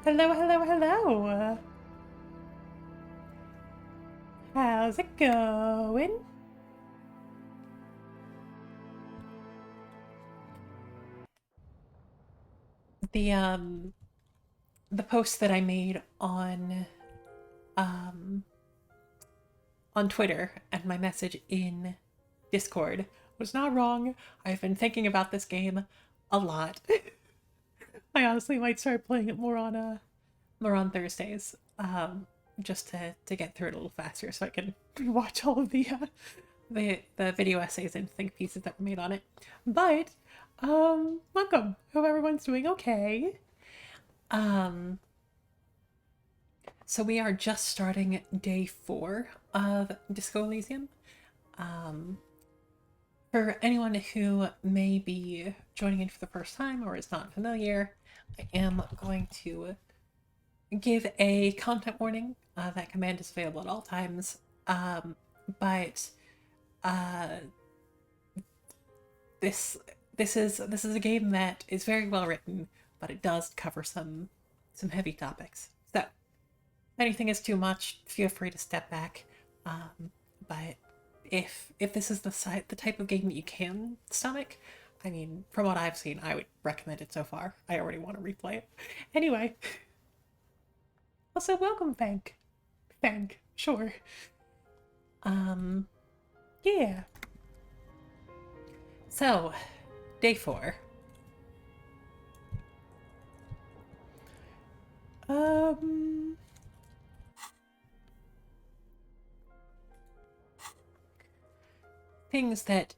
Hello, hello, hello. How's it going? The um the post that I made um on Twitter and my message in Discord was not wrong. I've been thinking about this game a lot. I honestly might start playing it more on Thursdays. Just to get through it a little faster so I can watch all of the video essays and think pieces that were made on it. But welcome. Hope everyone's doing okay. Um, so we are just starting day 4 of Disco Elysium. Um, for anyone who may be joining in for the first time or is not familiar, I am going to give a content warning. That command is available at all times. But uh, this this is a game that is very well written, but it does cover some heavy topics. So if anything is too much, feel free to step back. But if this is the type of game that you can stomach, I mean, from what I've seen, I would recommend it so far. I already want to replay it. Anyway, also welcome, Fank. Fank, sure. Um, yeah. So, day 4. Um, things that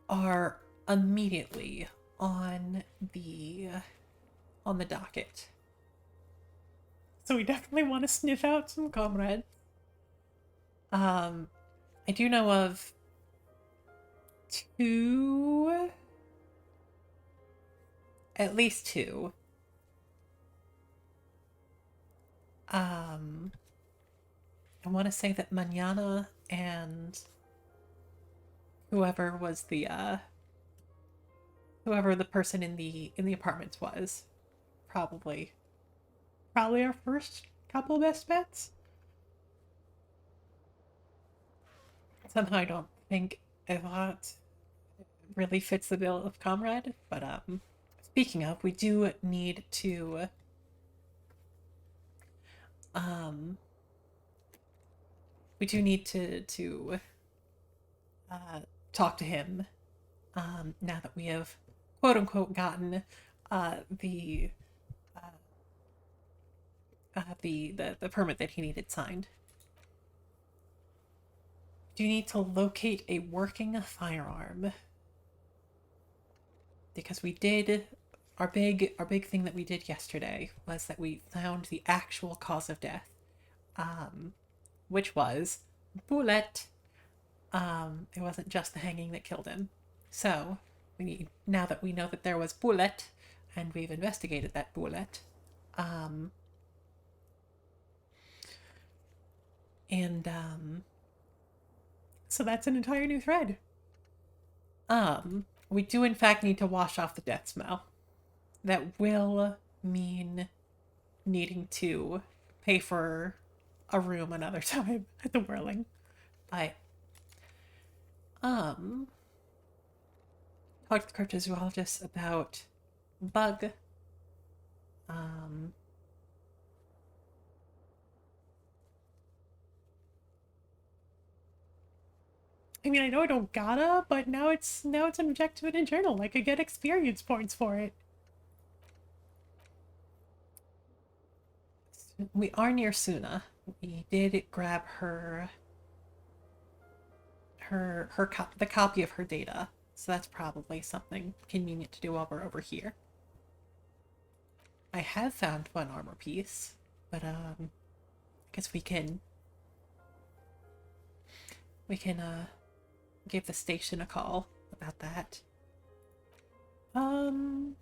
are immediately on the on the docket. So we definitely want to sniff out some comrades. Um, I do know of 2, at least 2. Um, I want to say that Manana and whoever was whoever the person in the apartments was, probably our first couple best bets. Somehow I don't think Evat really fits the bill of comrade, but speaking of, um we do need to talk to him now that we have quote unquote gotten the the permit that he needed signed. Do you need to locate a working firearm? Because we did our big thing that we did yesterday was that we found the actual cause of death, which was bullet. It wasn't just the hanging that killed him. So we need, now that we know that there was bullet, and we've investigated that bullet, um, and so that's an entire new thread. We do in fact need to wash off the death smell. That will mean needing to pay for a room another time at the Whirling. But um talk to the cryptozoologist about bug. Um I mean, I know I don't gotta, but now it's an objective in a journal. Like I get experience points for it. We are near Suna. We did grab the copy of her data, so that's probably something convenient to do while we're over here. I have found one armor piece, but I guess we can give the station a call about that. Um,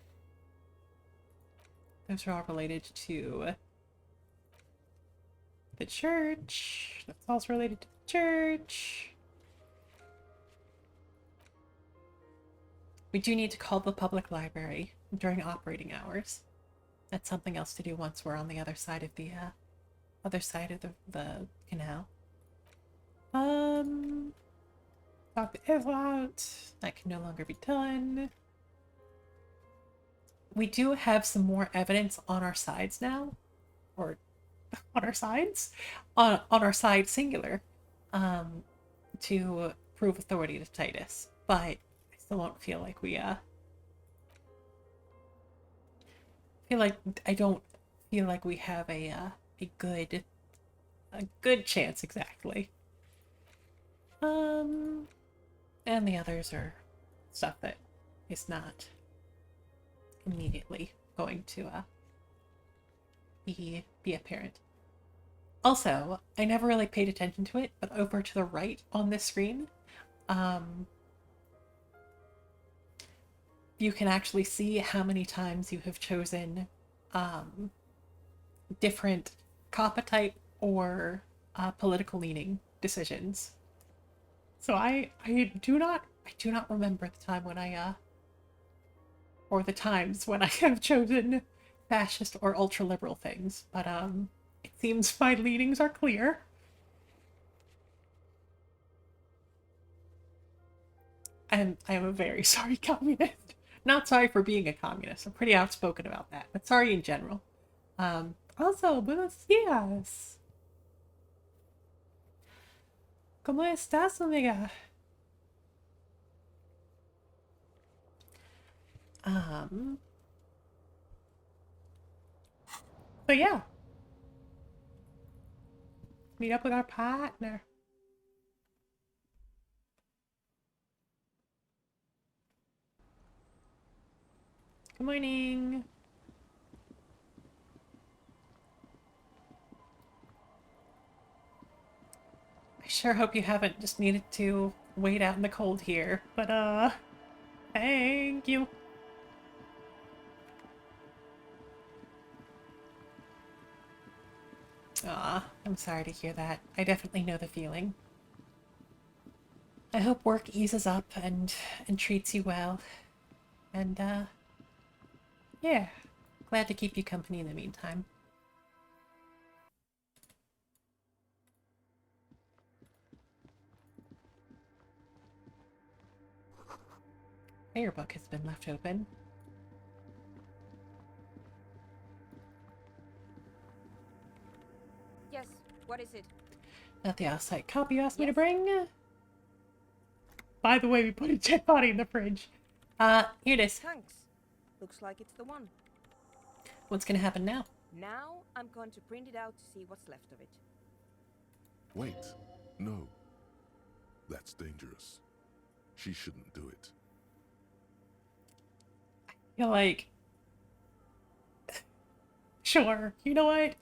those are all related to the church. That's also related to the church. We do need to call the public library during operating hours. That's something else to do once we're on the other side of the the canal. Talk to Evelyn. That can no longer be done. We do have some more evidence on our sides now, or on our sides, on our side singular, to prove authority to Titus. But I still don't feel like we feel like I don't feel like we have a good chance exactly. And the others are stuff that is not immediately going to be apparent. Also, I never really paid attention to it, but over to the right on this screen, you can actually see how many times you have chosen different COPPA type or political leaning decisions. So I do not remember the time when or the times when I have chosen fascist or ultra liberal things, but it seems my leanings are clear. And I am a very sorry communist. Not sorry for being a communist. I'm pretty outspoken about that, but sorry in general. Also, buenos dias. ¿Cómo estás, amiga? But yeah. Meet up with our partner. Good morning. I sure hope you haven't just needed to wait out in the cold here, but thank you. Aw, I'm sorry to hear that. I definitely know the feeling. I hope work eases up and treats you well. And yeah, glad to keep you company in the meantime. Your book has been left open. Yes, what is it? Not the outside copy you asked me to bring. By the way, we put a dead body in the fridge. Here it is. Thanks. Looks like it's the one. What's gonna happen now? Now I'm going to print it out to see what's left of it. Wait. No. That's dangerous. She shouldn't do it. You're like... Sure, you know what?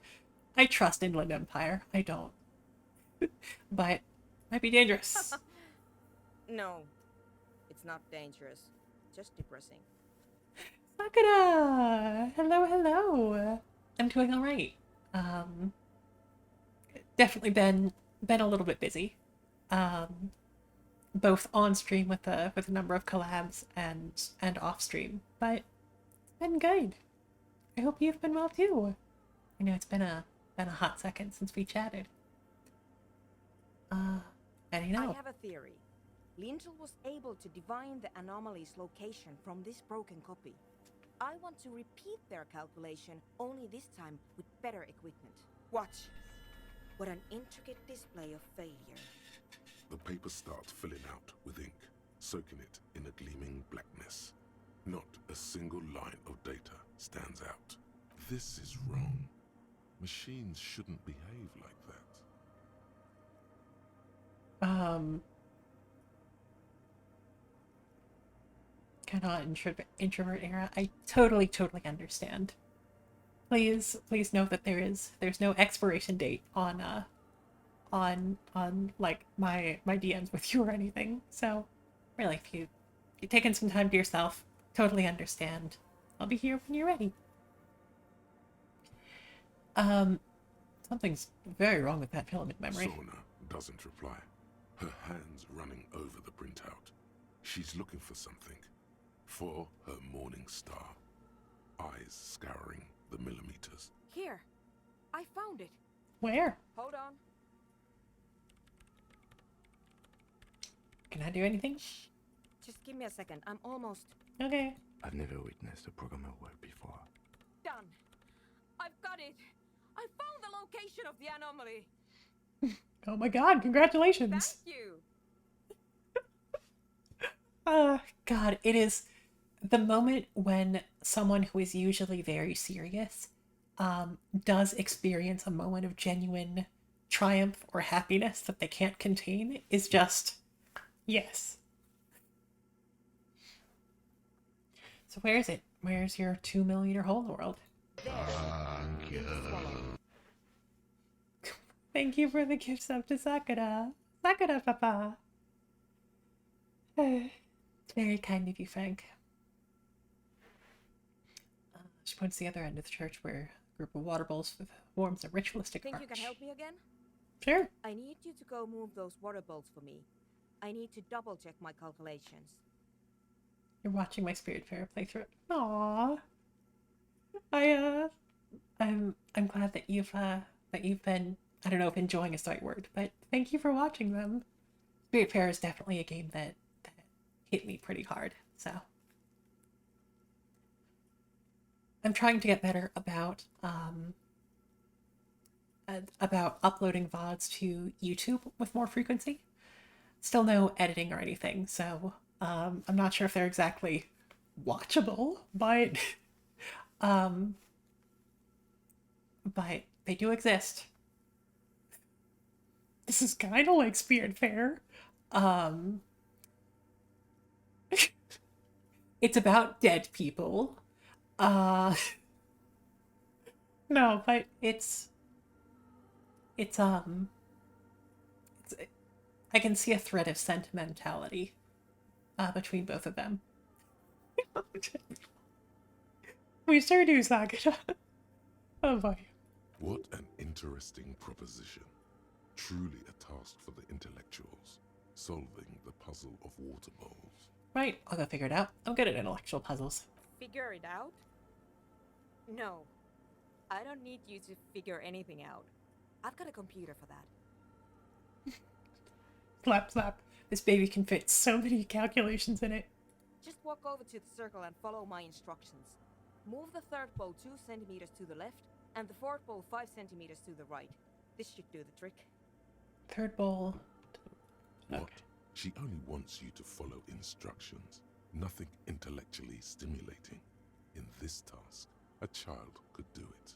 I trust Inland Empire. I don't. But might be dangerous. No, it's not dangerous. Just depressing. Sakura! Hello, hello. I'm doing all right. Definitely been a little bit busy. Both on stream with a number of collabs and off stream, but it's been good. I hope you've been well too. I know it's been a hot second since we chatted. And you know, I have a theory. Lintel was able to divine the anomaly's location from this broken copy. I want to repeat their calculation, only this time with better equipment. Watch. What an intricate display of failure. The paper starts filling out with ink, soaking it in a gleaming blackness. Not a single line of data stands out. This is wrong. Machines shouldn't behave like that. kind of introvert era. I totally understand. Please note that there's no expiration date on like my DMs with you or anything. So really, if you're taking some time to yourself, totally understand. I'll be here when you're ready. Something's very wrong with that filament memory. Sona doesn't reply. Her hands running over the printout. She's looking for something. For her morning star. Eyes scouring the millimeters. Here, I found it. Where? Hold on. Can I do anything? Just give me a second. I'm almost Okay. I've never witnessed a programmer work before. done. I've got it. I found the location of the anomaly. Oh my god, congratulations. Thank you. God, it is the moment when someone who is usually very serious does experience a moment of genuine triumph or happiness that they can't contain is just, yes. So where is it? Where's your 2 millimeter hole in the world? There. Swallow. Thank you for the gifts up to Sakura. Sakura, Papa. It's very kind of you, Frank. She points to the other end of the church where a group of water bowls forms a ritualistic Think arch. you can help me again? Sure. I need you to go move those water bowls for me. I need to double check my calculations. You're watching my Spiritfarer playthrough. Aww. I'm glad that you've been, I don't know if enjoying is the right word, but thank you for watching them. Spiritfarer is definitely a game that hit me pretty hard, so I'm trying to get better about uploading VODs to YouTube with more frequency. Still no editing or anything, so I'm not sure if they're exactly watchable, but but they do exist. This is kind of like Spiritfarer. It's about dead people. No, but it's I can see a thread of sentimentality between both of them. We sure do, Sakura. Oh boy. What an interesting proposition. Truly a task for the intellectuals, solving the puzzle of water bowls. Right, I'll go figure it out. I'm good at intellectual puzzles. Figure it out? No. I don't need you to figure anything out. I've got a computer for that. Slap, slap. This baby can fit so many calculations in it. Just walk over to the circle and follow my instructions. Move the third bowl 2 centimeters to the left, and the fourth bowl 5 centimeters to the right. This should do the trick. Third bowl. What? Okay. She only wants you to follow instructions, nothing intellectually stimulating. In this task, a child could do it.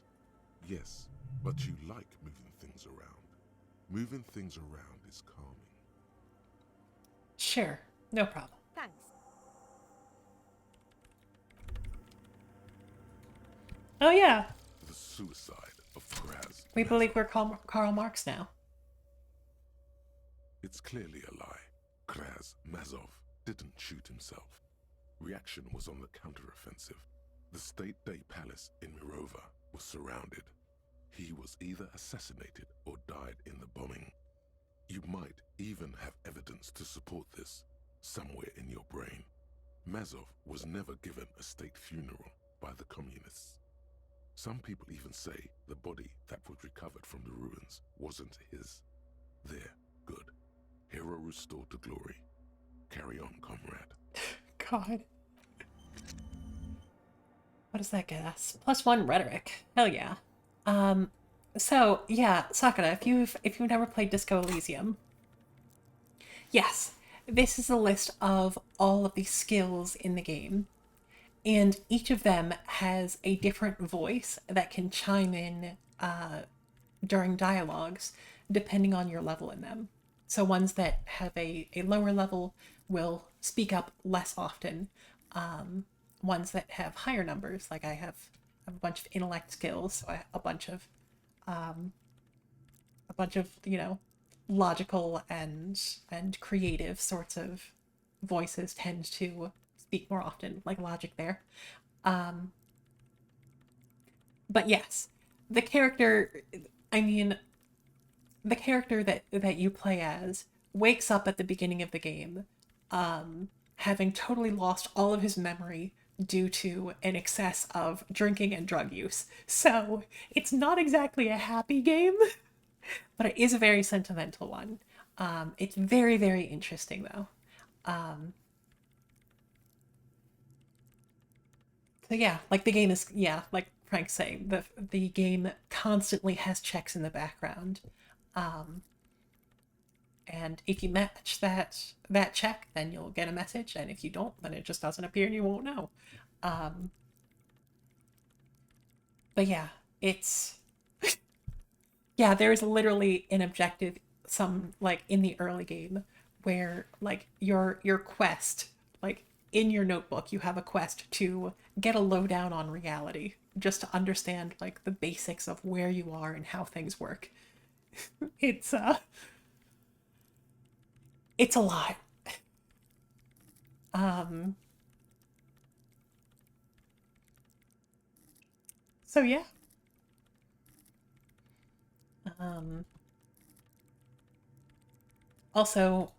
Yes, but you like moving things around. Moving things around is calming. Sure, no problem. Thanks. Oh yeah, The suicide of Kraz. we believe we're Karl Marx now. It's clearly a lie. Kraz Mazov didn't shoot himself. Reaction was on the counteroffensive. The State Day Palace in Mirova was surrounded. He was either assassinated or died in the bombing. You might even have evidence to support this, somewhere in your brain. Mazov was never given a state funeral by the communists. Some people even say the body that was recovered from the ruins wasn't his. There, good. Hero restored to glory. Carry on, comrade. God. What does that get us? +1 rhetoric. Hell yeah. So yeah, Sakura, if you've never played Disco Elysium, yes, this is a list of all of the skills in the game, and each of them has a different voice that can chime in during dialogues depending on your level in them. So ones that have a lower level will speak up less often. Ones that have higher numbers, like I have a bunch of intellect skills, so I have a bunch of logical and creative sorts of voices tend to speak more often, like logic there. But yes, the character that you play as wakes up at the beginning of the game, having totally lost all of his memory, due to an excess of drinking and drug use. So it's not exactly a happy game, but it is a very sentimental one. It's very, very interesting though. So yeah, like the game is, yeah, like Frank's saying, the game constantly has checks in the background. And if you match that check, then you'll get a message, and if you don't, then it just doesn't appear and you won't know. But yeah, it's yeah, there's literally an objective some like in the early game where like your quest, like in your notebook, you have a quest to get a lowdown on reality, just to understand like the basics of where you are and how things work. It's it's a lot. So yeah. Um also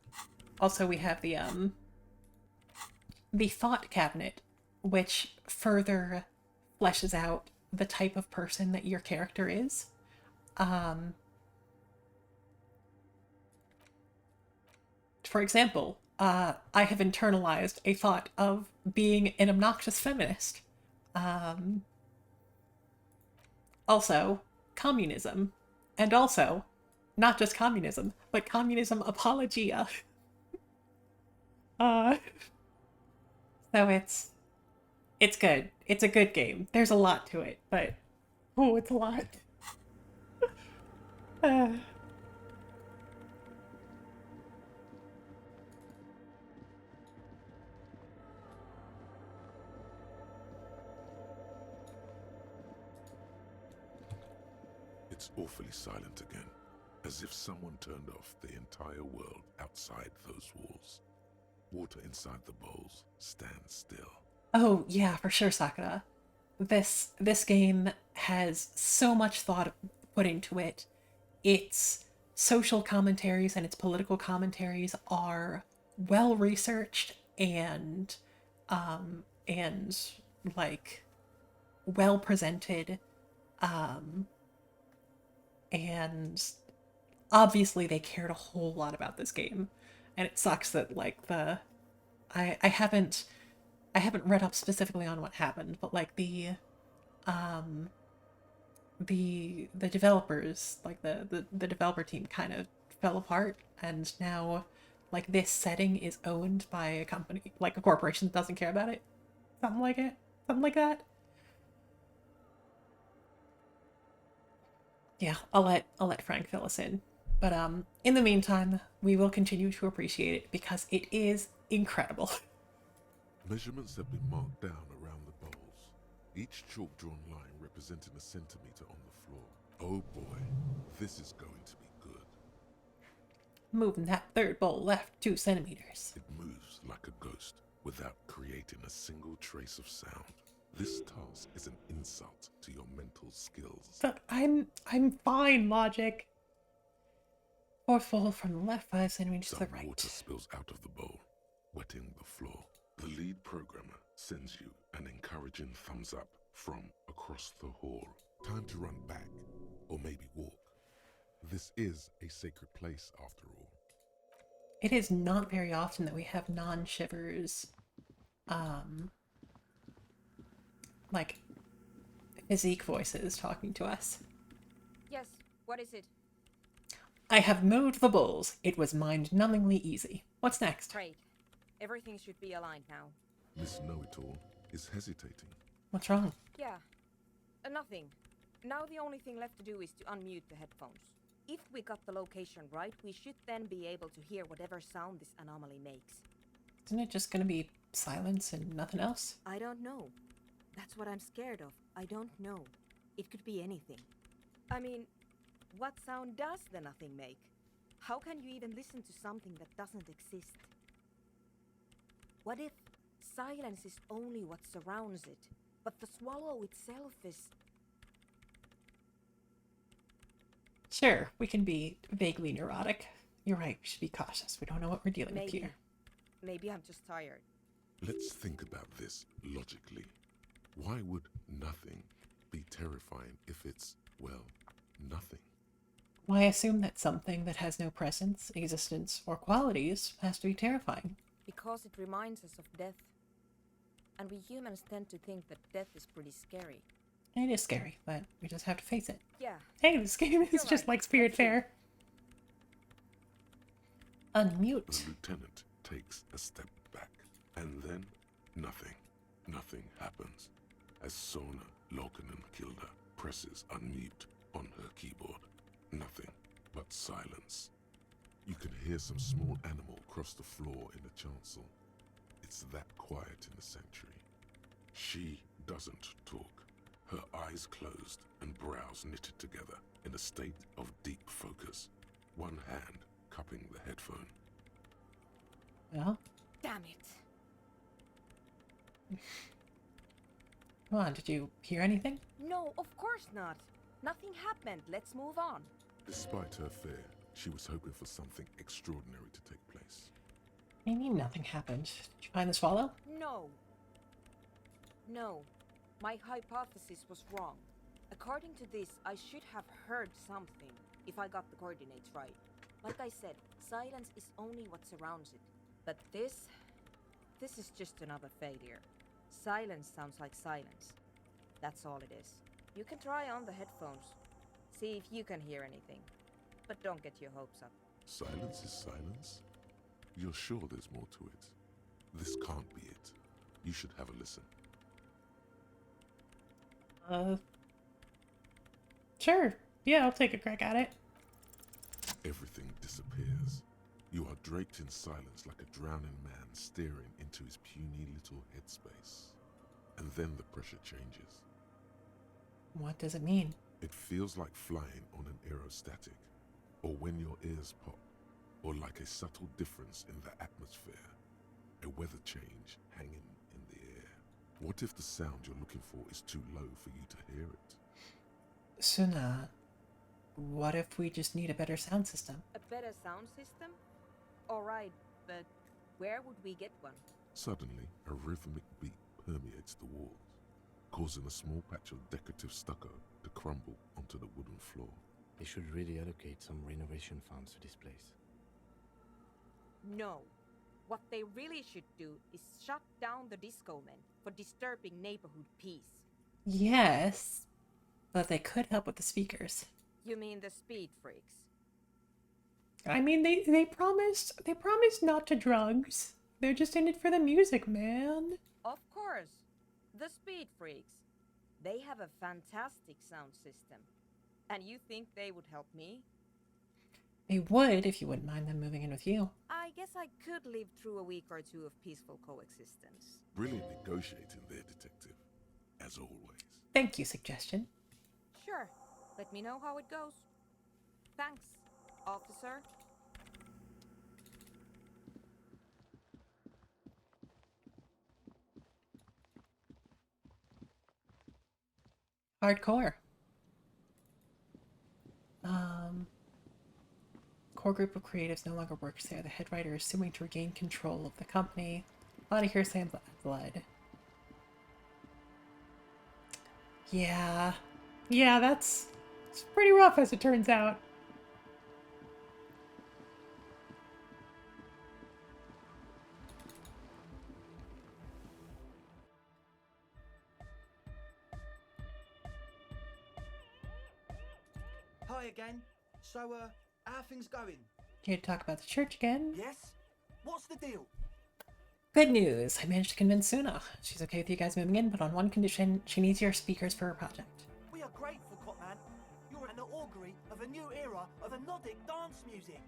also we have the thought cabinet, which further fleshes out the type of person that your character is. For example, I have internalized a thought of being an obnoxious feminist. Also, communism. And also, not just communism, but communism apologia. Uh, so it's good. It's a good game. There's a lot to it, but oh, it's a lot. Uh, It's awfully silent again, as if someone turned off the entire world outside those walls. Water inside the bowls stands still. oh yeah, for sure, Sakura. This game has so much thought put into it. Its social commentaries and its political commentaries are well researched and like well presented, and obviously they cared a whole lot about this game. And it sucks that like I haven't read up specifically on what happened, but like the developers, like the developer team kind of fell apart, and now like this setting is owned by a company, like a corporation that doesn't care about it. Something like it. Something like that. Yeah, I'll let Frank fill us in. But in the meantime, we will continue to appreciate it because it is incredible. Measurements have been marked down around the bowls, each chalk-drawn line representing a centimeter on the floor. Oh boy, this is going to be good. Moving that third bowl left 2 centimeters. It moves like a ghost without creating a single trace of sound. This task is an insult to your mental skills. But I'm fine, logic. Fourth bowl from the left, 5 centimeters to the Some right. water spills out of the bowl, wetting the floor. The lead programmer sends you an encouraging thumbs up from across the hall. Time to run back, or maybe walk. This is a sacred place after all. It is not very often that we have non-shivers, like physique voices talking to us. Yes, what is it? I have mowed the bowls. It was mind-numbingly easy. What's next? Great. Everything should be aligned now. Miss Know-It-All is hesitating. What's wrong? Yeah. Nothing. Now the only thing left to do is to unmute the headphones. If we got the location right, we should then be able to hear whatever sound this anomaly makes. Isn't it just gonna be silence and nothing else? I don't know. That's what I'm scared of. I don't know. It could be anything. I mean, what sound does the nothing make? How can you even listen to something that doesn't exist? What if silence is only what surrounds it, but the swallow itself is... Sure, we can be vaguely neurotic. You're right, we should be cautious. We don't know what we're dealing with Maybe. here. Maybe I'm just tired. Let's think about this logically. Why would nothing be terrifying if it's, well, nothing? Why assume that something that has no presence, existence, or qualities has to be terrifying? Because it reminds us of death. And we humans tend to think that death is pretty scary. It is scary, but we just have to face it. Yeah. Hey, this game is You're just right. like Spirit That's it. Fair. Unmute. The lieutenant takes a step back, and then nothing. Nothing happens. As Sona Lokanen-Kilda presses unmute on her keyboard. Nothing but silence. You can hear some small animal cross the floor in the chancel. It's that quiet in the sanctuary. She doesn't talk. Her eyes closed and brows knitted together in a state of deep focus. One hand cupping the headphone. Well, Damn it. come on, did you hear anything? No, of course not. Nothing happened. Let's move on. Despite her fear, she was hoping for something extraordinary to take place. What do you mean nothing happened? Did you find the swallow? No. No. My hypothesis was wrong. According to this, I should have heard something, if I got the coordinates right. Like I said, silence is only what surrounds it. But this is just another failure. Silence sounds like silence. That's all it is. You can try on the headphones. See if you can hear anything. But don't get your hopes up. Silence is silence? You're sure there's more to it? This can't be it. You should have a listen. Sure. Yeah, I'll take a crack at it. Everything disappears. You are draped in silence like a drowning man staring into his puny little headspace. And then the pressure changes. What does it mean? It feels like flying on an aerostatic, or when your ears pop, or like a subtle difference in the atmosphere, a weather change hanging in the air. What if the sound you're looking for is too low for you to hear it? Suna, what if we just need a better sound system? A better sound system? Alright, but where would we get one? Suddenly, a rhythmic beat permeates the walls, causing a small patch of decorative stucco to crumble onto the wooden floor. They should really allocate some renovation funds to this place. No. What they really should do is shut down the disco men for disturbing neighborhood peace. Yes, but they could help with the speakers. You mean the speed freaks? I mean, they promised not to drugs. They're just in it for the music, man. Of course. The speed freaks. They have a fantastic sound system. And you think they would help me? They would if you wouldn't mind them moving in with you. I guess I could live through a week or two of peaceful coexistence. Brilliant negotiating there, detective. As always. Thank you, suggestion. Sure. Let me know how it goes. Thanks, officer. Hardcore. Core group of creatives no longer works there. The head writer is suing to regain control of the company. Body hearsay and blood. Yeah. Yeah, it's pretty rough as it turns out. Hi again. So, how are things going? Here to talk about the church again. Yes? What's the deal? Good news. I managed to convince Suna. She's okay with you guys moving in, but on one condition. She needs your speakers for her project. We are grateful, Copman. You're an augury of a new era of Nordic dance music.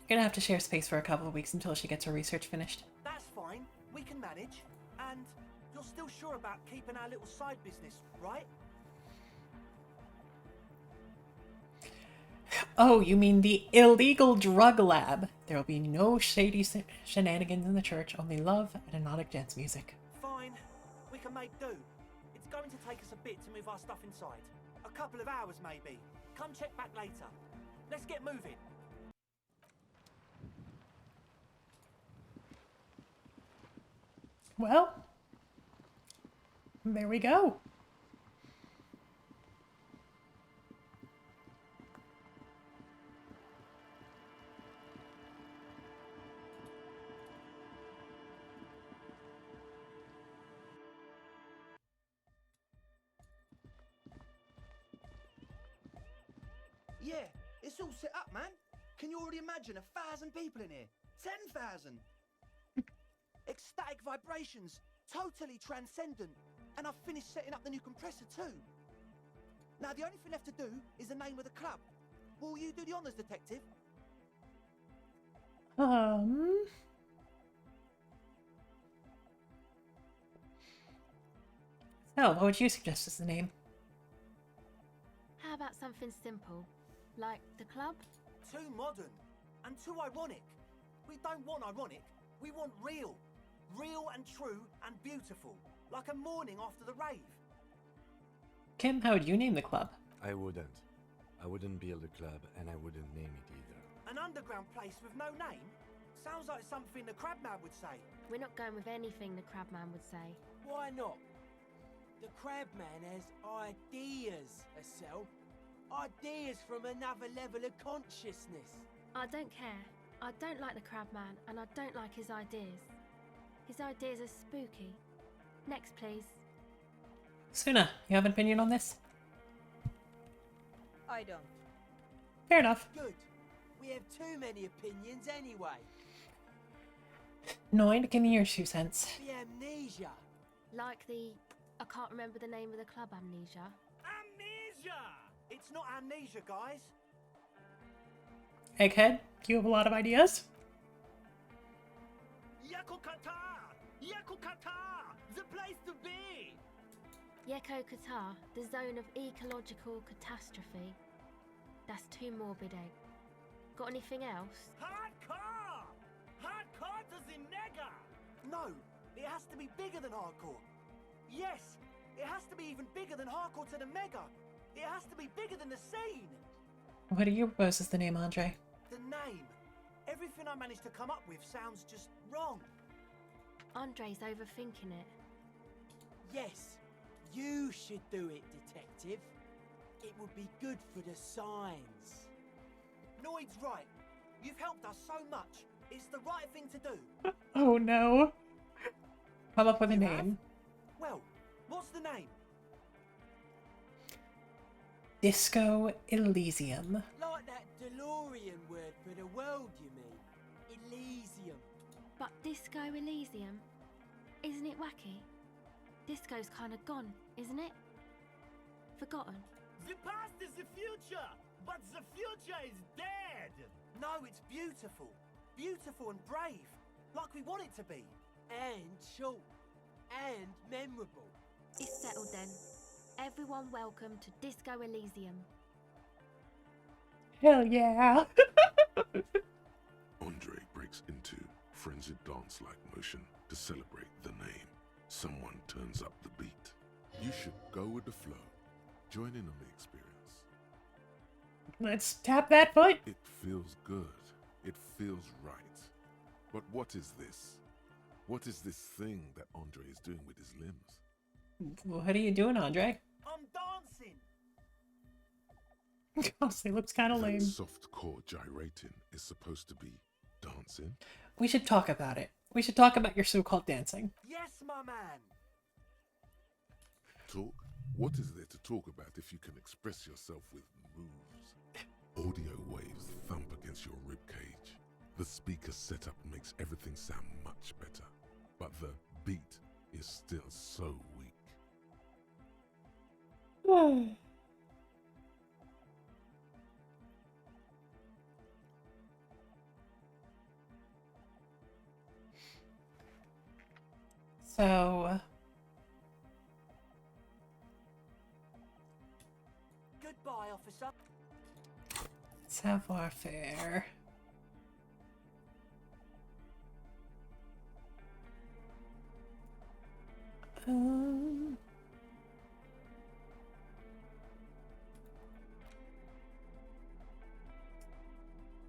You're gonna have to share space for a couple of weeks until she gets her research finished. That's fine. We can manage. And you're still sure about keeping our little side business, right? Oh, you mean the illegal drug lab. There will be no shady shenanigans in the church, only love and hypnotic dance music. Fine. We can make do. It's going to take us a bit to move our stuff inside. A couple of hours, maybe. Come check back later. Let's get moving. Well, there we go. Yeah, it's all set up, man. Can you already imagine 1,000 people in here? 10,000! Ecstatic vibrations, totally transcendent. And I've finished setting up the new compressor too. Now the only thing left to do is the name of the club. Will you do the honours, detective? So, what would you suggest as the name? How about something simple? Like the club? Too modern and too ironic. We don't want ironic. We want real. Real and true and beautiful. Like a morning after the rave. Kim, how would you name the club? I wouldn't. I wouldn't build a club, and I wouldn't name it either. An underground place with no name? Sounds like something the Crabman would say. We're not going with anything the Crabman would say. Why not? The Crabman has ideas, Estelle. Ideas from another level of consciousness. I don't care. I don't like the Crabman, and I don't like his ideas. His ideas are spooky. Next, please. Suna, you have an opinion on this? I don't. Fair enough. Good. We have too many opinions anyway. 9, give me your 2 cents. The amnesia. Like the... I can't remember the name of the club, Amnesia. Amnesia! It's not amnesia, guys. Egghead, do you have a lot of ideas? Yakukata! Yakukata! The place to be! Yeko Qatar, the zone of ecological catastrophe. That's too morbid, Egg. Got anything else? Hardcore! Hardcore to the mega! No, it has to be bigger than hardcore. Yes, it has to be even bigger than hardcore to the mega. It has to be bigger than the scene. What do you propose as the name, Andre? The name. Everything I managed to come up with sounds just wrong. Andre's overthinking it. Yes, you should do it, detective. It would be good for the signs. Noid's right. You've helped us so much. It's the right thing to do. Oh no. Come up with a You name. have? Well, what's the name? Disco Elysium. Like that DeLorean word for the world, you mean? Elysium. But Disco Elysium? Isn't it wacky? Disco's kind of gone, isn't it? Forgotten. The past is the future, but the future is dead. No, it's beautiful. Beautiful and brave. Like we want it to be. And short. And memorable. It's settled then. Everyone welcome to Disco Elysium. Hell yeah. Andre breaks into frenzied dance-like motion to celebrate the name. Someone turns up the beat. You should go with the flow. Join in on the experience. Let's tap that foot. It feels good. It feels right. But what is this? What is this thing that Andre is doing with his limbs? What are you doing, Andre? I'm dancing. Honestly, looks kind of That lame. soft core gyrating is supposed to be dancing. We should talk about it. We should talk about your so-called dancing. Yes, my man. Talk? What is there to talk about if you can express yourself with moves? Audio waves thump against your ribcage. The speaker setup makes everything sound much better, but the beat is still so weak. So, Goodbye, officer. savoir-faire.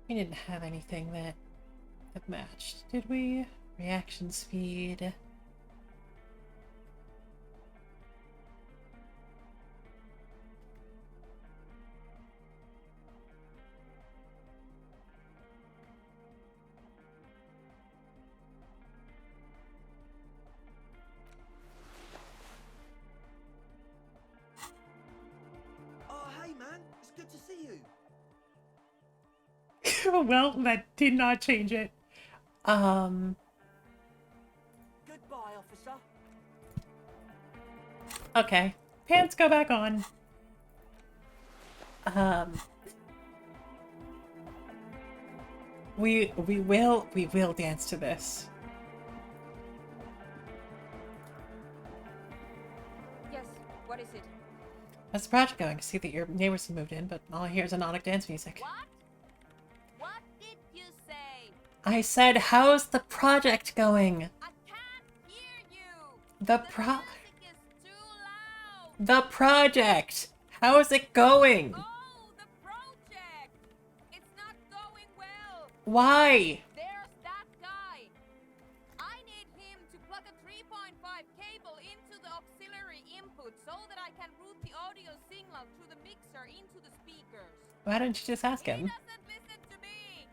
We didn't have anything that matched, did we? Reaction speed. Well, that did not change it. Goodbye, officer. Okay. Pants go back on. We will dance to this. Yes, what is it? How's the project going? I see that your neighbors have moved in, but all I hear is anonic dance music. What? What did you say? I said, how's the project going? I can't hear you. The music is too loud. The project! How's it going? Oh, the project. It's not going well. Why? There's that guy. I need him to plug a 3.5 cable into the auxiliary input so that I can route the audio signal through the mixer into the speakers. Why don't you just ask He him? doesn't listen to me.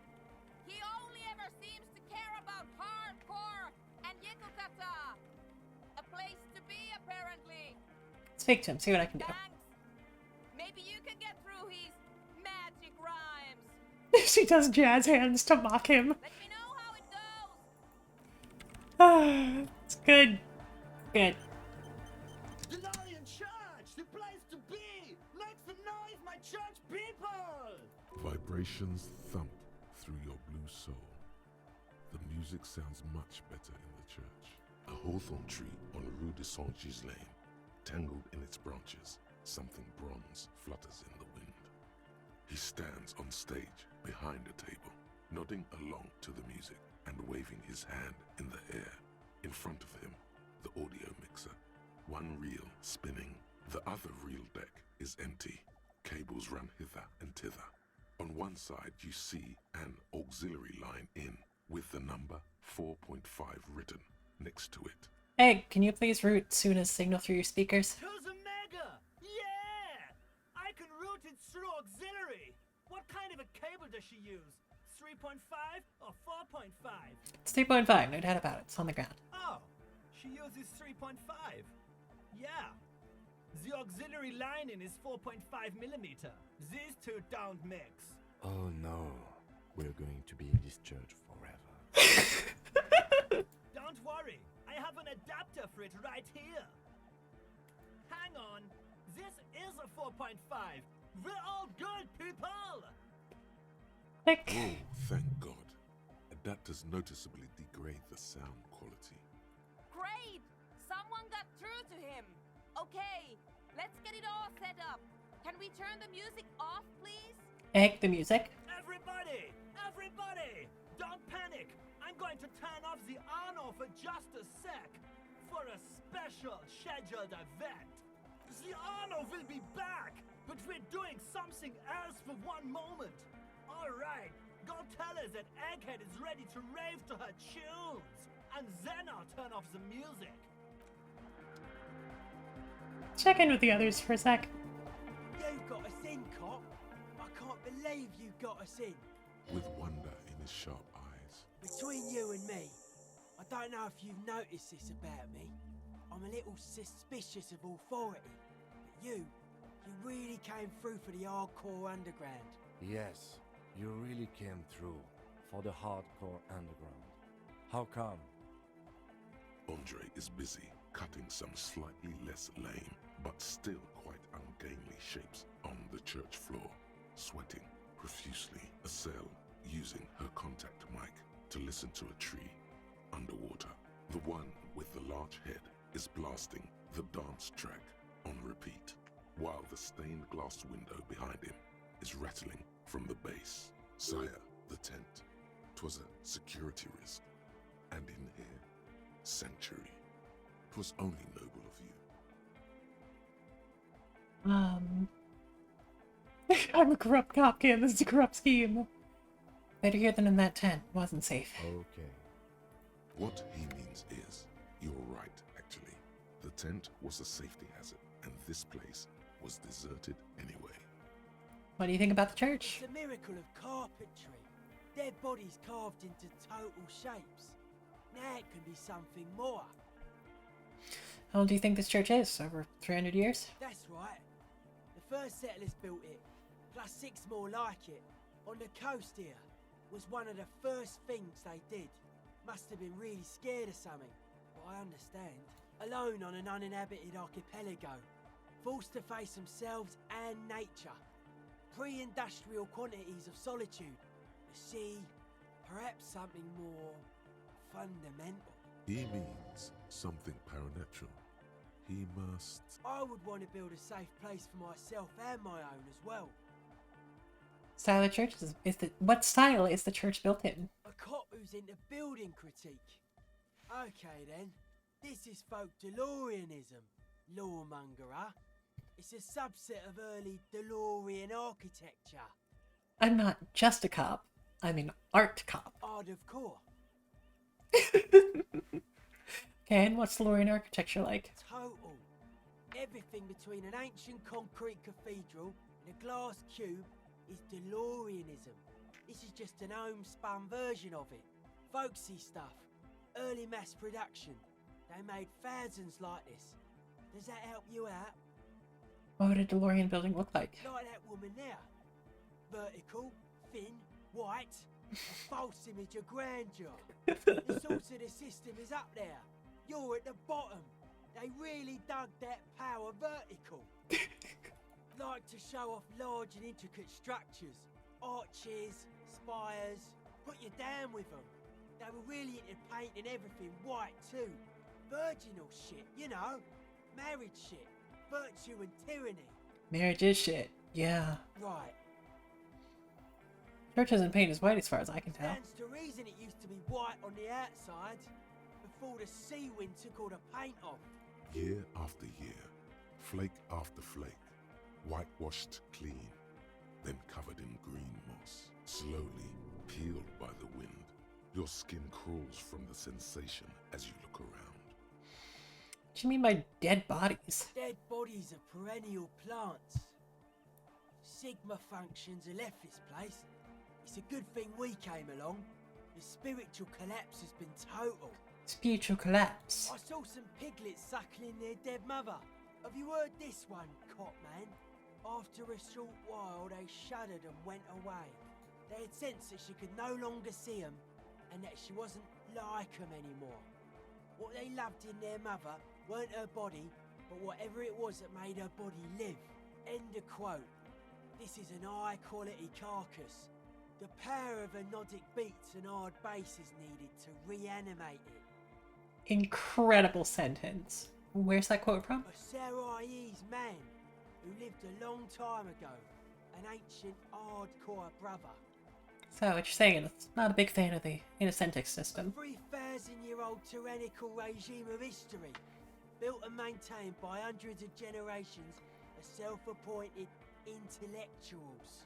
He only ever seems to care about hardcore and Yekukata. A place to be, apparently. Speak to him, see what I can do. Thanks. Maybe you can get through his magic rhymes. She does jazz hands to mock him. Let me know how it goes. It's good. Good. The Lion Church! The place to be! Make some noise, my church people! Vibrations thump through your blue soul. The music sounds much better in the church. A hawthorn tree on Rue de Saint-Gilles Lane, tangled in its branches, something bronze flutters in the wind. He stands on stage behind a table, nodding along to the music and waving his hand in the air. In front of him, the audio mixer, one reel spinning. The other reel deck is empty. Cables run hither and thither. On one side, you see an auxiliary line in with the number 4.5 written next to it. Hey, can you please route Suna's signal through your speakers? Who's a mega? Yeah! I can route it through auxiliary. What kind of a cable does she use? 3.5 or 4.5? It's 3.5, no doubt about it. It's on the ground. Oh, she uses 3.5. Yeah. The auxiliary lining is 4.5 millimeter. These two don't mix. Oh no, we're going to be in this church forever. Don't worry, I have an adapter for it right here. Hang on, this is a 4.5. We're all good, people! Click. Oh, thank God. Adapters noticeably degrade the sound quality. Great! Someone got through to him. Okay, let's get it all set up. Can we turn the music off, please? Egg the music. Everybody! Everybody! Don't panic! I'm going to turn off the on-off for just a sec. For a special scheduled event. The on-off will be back, but we're doing something else for one moment. Alright, go tell her that Egghead is ready to rave to her tunes. And then I'll turn off the music. Check in with the others for a sec. You got us in, cop. I can't believe you got us in. With wonder in his sharp eyes. Between you and me, I don't know if you've noticed this about me. I'm a little suspicious of authority. But you really came through for the hardcore underground. Yes, you really came through for the hardcore underground. How come? Andre is busy cutting some slightly less lame, but still quite ungainly shapes on the church floor, sweating profusely. Estelle using her contact mic to listen to a tree underwater. The one with the large head is blasting the dance track on repeat, while the stained glass window behind him is rattling from the bass. Sire, the tent. 'Twas a security risk. And in here, sanctuary. 'Twas only noble of you. I'm a corrupt cop, Kim. This is a corrupt scheme. Better here than in that tent. Wasn't safe. Okay. What he means is, you're right, actually. The tent was a safety hazard, and this place was deserted anyway. What do you think about the church? It's a miracle of carpentry. Dead bodies carved into total shapes. Now it can be something more. How old do you think this church is? Over 300 years? That's right. The first settlers built it, plus 6 more like it, on the coast here. was one of the first things they did. Must have been really scared of something, but I understand. Alone on an uninhabited archipelago, forced to face themselves and nature. Pre-industrial quantities of solitude. The sea, perhaps something more fundamental. He means something paranatural. He must... I would want to build a safe place for myself and my own as well. Style of church what style is the church built in? A cop who's into building critique. Okay then, this is folk DeLoreanism, lawmongerer. It's a subset of early DeLorean architecture. I'm not just a cop. I'm an art cop. Art of core. Okay, and what's DeLorean architecture like? Total. Everything between an ancient concrete cathedral and a glass cube is DeLoreanism. This is just an homespun version of it. Folksy stuff. Early mass production. They made thousands like this. Does that help you out? What would a DeLorean building look like? Like that woman there. Vertical, thin, white, a false image of grandeur. The source of the system is up there. You're at the bottom. They really dug that power vertical. Like to show off large and intricate structures. Arches, spires. Put you down with them. They were really into painting everything white too. Virginal shit, you know. Marriage shit. Virtue and tyranny. Marriage is shit. Yeah. Right. Church isn't painted as white as far as I can tell. Stands to reason it used to be white on the outside before the sea wind took all the paint off. Year after year, flake after flake, whitewashed clean, then covered in green moss, slowly peeled by the wind. Your skin crawls from the sensation as you look around. What do you mean by dead bodies? Dead bodies of perennial plants. Sigma functions have left this place. It's a good thing we came along. The spiritual collapse has been total. Spiritual collapse. I saw some piglets suckling their dead mother. Have you heard this one, cop man? After a short while, they shuddered and went away. They had sensed that she could no longer see them and that she wasn't like them anymore. What they loved in their mother weren't her body, but whatever it was that made her body live. End of quote. This is an high-quality carcass. The power of anodic beats and hard bass is needed to reanimate it. Incredible sentence. Where's that quote from? A Sarais man who lived a long time ago. An ancient hardcore brother. So what you're saying is not a big fan of the Innocentic system. 3,000-year-old tyrannical regime of history. Built and maintained by hundreds of generations of self-appointed intellectuals.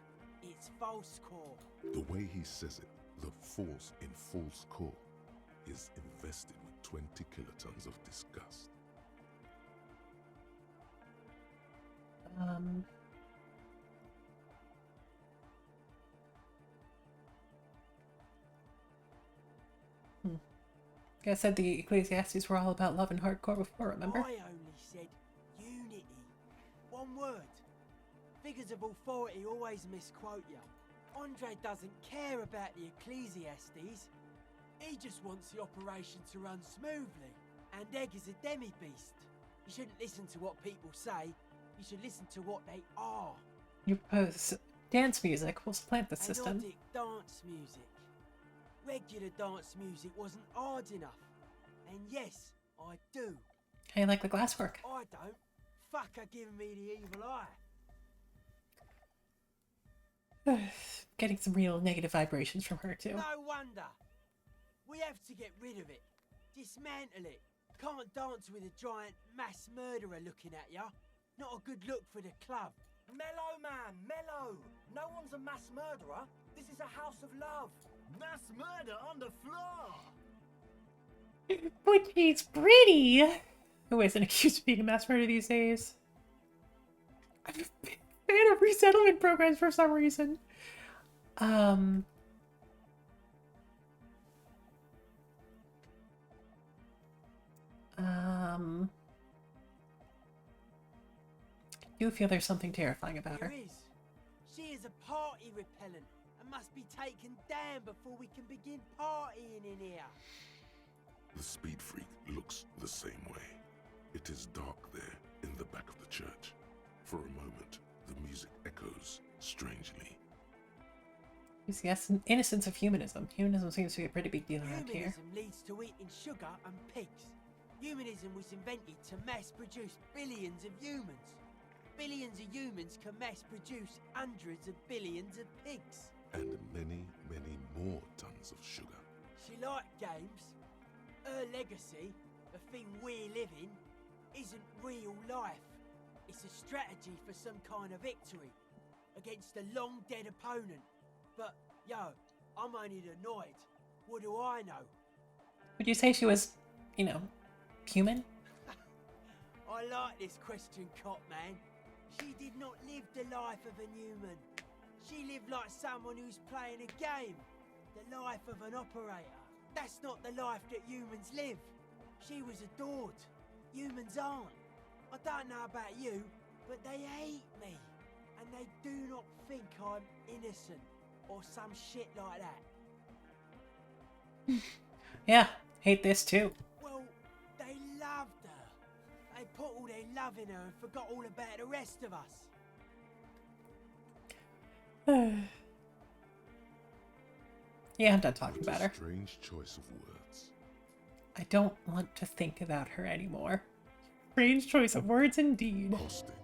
It's false core. The way he says it, the force in false core, is invested with 20 kilotons of disgust. I said the Ecclesiastes were all about love and hardcore before, remember? I only said unity. One word. Figures of authority always misquote you. Andre doesn't care about the Ecclesiastes. He just wants the operation to run smoothly. And Egg is a demi-beast. You shouldn't listen to what people say. You should listen to what they are. You propose dance music will supplant the system. Anodic dance music. Regular dance music wasn't hard enough. And yes, I do. How you like the glasswork? I don't. Fuck her giving me the evil eye. Getting some real negative vibrations from her too. No wonder. We have to get rid of it. Dismantle it. Can't dance with a giant mass murderer looking at ya. Not a good look for the club. Mellow, man, mellow. No one's a mass murderer. This is a house of love. Mass murder on the floor. But she's pretty. Who isn't accused of being a mass murderer these days? I'm a big fan of resettlement programs for some reason. I do feel there's something terrifying about her. There is. She is a party repellent, a and must be taken down before we can begin partying in here. The speed freak looks the same way. It is dark there in the back of the church. For a moment, the music echoes strangely. It's the innocence of humanism. Humanism seems to be a pretty big deal around here. Humanism leads to eating sugar and pigs. Humanism was invented to mass produce billions of humans. Billions of humans can mass produce hundreds of billions of pigs. And many, many more tons of sugar. She liked games. Her legacy, the thing we live in, isn't real life. It's a strategy for some kind of victory against a long dead opponent. But, yo, I'm only annoyed. What do I know? Would you say she was, you know, human? I like this question, Cop Man. She did not live the life of a human. She lived like someone who's playing a game. The life of an operator. That's not the life that humans live. She was adored. Humans aren't. I don't know about you, but they hate me. And they do not think I'm innocent or some shit like that. Yeah, hate this too. Well, they loved her. They put all their love in her and forgot all about the rest of us. Yeah, I'm done talking about her. Strange choice of words. I don't want to think about her anymore. Strange choice of words indeed. Caustic.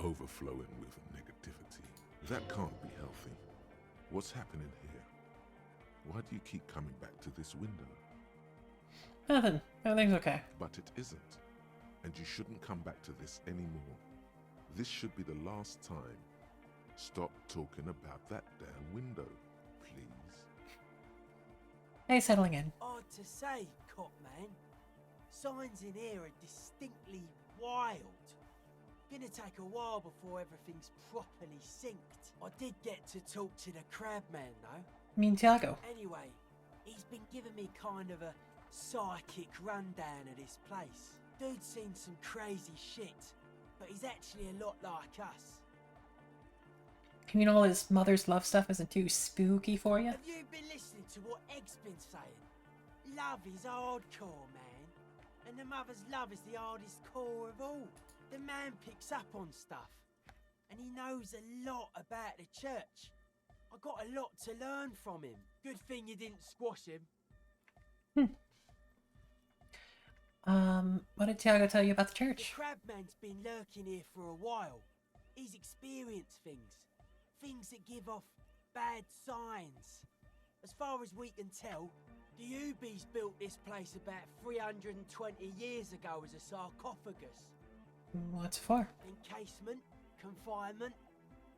Overflowing with negativity. That can't be healthy. What's happening here? Why do you keep coming back to this window? Nothing. Everything's okay. But it isn't. And you shouldn't come back to this anymore. This should be the last time. Stop talking about that damn window, please. Hey, settling in. Hard to say, Cop Man. Signs in here are distinctly wild. Gonna take a while before everything's properly synced. I did get to talk to the crab man though. Mean Tiago. Anyway, he's been giving me kind of a psychic rundown of this place. Dude's seen some crazy shit, but he's actually a lot like us. You mean all his mother's love stuff isn't too spooky for you? Have you been listening to what Egg's been saying? Love is hardcore, man. And the mother's love is the hardest core of all. The man picks up on stuff. And he knows a lot about the church. I got a lot to learn from him. Good thing you didn't squash him. What did Tiago tell you about the The church? crabman's been lurking here for a while. He's experienced things. Things that give off bad signs. As far as we can tell, the Ubies built this place about 320 years ago as a sarcophagus. What's it for? Encasement, confinement,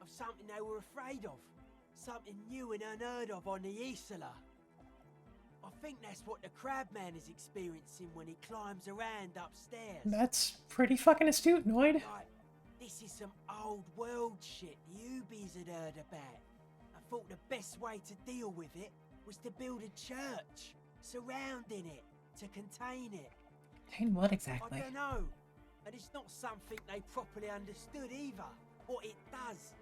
of something they were afraid of. Something new and unheard of on the Isla. I think that's what the crabman is experiencing when he climbs around upstairs. That's pretty fucking astute, Noid. Like, this is some old world shit the Ubies had heard about. I thought the best way to deal with it was to build a church, surrounding it, to contain it. Contain what I exactly? don't know. And it's not something they properly understood either, what it does.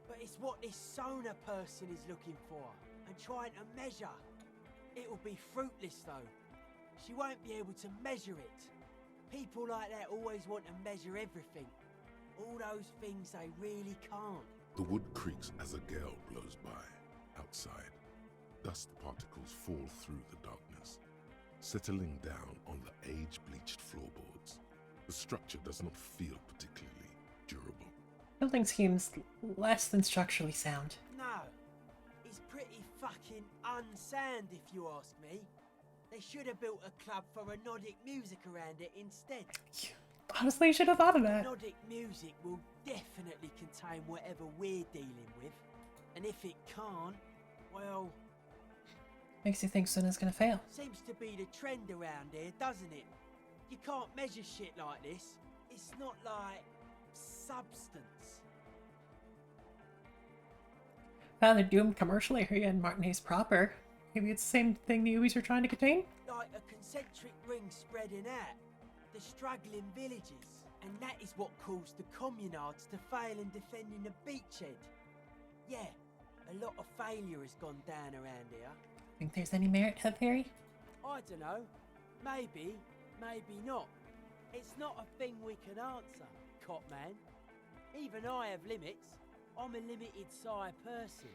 But it's what this Sona person is looking for, and trying to measure. It'll be fruitless though. She won't be able to measure it. People like that always want to measure everything. All those things they really can't. The wood creaks as a gale blows by. Outside, dust particles fall through the darkness, settling down on the age-bleached floorboards. The structure does not feel particularly durable. Building seems less than structurally sound. No, it's pretty fucking unsound if you ask me. They should have built a club for Nordic music around it instead. Honestly, you should have thought of that. Nordic music will definitely contain whatever we're dealing with. And if it can't, well, Makes you think Suna's gonna fail. seems to be the trend around here, doesn't it? You can't measure shit like this. It's not like substance. Found the doomed commercial area in Martinez proper. Maybe it's the same thing the Ubies are trying to contain? Like a concentric ring spreading out. The struggling villages. And that is what caused the communards to fail in defending the beachhead. Yeah, a A lot of failure has gone down around here. Think there's any merit to that theory? I don't know. Maybe, maybe not. It's not a thing we can answer, Cop Man. Even I have limits. I'm a limited size person.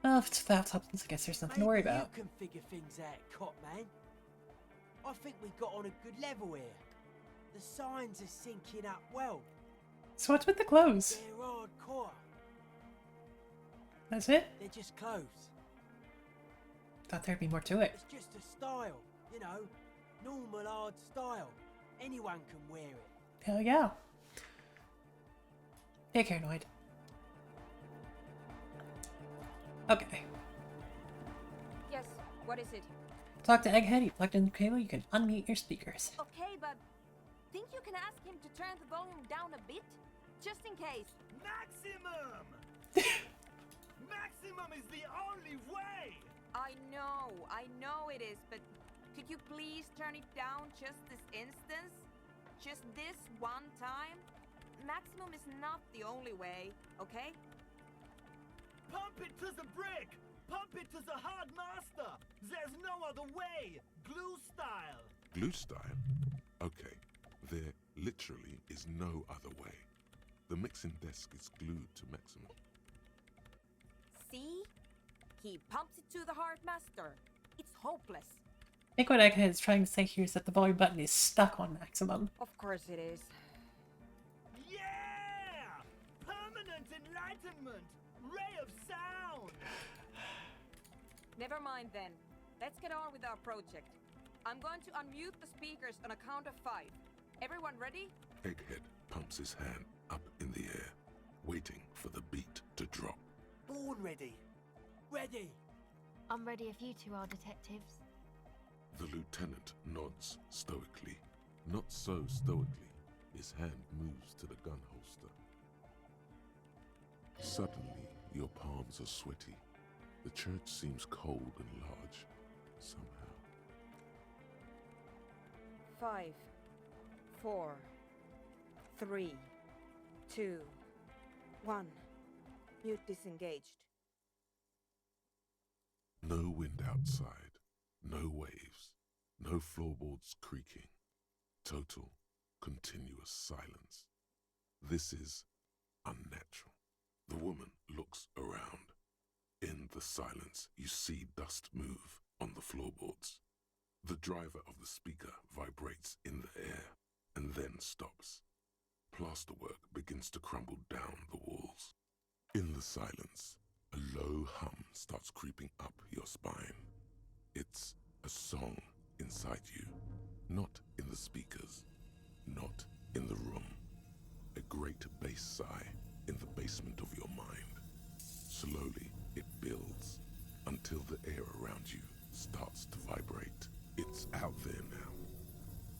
Well, if it's without substance, I guess there's nothing to worry Maybe about. you can figure things out, Cop Man. I think we got on a good level here. The signs are syncing up well. So what's with the clothes? They're hardcore. That's it? They're just clothes. Thought there'd be more to it. It's just a style, you know, normal hard style. Anyone can wear it. Hell yeah. Hey, Caranoid. Okay. Yes, what is it? Talk to Egghead, you plugged in the cable, you can unmute your speakers. Okay, but think you can ask him to turn the volume down a bit? Just in case. Maximum! Maximum is the only way! I know it is, but could you please turn it down just this instance? Just this one time? Maximum is not the only way, okay? Pump it to the brick! Pump it to the hard master! There's no other way! Glue style! Glue style? Okay, there literally is no other way. The mixing desk is glued to maximum. See? He pumps it to the hard master. It's hopeless. I think what Egghead is trying to say here is that the volume button is stuck on maximum. Of course it is. Yeah! Permanent enlightenment! Ray of sound! Never mind then. Let's get on with our project. I'm going to unmute the speakers on a count of 5. Everyone ready? Egghead pumps his hand up in the air, waiting for the beat to drop. Born ready. Ready? I'm ready if you two are detectives. The lieutenant nods stoically. Not so stoically, his hand moves to the gun holster. Suddenly, your palms are sweaty. The church seems cold and large, somehow. 5, 4, 3, 2, 1. Mute disengaged. No wind outside, no waves, no floorboards creaking. Total, continuous silence. This is unnatural. The woman looks around. In the silence, you see dust move on the floorboards. The driver of the speaker vibrates in the air and then stops. Plasterwork begins to crumble down the walls. In the silence, a low hum starts creeping up your spine. It's a song inside you, not in the speakers, not in the room. A great bass sigh in the basement of your mind. Slowly, it builds until the air around you starts to vibrate. It's out there now,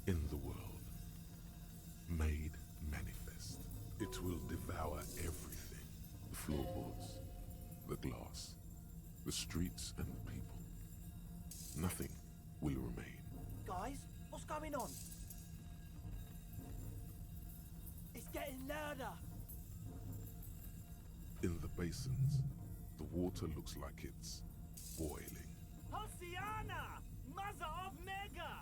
in the world, made manifest. It will devour everything. The floorboards, the glass, the streets and the people. Nothing will remain. Guys, what's going on? It's getting louder. In the basins, the water looks like it's boiling. Hosiana! Mother of Mega!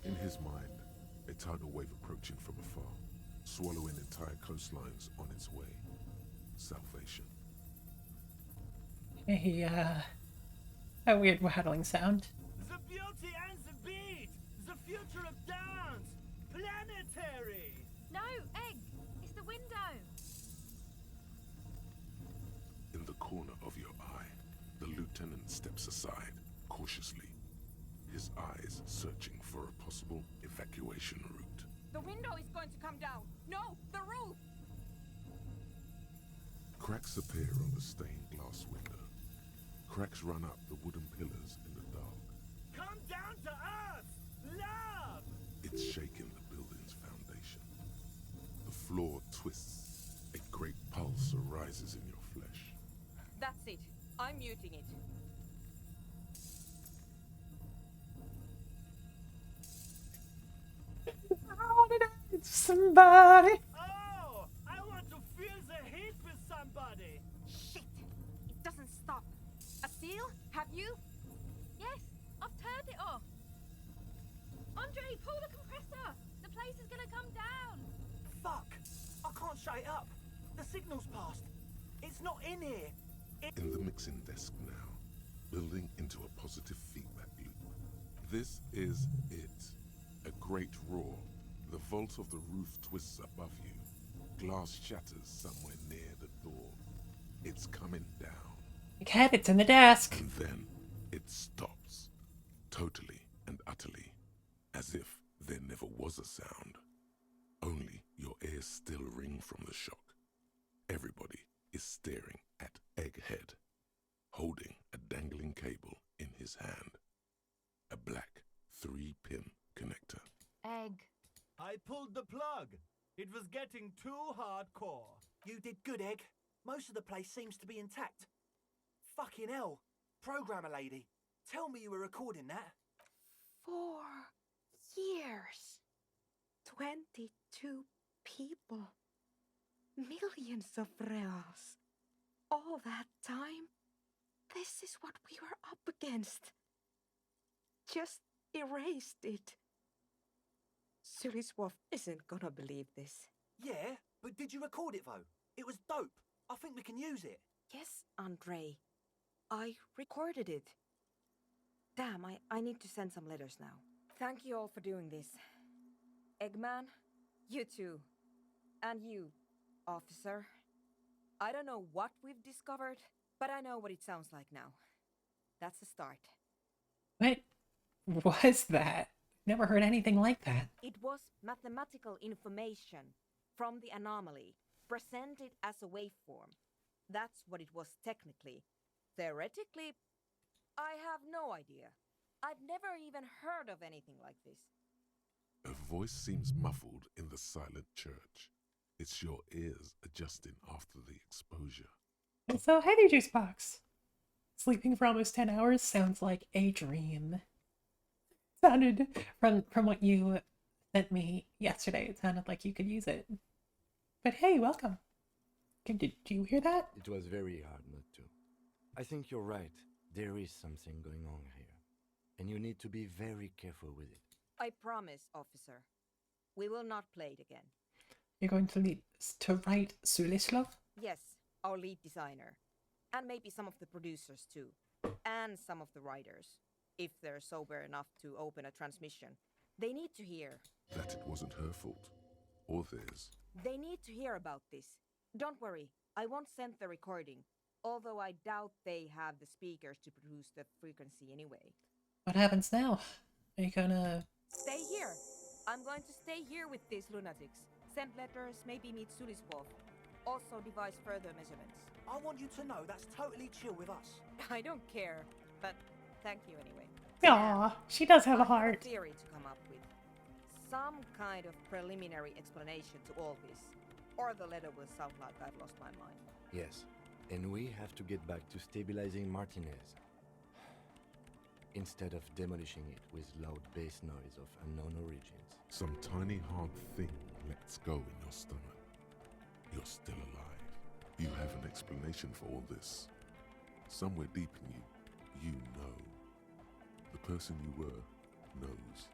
In his mind, a tidal wave approaching from afar, swallowing entire coastlines on its way. Salvation. A weird rattling sound. The beauty and the beat! The future of dance! Planetary! No, Egg! It's the window! In the corner of your eye, the lieutenant steps aside, cautiously, his eyes searching for a possible evacuation route. The window is going to come down. No, the roof! Cracks appear on the stained glass window. Cracks run up the wooden pillars in the dark. Come down to earth! Love! It's shaking the building's foundation. The floor twists. A great pulse arises in your flesh. That's it. I'm muting it. I wanna dance with somebody. Oh! I want to feel the heat with somebody! Shit! You? Yes, I've turned it off. Andre, pull the compressor. The place is gonna come down. Fuck! I can't shut it up. The signal's passed. It's not in here. In the mixing desk now, building into a positive feedback loop. This is it. A great roar. The vault of the roof twists above you. Glass shatters somewhere near the door. It's coming down. Cat, it's in the desk. And then it stops. Totally and utterly. As if there never was a sound. Only your ears still ring from the shock. Everybody is staring at Egghead, holding a dangling cable in his hand. A black 3-pin connector. Egg. I pulled the plug. It was getting too hardcore. You did good, Egg. Most of the place seems to be intact. Fucking hell. Programmer lady, tell me you were recording that. 4 years. 22 people. Millions of reals. All that time? This is what we were up against. Just erased it. Suliswolf isn't gonna believe this. Yeah, but did you record it though? It was dope. I think we can use it. Yes, Andre. I recorded it. Damn, I need to send some letters now. Thank you all for doing this. Eggman, you too. And you, officer. I don't know what we've discovered, but I know what it sounds like now. That's the start. What was that? Never heard anything like that. It was mathematical information from the anomaly, presented as a waveform. That's what it was technically. Theoretically, I have no idea. I've never even heard of anything like this. A voice seems muffled in the silent church. It's your ears adjusting after the exposure. And so, heavy juice box. Sleeping for almost 10 hours sounds like a dream. Sounded, from what you sent me yesterday, it sounded like you could use it. But hey, welcome. Did you hear that? It was very hard not to. I think you're right. There is something going on here. And you need to be very careful with it. I promise, officer. We will not play it again. You're going to need to write Sulislav? Yes, our lead designer. And maybe some of the producers too. And some of the writers. If they're sober enough to open a transmission. They need to hear. That it wasn't her fault. Or theirs. They need to hear about this. Don't worry, I won't send the recording. Although I doubt they have the speakers to produce the frequency anyway. What happens now? Are you gonna... Stay here. I'm going to stay here with these lunatics. Send letters, maybe meet Suliswolf. Also devise further measurements. I want you to know that's totally chill with us. I don't care, but thank you anyway. Aw, she does have a I heart. a theory to come up with. Some kind of preliminary explanation to all this. Or the letter will sound like I've lost my mind. Yes, and we have to get back to stabilizing Martinez. Instead of demolishing it with loud bass noise of unknown origins. Some tiny hard thing lets go in your stomach. You're still alive. You have an explanation for all this. Somewhere deep in you, you know. The person you were knows.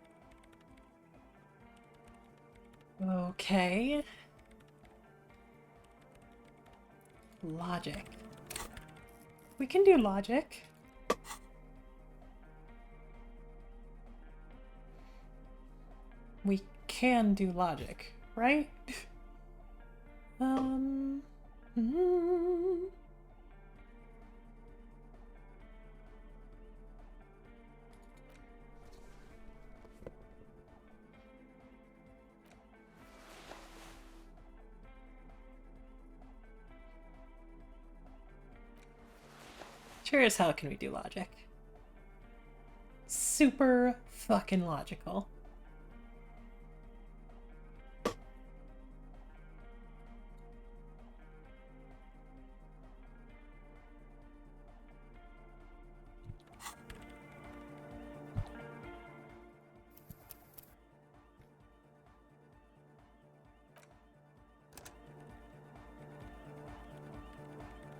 Okay. Logic. We can do logic. We can do logic, right? hmm. Sure as hell can we do logic. Super fucking logical.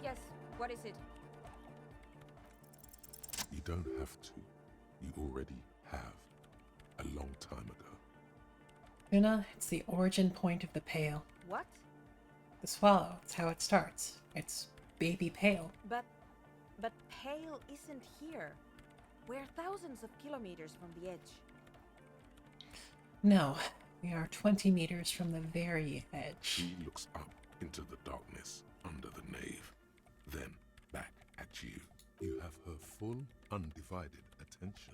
Yes, what is it? You don't have to. You already have. A long time ago. Una, it's the origin point of the Pale. What? The swallow, it's how it starts. It's baby Pale. But Pale isn't here. We're thousands of kilometers from the edge. No, we are 20 meters from the very edge. She looks up into the darkness under the nave, then back at you. You have her full, undivided attention.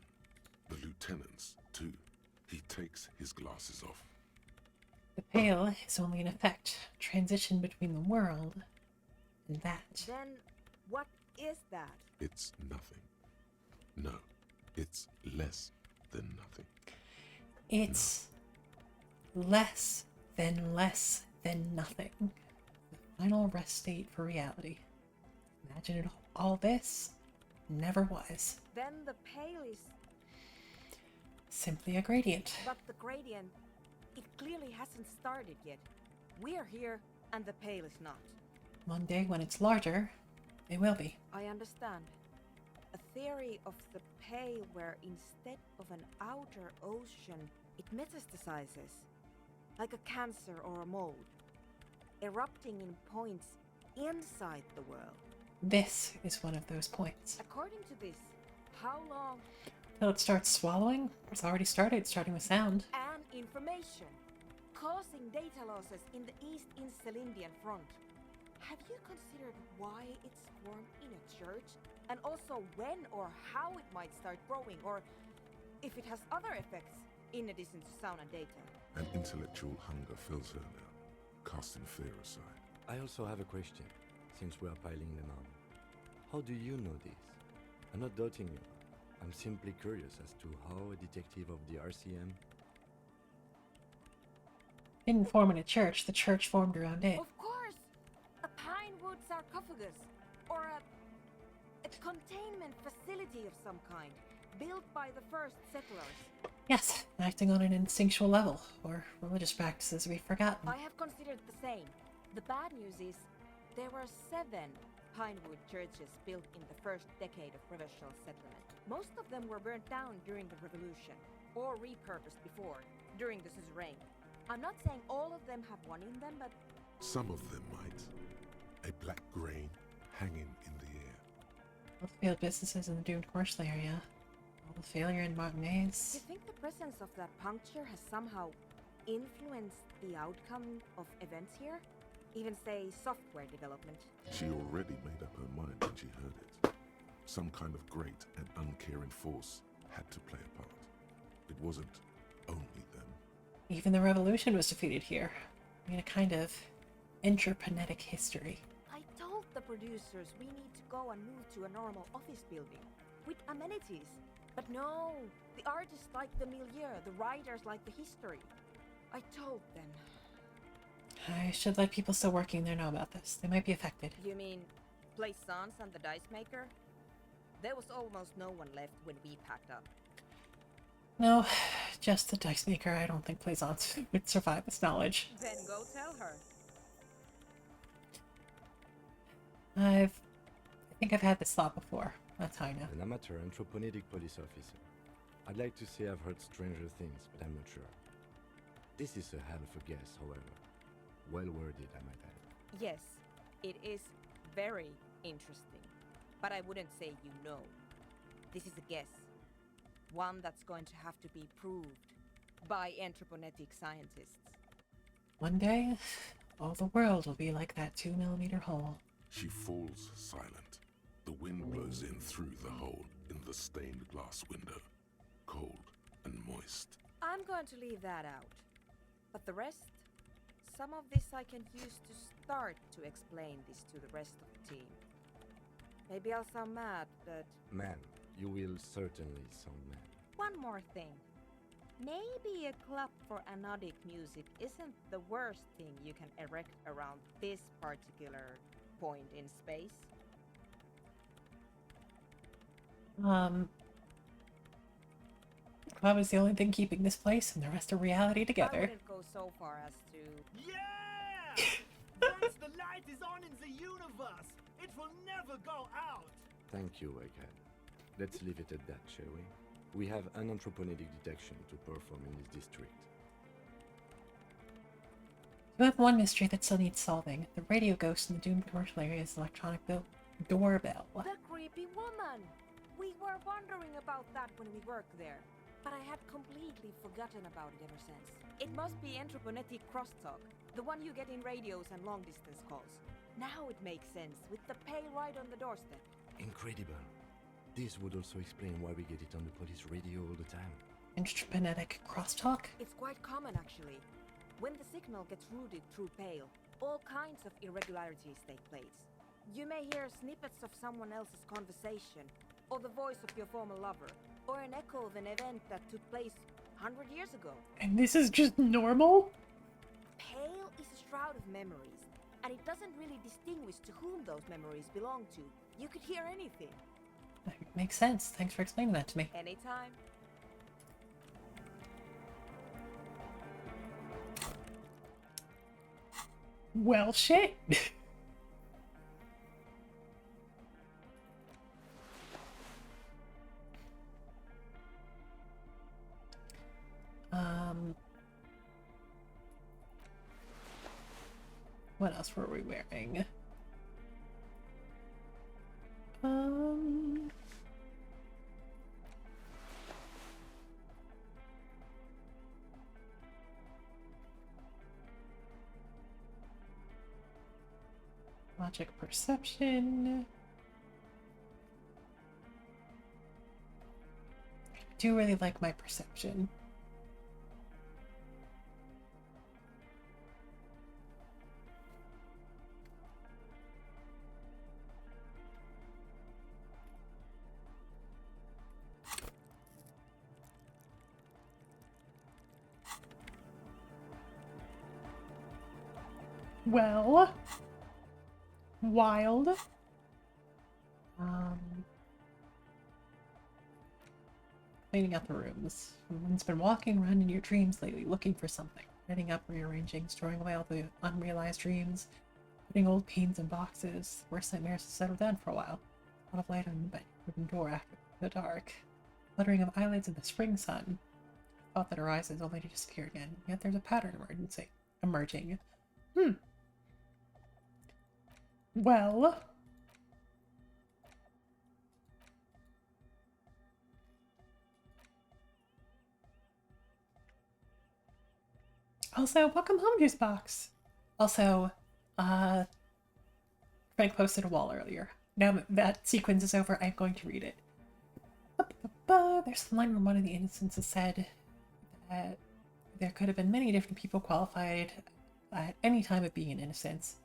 The lieutenant's, too. He takes his glasses off. The Pale is only an effect, transition between the world and that. Then what is that? It's nothing. No, it's less than nothing. It's less than nothing. The final rest state for reality. Imagine it all this never was. Then the Pale is... Simply a gradient. But the gradient, it clearly hasn't started yet. We're here, and the Pale is not. One day when it's larger, it will be. I understand. A theory of the Pale where instead of an outer ocean, it metastasizes. Like a cancer or a mold. Erupting in points inside the world. This is one of those points. According to this, how long... Till it starts swallowing? It's already started, starting with sound. And information. Causing data losses in the East Insulindian front. Have you considered why it's formed in a church? And also when or how it might start growing, or if it has other effects, in addition to sound and data? An intellectual hunger fills her now, casting fear aside. I also have a question, since we are piling them on. How do you know this? I'm not doubting you. I'm simply curious as to how a detective of the RCM... Didn't form in a church, the church formed around it. Of course! A pine wood sarcophagus, or a containment facility of some kind, built by the first settlers. Yes, acting on an instinctual level, or religious practices we've forgotten. I have considered the same. The bad news is, there were 7 pinewood churches built in the first decade of provincial settlement. Most of them were burnt down during the revolution, or repurposed before, during the suzerain. I'm not saying all of them have one in them, but... Some of them might. A black grain hanging in the air. All the failed businesses in the doomed commercial area. All the failure in Do Martinez. you think the presence of that puncture has somehow influenced the outcome of events here? Even, say, software development? She already made up her mind when she heard it. Some kind of great and uncaring force had to play a part. It wasn't only them. Even the revolution was defeated here. I mean, a kind of intraplanetic history. I told the producers we need to go and move to a normal office building with amenities. But no, the artists like the milieu, the writers like the history. I told them. I should let people still working there know about this. They might be affected. You mean Plaisance and the Dice Maker? There was almost no one left when we packed up. No, just the dice maker. I don't think Plaisance would survive this knowledge. Then go tell her. I think I've had this thought before. That's how I know. An amateur anthropomedic police officer. I'd like to say I've heard stranger things, but I'm not sure. This is a hell of a guess, however. Well worded, I might add. Yes, it is very interesting. But I wouldn't say you know. This is a guess. One that's going to have to be proved by anthroponetic scientists. One day, all the world will be like that 2mm hole. She falls silent. The wind blows in through the hole in the stained glass window. Cold and moist. I'm going to leave that out. But the rest? Some of this I can use to start to explain this to the rest of the team. Maybe I'll sound mad, but... Man, you will certainly sound mad. One more thing. Maybe a club for anodic music isn't the worst thing you can erect around this particular point in space. Club is the only thing keeping this place and the rest of reality I together. wouldn't go so far as to... Yeah! Once the light is on in the universe, it will never go out! Thank you, Egghead. Let's leave it at that, shall we? We have an anthropogenic detection to perform in this district. You have one mystery that still needs solving. The radio ghost in the doomed commercial area's electronic doorbell. The creepy woman! We were wondering about that when we worked there, but I had completely forgotten about it ever since. It must be anthroponetic crosstalk, the one you get in radios and long-distance calls. Now it makes sense, with the pail right on the doorstep. Incredible. This would also explain why we get it on the police radio all the time. Intraplanetic crosstalk? It's quite common, actually. When the signal gets routed through pail, all kinds of irregularities take place. You may hear snippets of someone else's conversation, or the voice of your former lover, or an echo of an event that took place 100 years ago. And this is just normal? Pale is a shroud of memories, and it doesn't really distinguish to whom those memories belong to. You could hear anything. That makes sense. Thanks for explaining that to me. Anytime. Well, shit. What else were we wearing? Logic perception. I do really like my perception. Well, wild. Cleaning up the rooms. Someone's been walking around in your dreams lately looking for something. Setting up, rearranging, storing away all the unrealized dreams, putting old pains in boxes. Worst nightmares have settled down for a while. A lot of light on the wooden door after the dark. Fluttering of eyelids in the spring sun. Thought that her eyes had only to disappear again. Yet there's a pattern emerging. Well. Also, welcome home, Juicebox. Also, Frank posted a wall earlier. Now that sequence is over, I'm going to read it. There's a line where one of the innocents said that there could have been many different people qualified at any time of being an innocence.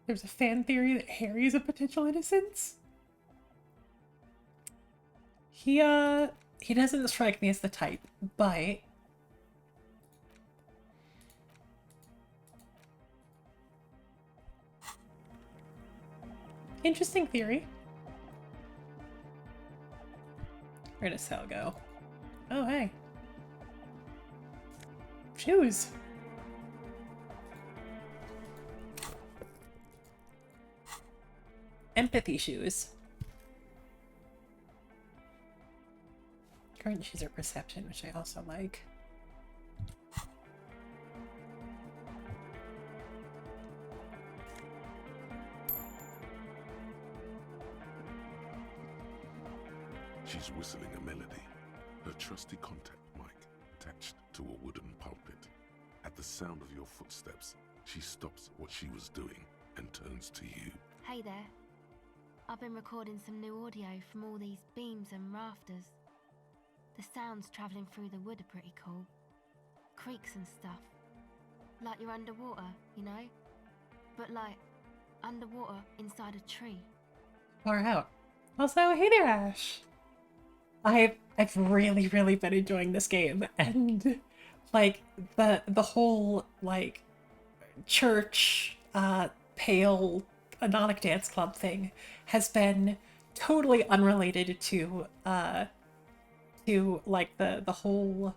There's a fan theory that Harry is a potential innocence. He doesn't strike me as the type, but interesting theory. Where does Sal go? Oh, hey. Shoes. Empathy shoes. Current shoes are perception, which I also like. She's whistling a melody, her trusty contact mic attached to a wooden pulpit. At the sound of your footsteps, she stops what she was doing and turns to you. Hey there. I've been recording some new audio from all these beams and rafters. The sounds travelling through the wood are pretty cool. Creaks and stuff. Like you're underwater, you know? But like, underwater inside a tree. Far out. Also, hey there, Ash. I've really, really been enjoying this game, and like the whole like church pale Anonic Dance Club thing has been totally unrelated to like the whole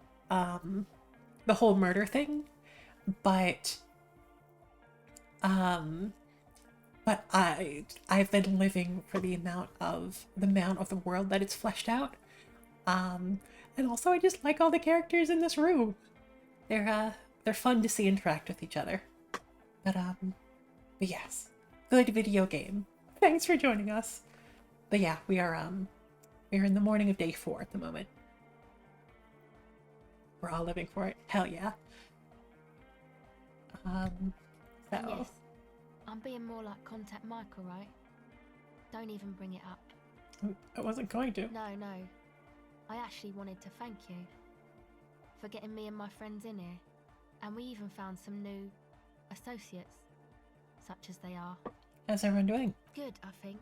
murder thing, but but I've been living for the amount of the world that it's fleshed out. And also I just like all the characters in this room. They're fun to see interact with each other. But yes, good video game. Thanks for joining us. But yeah, we're in the morning of day 4 at the moment. We're all living for it. Hell yeah. So Yes. I'm being more like Contact Michael, right? Don't even bring it up. I wasn't going to. No. I actually wanted to thank you for getting me and my friends in here. And we even found some new associates, such as they are. How's everyone doing? Good, I think.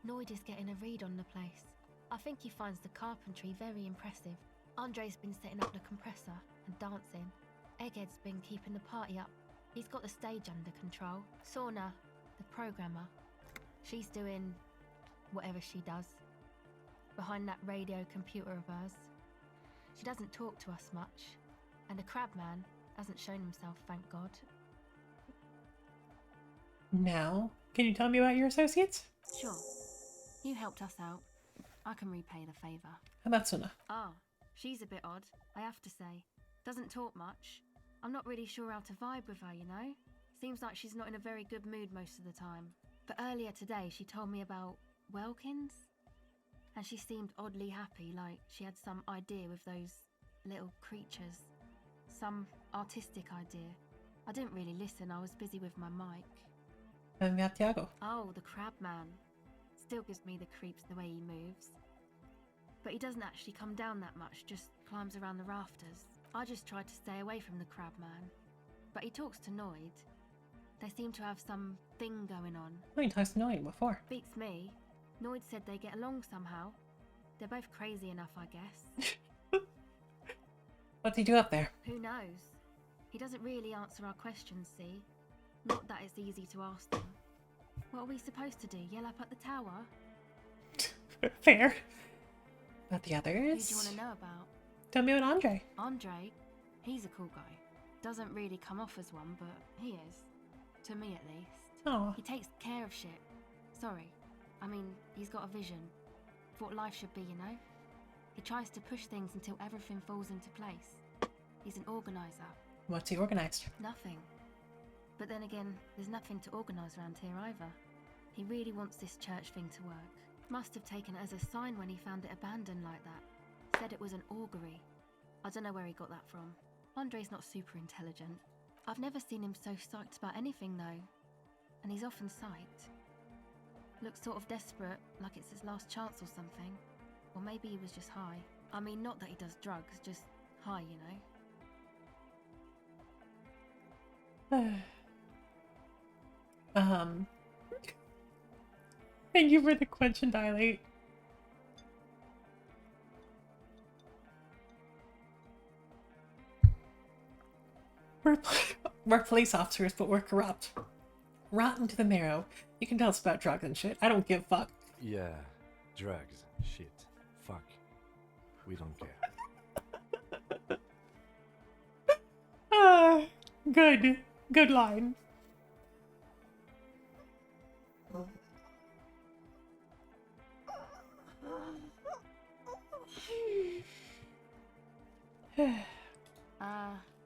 Noid is getting a read on the place. I think he finds the carpentry very impressive. Andre's been setting up the compressor and dancing. Egghead's been keeping the party up. He's got the stage under control. Sauna, the programmer, she's doing whatever she does behind that radio computer of hers. She doesn't talk to us much, and the Crabman hasn't shown himself, thank God. Now, can you tell me about your associates? Sure. You helped us out. I can repay the favour. How about Suna? Ah, she's a bit odd, I have to say. Doesn't talk much. I'm not really sure how to vibe with her, you know? Seems like she's not in a very good mood most of the time. But earlier today she told me about Welkins, and she seemed oddly happy, like she had some idea with those little creatures. Some artistic idea. I didn't really listen, I was busy with my mic. And about Tiago? Oh, the Crabman. Still gives me the creeps the way he moves. But he doesn't actually come down that much, just climbs around the rafters. I just tried to stay away from the Crabman. But he talks to Noid. They seem to have some thing going on. How many times know you before? Beats me. Noid said they get along somehow. They're both crazy enough, I guess. What's he do up there? Who knows? He doesn't really answer our questions, see? Not that it's easy to ask them. What are we supposed to do? Yell up at the tower? Fair. About the Who others? do you want to know about? Tell me about Andre. Andre? He's a cool guy. Doesn't really come off as one, but he is. To me, at least. Oh, He takes care of shit. Sorry. I mean, he's got a vision. Of what life should be, you know? He tries to push things until everything falls into place. He's an organizer. what's he organized? Nothing. But then again, there's nothing to organise around here either. He really wants this church thing to work. Must have taken it as a sign when he found it abandoned like that. Said it was an augury. I don't know where he got that from. Andre's not super intelligent. I've never seen him so psyched about anything though. And he's often psyched. Looks sort of desperate, like it's his last chance or something. Or maybe he was just high. I mean, not that he does drugs, just high, you know? Thank you for the quench and dilate. We're police officers, but we're corrupt. Rotten to the marrow. You can tell us about drugs and shit. I don't give a fuck. Yeah, drugs, shit, fuck. We don't care. Good. Good line.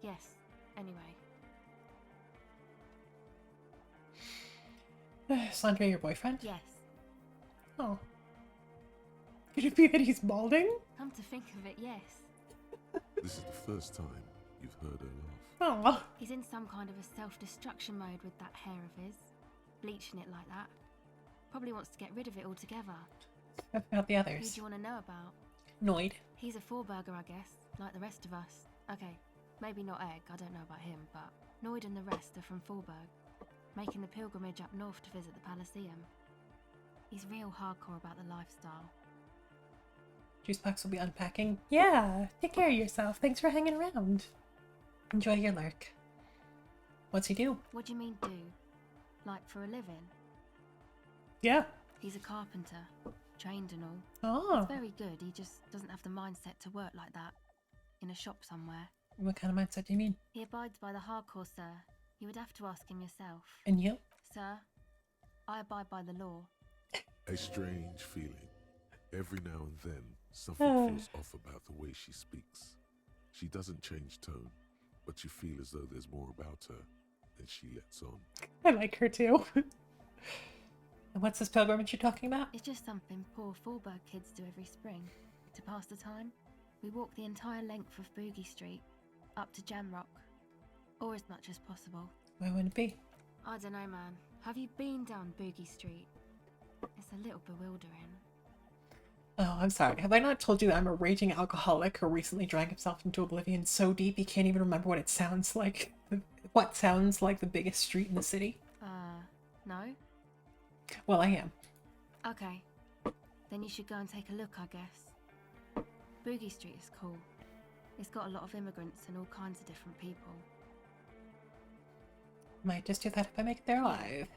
Yes. Anyway. Is Andre your boyfriend? Yes. Oh. Could it be that he's balding? Come to think of it, yes. This is the first time you've heard her laugh. Aw. He's in some kind of a self-destruction mode with that hair of his. Bleaching it like that. Probably wants to get rid of it altogether. About the Who others? do you want to know about? Noid. He's a four-burger, I guess, like the rest of us. Okay, maybe not Egg, I don't know about him, but Noid and the rest are from Forberg, making the pilgrimage up north to visit the Elysium. He's real hardcore about the lifestyle. Juicebox will be unpacking. Yeah, take care of yourself. Thanks for hanging around. Enjoy your lurk. What's he do? What do you mean do? Like for a living? Yeah. He's a carpenter, trained and all. Oh. He's very good, he just doesn't have the mindset to work like that. In a shop somewhere. What kind of mindset do you mean? He abides by the hardcore, sir. You would have to ask him yourself. And you? Sir, I abide by the law. A strange feeling. Every now and then, something feels off about the way she speaks. She doesn't change tone, but you feel as though there's more about her than she lets on. I like her too. And what's this pilgrimage you're talking about? It's just something poor Fallberg kids do every spring. To pass the time, we walk the entire length of Boogie Street, up to Jamrock. Or as much as possible. Where would it be? I don't know, man. Have you been down Boogie Street? It's a little bewildering. Oh, I'm sorry. Have I not told you that I'm a raging alcoholic who recently drank himself into oblivion so deep he can't even remember what it sounds like? What sounds like the biggest street in the city? No? Well, I am. Okay. Then you should go and take a look, I guess. Boogie Street is cool. It's got a lot of immigrants and all kinds of different people. Might just do that if I make it there alive.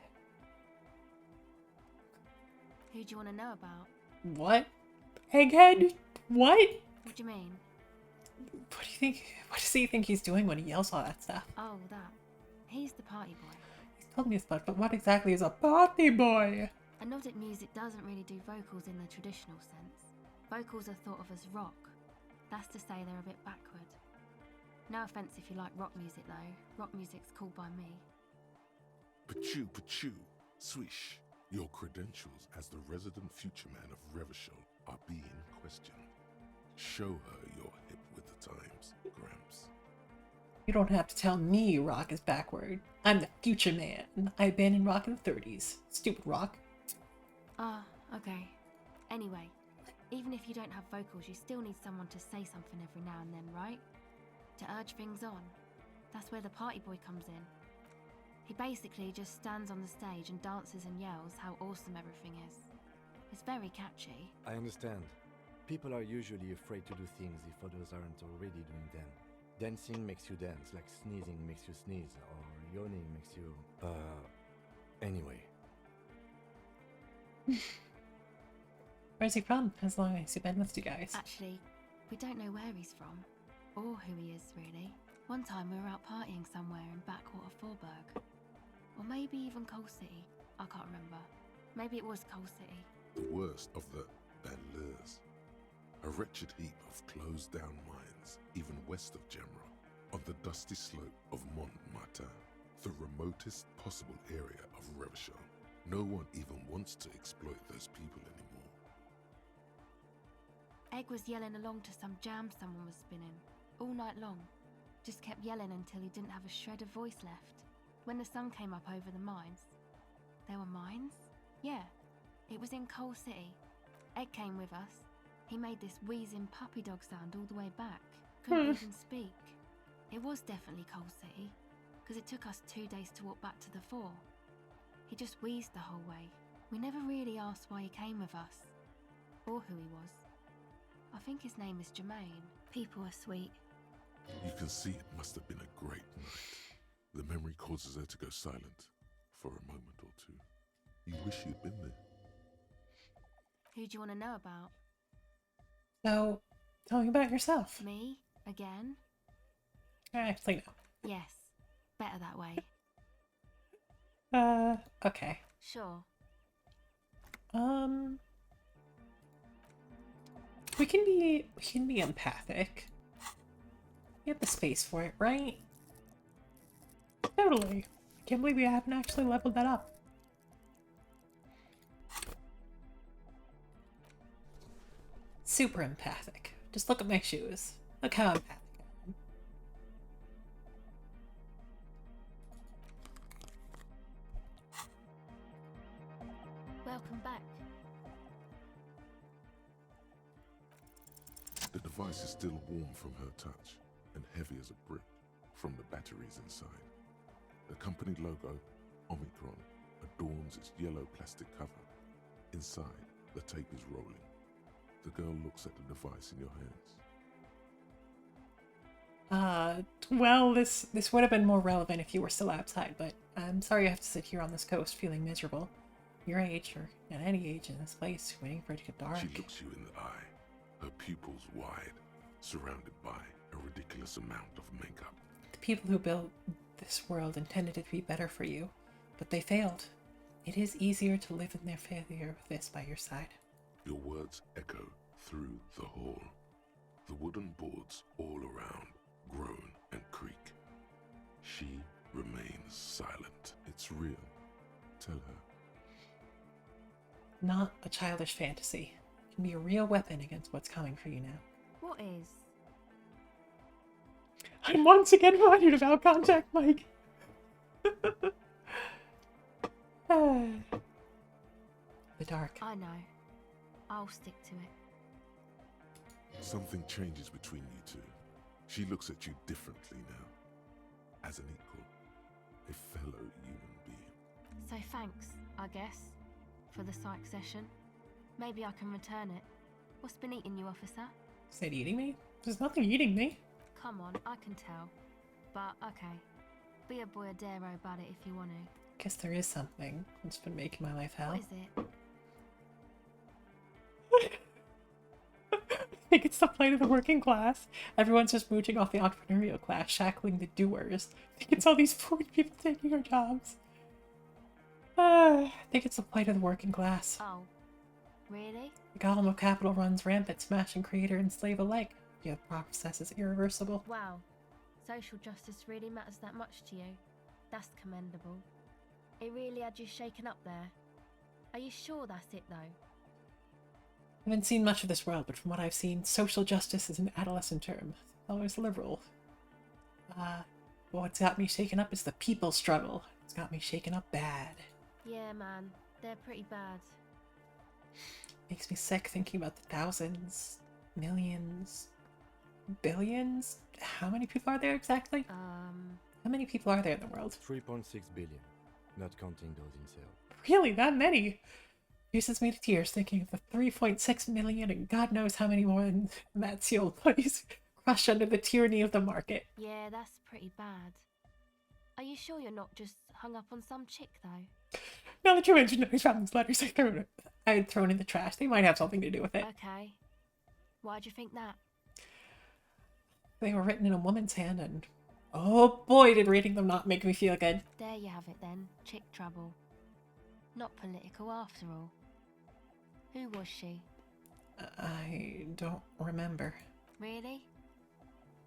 Who do you want to know about? What? Egghead? What? What do you mean? What do you think? What does he think he's doing when he yells all that stuff? Oh, that. He's the party boy. He's told me as much, but what exactly is a party boy? A Nordic music doesn't really do vocals in the traditional sense. Vocals are thought of as rock. That's to say they're a bit backward. No offense if you like rock music though. Rock music's cool by me. Pachu, swish. Your credentials as the resident future man of Revachol are being questioned. Show her you're hip with the times, Gramps. You don't have to tell me rock is backward. I'm the future man. I've been in rock in the 30s. Stupid rock. Okay. Anyway, even if you don't have vocals, you still need someone to say something every now and then, right? To urge things on. That's where the party boy comes in. He basically just stands on the stage and dances and yells how awesome everything is. It's very catchy. I understand. People are usually afraid to do things if others aren't already doing them. Dancing makes you dance, like sneezing makes you sneeze, or yawning makes you... Anyway. Where's he from, as long as you've been with you guys? Actually, we don't know where he's from, or who he is, really. One time we were out partying somewhere in backwater Fallberg. Or maybe even Coal City. I can't remember. Maybe it was Coal City. The worst of the banlieues. A wretched heap of closed-down mines, even west of Jamrock, on the dusty slope of Montmartin, the remotest possible area of Revachol. No one even wants to exploit those people anymore. Egg was yelling along to some jam someone was spinning, all night long. Just kept yelling until he didn't have a shred of voice left. When the sun came up over the mines. There were mines? Yeah, it was in Coal City. Egg came with us. He made this wheezing puppy dog sound all the way back. Couldn't even speak. It was definitely Coal City, because it took us 2 days to walk back to the fort. He just wheezed the whole way. We never really asked why he came with us, or who he was. I think his name is Jermaine. People are sweet. You can see it must have been a great night. The memory causes her to go silent for a moment or two. You wish you'd been there. Who do you want to know about? So, tell me about yourself. Me? Again? Actually, no. Yes. Better that way. Okay. Sure. We can be empathic. We have the space for it, right? Totally. I can't believe we haven't actually leveled that up. Super empathic. Just look at my shoes. Look how empathic I am. Welcome back. The device is still warm from her touch and heavy as a brick from the batteries inside. The company logo, Omicron, adorns its yellow plastic cover. Inside, the tape is rolling. The girl looks at the device in your hands. Well, this would have been more relevant if you were still outside, but I'm sorry you have to sit here on this coast feeling miserable. Your age, or at any age in this place, waiting for it to get dark. She looks you in the eye, her pupils wide, surrounded by a ridiculous amount of makeup. The people who built this world intended it to be better for you, but they failed. It is easier to live in their failure with this by your side. Your words echo through the hall. The wooden boards all around groan and creak. She remains silent. It's real. Tell her. Not a childish fantasy. It can be a real weapon against what's coming for you now. What is? I'm once again reminded about contact, Mike. The dark. I know. I'll stick to it. Something changes between you two. She looks at you differently now. As an equal. A fellow human being. So thanks, I guess, for the psych session. Maybe I can return it. What's been eating you, officer? Said eating me? There's nothing eating me. Come on, I can tell. But okay. Be a boyadero about it if you want to. Guess there is something that's been making my life hell. What is it? I think it's the plight of the working class. Everyone's just mooching off the entrepreneurial class, shackling the doers. I think it's all these poor people taking our jobs. I think it's the plight of the working class. Oh. Really? The golem of capital runs rampant, smashing creator and slave alike. Yet the process is irreversible. Wow. Social justice really matters that much to you. That's commendable. It really had you shaken up there. Are you sure that's it, though? I haven't seen much of this world, but from what I've seen, social justice is an adolescent term. Always liberal. What's got me shaken up is the people struggle. It's got me shaken up bad. Yeah, man. They're pretty bad. Makes me sick thinking about the thousands, millions, billions. How many people are there exactly? How many people are there in the world? 3.6 billion, not counting those in sale. Really, that many? Uses me to tears thinking of the 3.6 million and God knows how many more in that sealed place, crushed under the tyranny of the market. Yeah, that's pretty bad. Are you sure you're not just hung up on some chick, though? Now that you mentioned I found these letters I had thrown in the trash, they might have something to do with it. Okay. Why'd you think that? They were written in a woman's hand and oh boy did reading them not make me feel good. There you have it then, chick trouble. Not political after all. Who was she? I don't remember. Really?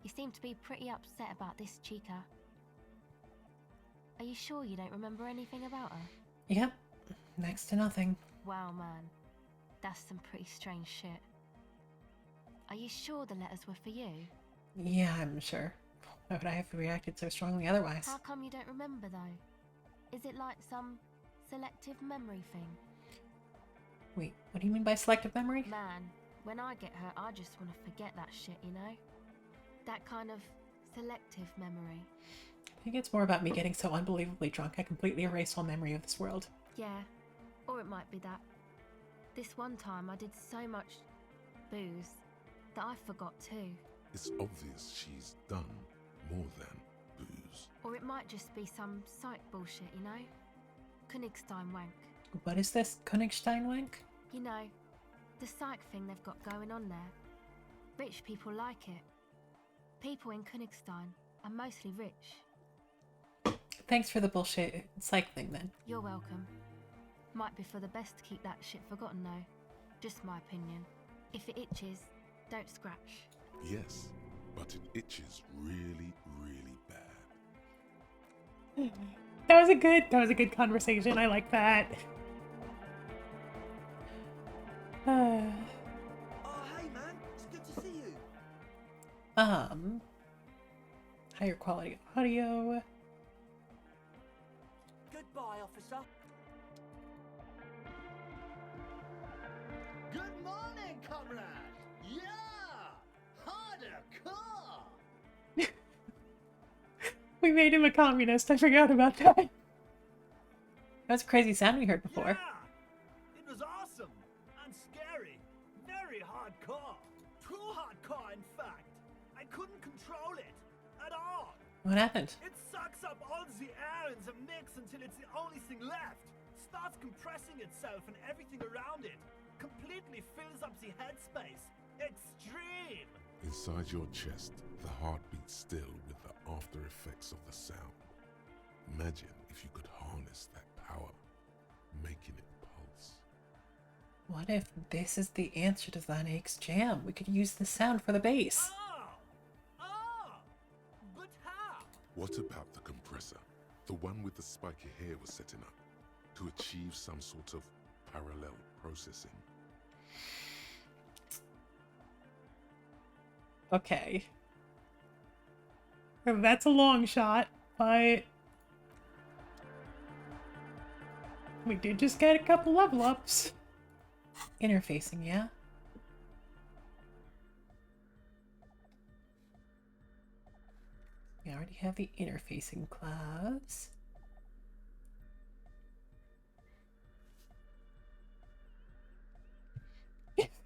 You seem to be pretty upset about this chica. Are you sure you don't remember anything about her? Yep, next to nothing. Wow, man. That's some pretty strange shit. Are you sure the letters were for you? Yeah, I'm sure. Why would I have reacted so strongly otherwise? How come you don't remember, though? Is it like some selective memory thing? Wait, what do you mean by selective memory? Man, when I get hurt, I just want to forget that shit, you know? That kind of selective memory. I think it's more about me getting so unbelievably drunk I completely erase all memory of this world. Yeah, or it might be that. This one time I did so much booze that I forgot too. It's obvious she's done more than booze. Or it might just be some psych bullshit, you know? Königstein wank. What is this, Königstein wank? You know, the psych thing they've got going on there. Rich people like it. People in Königstein are mostly rich. Thanks for the bullshit psych thing then. You're welcome. Might be for the best to keep that shit forgotten though. Just my opinion. If it itches, don't scratch. Yes, but it itches really, really bad. That was a good conversation. I like that. Oh, hey man, it's good to see you. Higher quality audio. Goodbye, officer. Good morning, comrade. Yeah, harder car. We made him a communist. I forgot about that. That's a crazy sound we heard before. Yeah! It was awesome and scary. Very hardcore. Too hardcore, in fact. I couldn't control it at all. What happened? It sucks up all the air in the mix until it's the only thing left. Starts compressing itself and everything around it. Completely fills up the headspace. Extreme! Inside your chest, the heart beats still with the after effects of the sound. Imagine if you could harness that power. making it pulse. What if this is the answer to Van Eyck's jam? We could use the sound for the bass. But how? What about the compressor? The one with the spiky hair was setting up to achieve some sort of parallel processing. Okay. That's a long shot, but we did just get a couple level ups. Interfacing, yeah? We already have the interfacing class.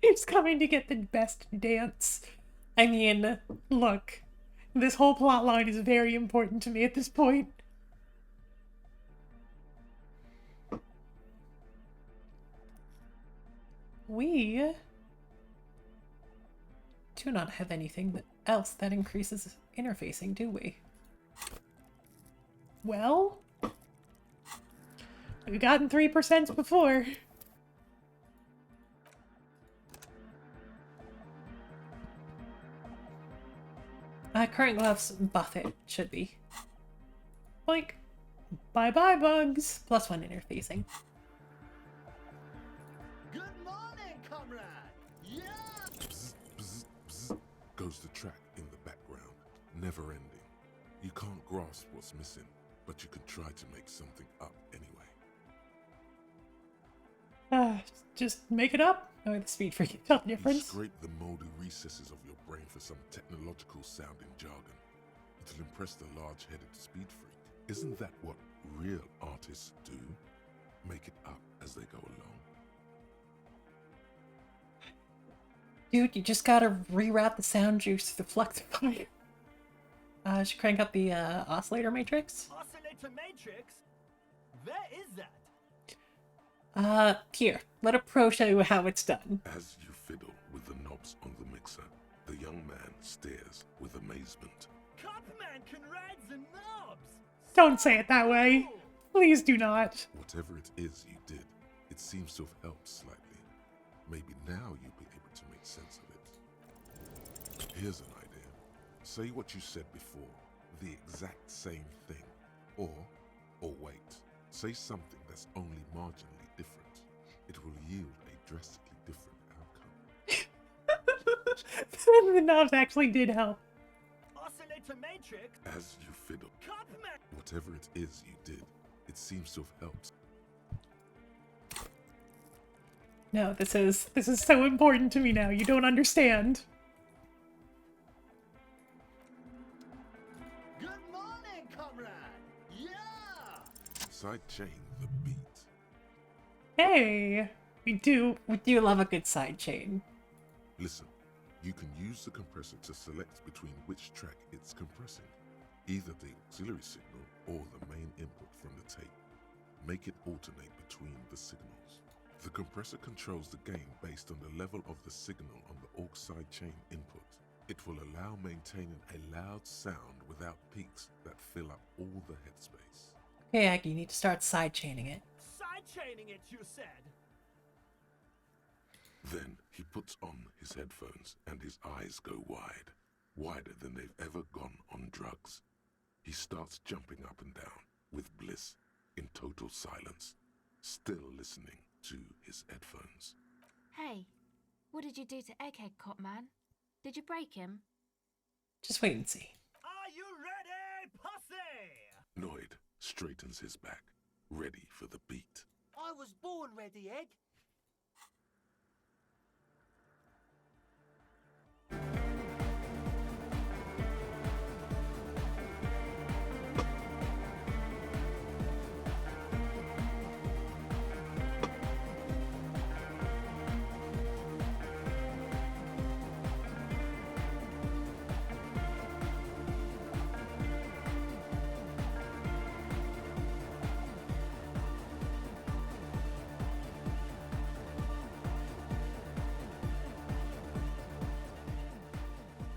Who's coming to get the best dance? I mean, look, this whole plot line is very important to me at this point. We do not have anything else that increases interfacing, do we? Well, we've gotten 3% before. Current gloves buff it, should be. Like, bye-bye bugs. +1 interfacing. Good morning, comrade! Yeah! Bzz, bzz, bzz, goes the track in the background, never ending. You can't grasp what's missing, but you can try to make something up anyway. Just make it up. Oh, the speed freak can tell the You difference. scrape the moldy recesses of your brain for some technological sounding jargon. It'll impress the large-headed speed freak. Isn't that what real artists do? Make it up as they go along. Dude, you just gotta reroute the sound juice through the flexifier. Should crank up the oscillator matrix. Oscillator matrix? Where is that? Here, let a pro show you how it's done. As you fiddle with the knobs on the mixer, the young man stares with amazement. Copman can ride the knobs! Don't say it that way. Cool. Please do not. Whatever it is you did, it seems to have helped slightly. Maybe now you'll be able to make sense of it. Here's an idea. Say what you said before, the exact same thing. Or wait, say something that's only marginally different. It will yield a drastically different outcome. The knobs actually did help. Oscillator matrix? As you fiddle, Copman! whatever it is you did, it seems to have helped. No, this is so important to me now. You don't understand. Good morning, comrade! Yeah! Sidechain the beat. Hey, we do love a good side chain. Listen, you can use the compressor to select between which track it's compressing, either the auxiliary signal or the main input from the tape. Make it alternate between the signals. The compressor controls the gain based on the level of the signal on the aux sidechain input. It will allow maintaining a loud sound without peaks that fill up all the headspace. Okay, Aggie, you need to start side chaining it. Sidechaining it, you said? Then he puts on his headphones and his eyes go wide, wider than they've ever gone on drugs. He starts jumping up and down with bliss in total silence, still listening to his headphones. Hey, what did you do to Egghead, Copman? Did you break him? Just wait and see. Are you ready, pussy? Noid straightens his back, ready for the beat. I was born ready, Egg.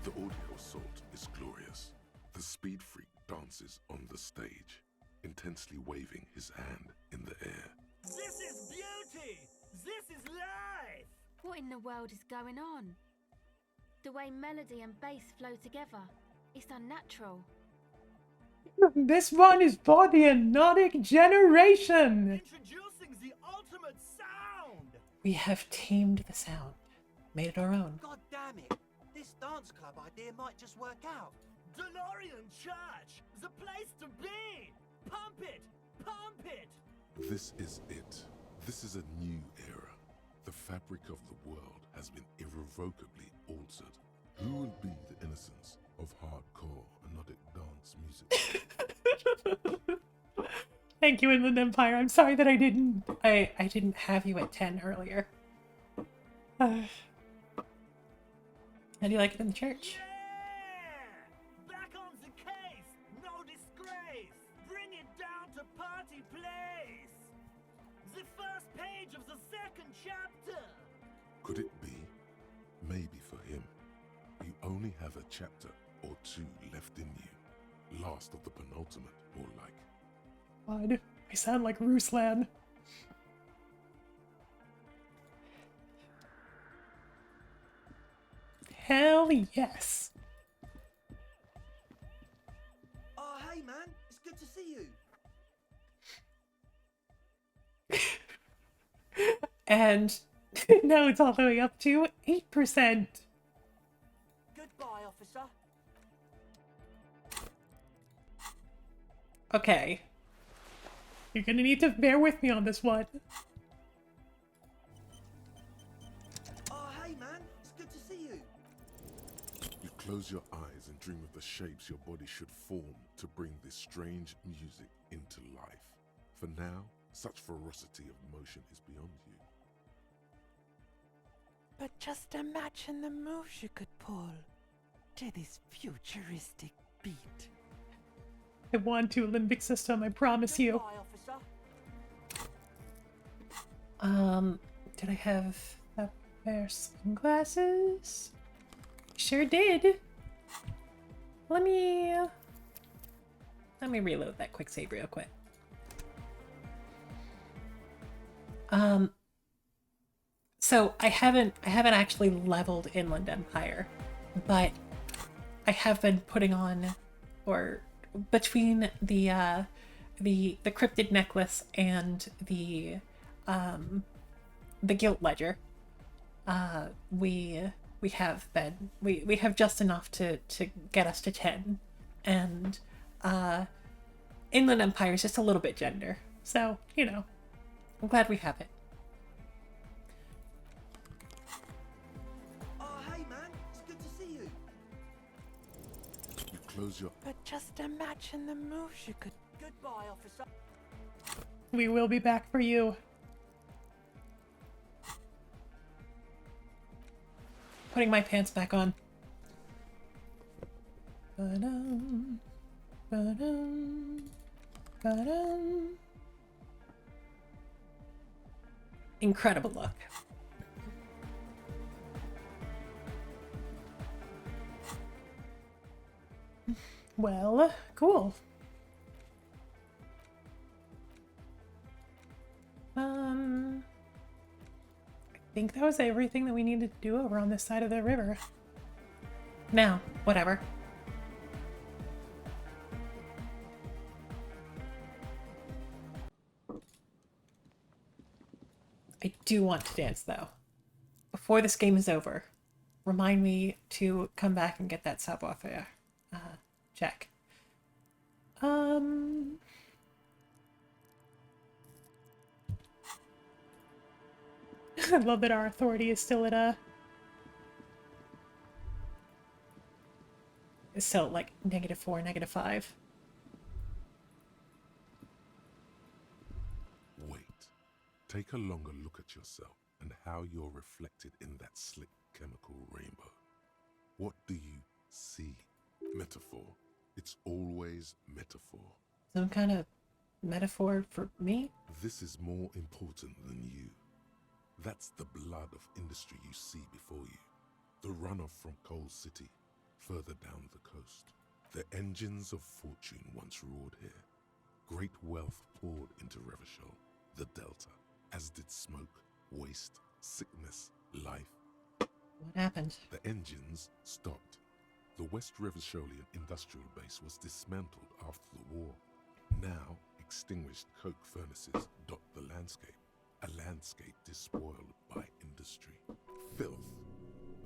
The audio assault is glorious. The speed freak dances on the stage, intensely waving his hand in the air. This is beauty! This is life! What in the world is going on? The way melody and bass flow together, it's unnatural. This one is for the Anodic generation! Introducing the ultimate sound! We have tamed the sound, made it our own. God damn it! This dance club idea might just work out. DeLorean Church! The place to be! Pump it! Pump it! This is it. This is a new era. The fabric of the world has been irrevocably altered. Who will be the innocence of hardcore anodic dance music? Thank you, Inland Empire. I'm sorry that I didn't have you at 10 earlier. How do you like it in the church? Yeah! Back on the case! No disgrace! Bring it down to party place! The first page of the second chapter! Could it be? Maybe for him. You only have a chapter or two left in you. Last of the penultimate, more like. God, I sound like Ruslan. Hell yes. Oh, hey man, it's good to see you. And now it's all the way up to 8%. Goodbye, officer. Okay. You're gonna need to bear with me on this one. Oh, hey man, it's good to see you. You close your eyes and dream of the shapes your body should form to bring this strange music into life. For now, such ferocity of motion is beyond you. But just imagine the moves you could pull to this futuristic beat. I want to, limbic system, I promise you. Goodbye, officer. Did I have a pair of sunglasses? Sure did. Let me reload that quick save real quick. So I haven't actually leveled Inland Empire, but I have been putting on, or between the cryptid necklace and the guilt ledger, we have just enough to get us to 10, and Inland Empire is just a little bit gender, so you know, I'm glad we have it. Oh, hey man, it's good to see you. You close your But just imagine the moves you could. Goodbye, officer. We will be back for you. Putting my pants back on. Ba-dum, ba-dum, ba-dum. Incredible look. Well, cool. I think that was everything that we needed to do over on this side of the river. Now, whatever. I do want to dance, though. Before this game is over, remind me to come back and get that savoir-faire check. I love that our authority is still at is still like -4, -5. Wait. Take a longer look at yourself and how you're reflected in that slick chemical rainbow. What do you see? Metaphor. It's always metaphor. Some kind of metaphor for me? This is more important than you. That's the blood of industry you see before you. The runoff from Coal City, further down the coast. The engines of fortune once roared here. Great wealth poured into Revachol. the Delta, as did smoke, waste, sickness, life. What happened? The engines stopped. The West Revacholian industrial base was dismantled after the war. Now, extinguished coke furnaces dot the landscape, a landscape despoiled by industry. Filth.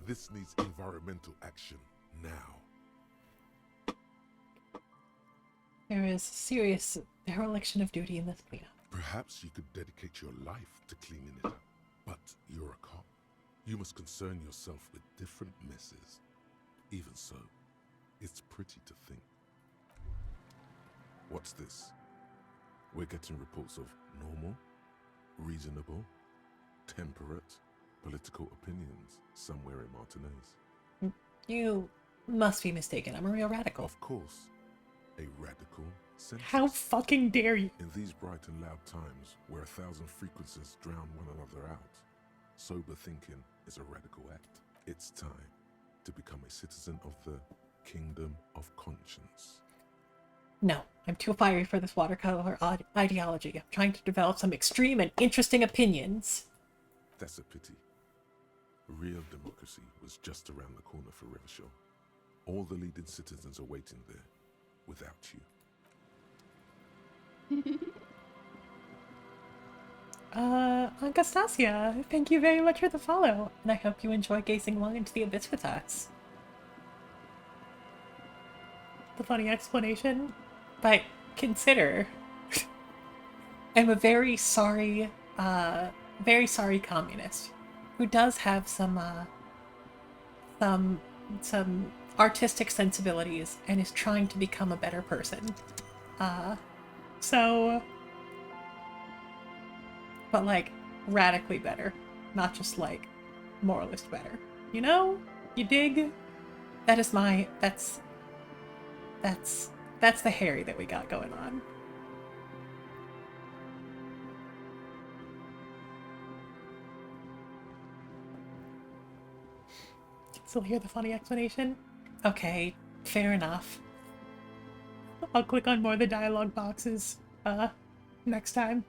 This needs environmental action now. There is serious dereliction of duty in this cleanup. Perhaps you could dedicate your life to cleaning it up, but you're a cop. You must concern yourself with different messes. Even so, it's pretty to think. What's this? We're getting reports of normal, reasonable, temperate, political opinions somewhere in Martinez. You must be mistaken. I'm a real radical. Of course, a radical centrist. How fucking dare you? In these bright and loud times where 1,000 frequencies drown one another out, sober thinking is a radical act. It's time to become a citizen of the kingdom of conscience. No, I'm too fiery for this watercolor ideology. I'm trying to develop some extreme and interesting opinions. That's a pity. Real democracy was just around the corner for Revachol. All the leading citizens are waiting there, without you. Augustasia, thank you very much for the follow, and I hope you enjoy gazing long into the abyss with us. The funny explanation? But consider, I'm a very sorry communist who does have some artistic sensibilities and is trying to become a better person. But like radically better, not just like moralist better. You know? You dig? That is that's the Harry that we got going on. Still hear the funny explanation? Okay, fair enough. I'll click on more of the dialogue boxes next time.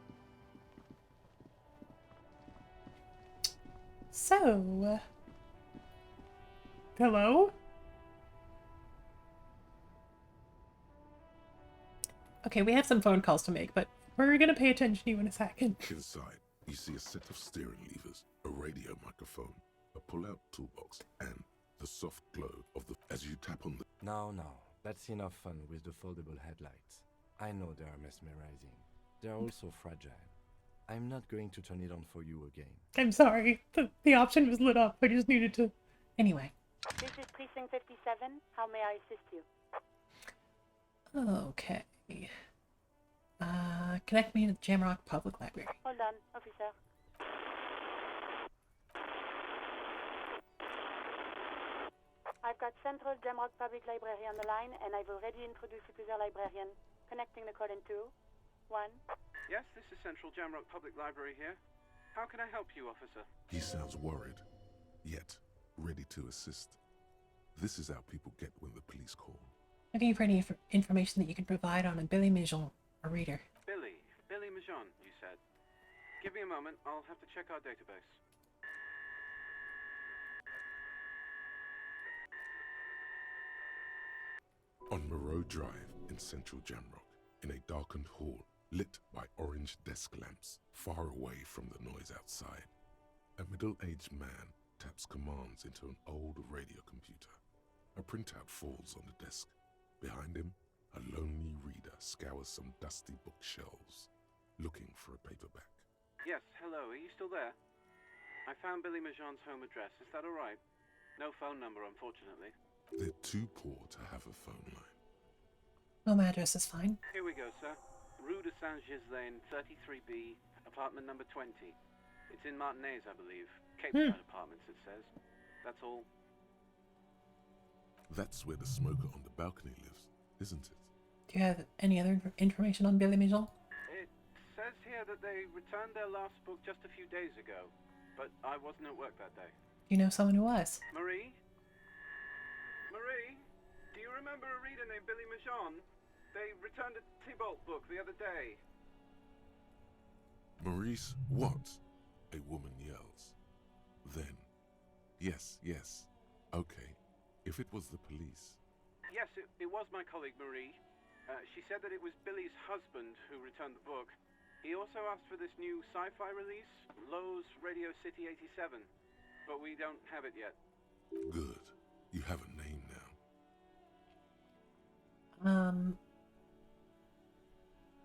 So, hello? Okay, we have some phone calls to make, but we're gonna pay attention to you in a second. Inside, you see a set of steering levers, a radio microphone, a pull-out toolbox, and the soft glow of the... as you tap on the... Now, that's enough fun with the foldable headlights. I know they are mesmerizing. They are also fragile. I'm not going to turn it on for you again. I'm sorry. The option was lit up. I just needed to... Anyway. This is Precinct 57. How may I assist you? Okay. Connect me to the Jamrock Public Library. Hold on, officer. I've got Central Jamrock Public Library on the line, and I've already introduced you to their librarian. Connecting the call in 2, 1. Yes, this is Central Jamrock Public Library here. How can I help you, officer? He sounds worried, yet ready to assist. This is how people get when the police call. Looking for any information that you can provide on a Billy Mijon, a reader. Billy Mijon, you said. Give me a moment, I'll have to check our database. On Moreau Drive in central Jamrock, in a darkened hall lit by orange desk lamps far away from the noise outside, a middle-aged man taps commands into an old radio computer. A printout falls on the desk. Behind him, a lonely reader scours some dusty bookshelves, looking for a paperback. Yes, hello, are you still there? I found Billy Mijon's home address, is that alright? No phone number, unfortunately. They're too poor to have a phone line. Home address is fine. Here we go, sir. Rue de Saint-Ghislain, 33B, apartment number 20. It's in Martinez, I believe. Cape Side Apartments, it says. That's all. That's where the smoker on the balcony lives, isn't it? Do you have any other information on Billy Mijon? It says here that they returned their last book just a few days ago, but I wasn't at work that day. You know someone who was? Marie? Marie? Do you remember a reader named Billy Mijon? They returned a Tybalt book the other day. Maurice, what? A woman yells. Then, yes, okay, if it was the police. Yes, it was my colleague Marie. She said that it was Billy's husband who returned the book. He also asked for this new sci-fi release, Lowe's Radio City 87, but we don't have it yet. Good. You have a name now.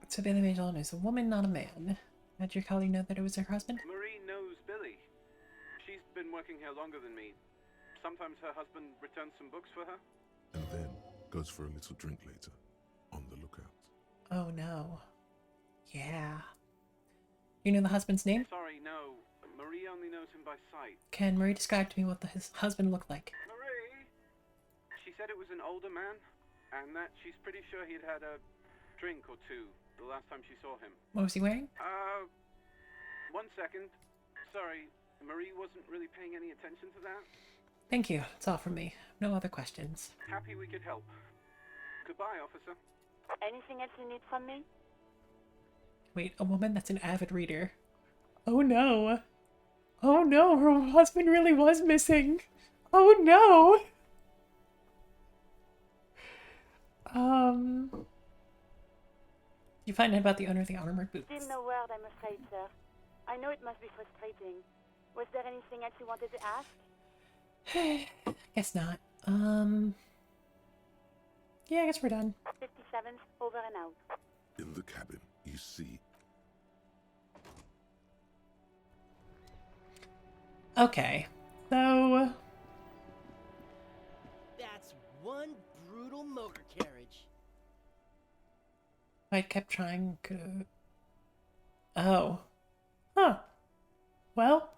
So Billy Maison is a woman, not a man. How'd your colleague know that it was her husband? Marie knows Billy. She's been working here longer than me. Sometimes her husband returns some books for her. And then goes for a little drink later. On the lookout. Oh no. Yeah. You know the husband's name? Sorry, no. Marie only knows him by sight. Can Marie describe to me what his husband looked like? Marie? She said it was an older man, and that she's pretty sure he'd had a drink or two the last time she saw him. What was he wearing? 1 second. Sorry, Marie wasn't really paying any attention to that. Thank you. That's all from me. No other questions. Happy we could help. Goodbye, officer. Anything else you need from me? Wait, a woman that's an avid reader. Oh no. Oh no, her husband really was missing. Oh no. You find out about the owner of the armored boots. Still no word, I'm afraid, sir. I know it must be frustrating. Was there anything else you wanted to ask? Guess not. Yeah, I guess we're done. 57th, over and out. In the cabin, you see. Okay, so That's one brutal motor carriage. I kept trying to... Oh. Huh. Well.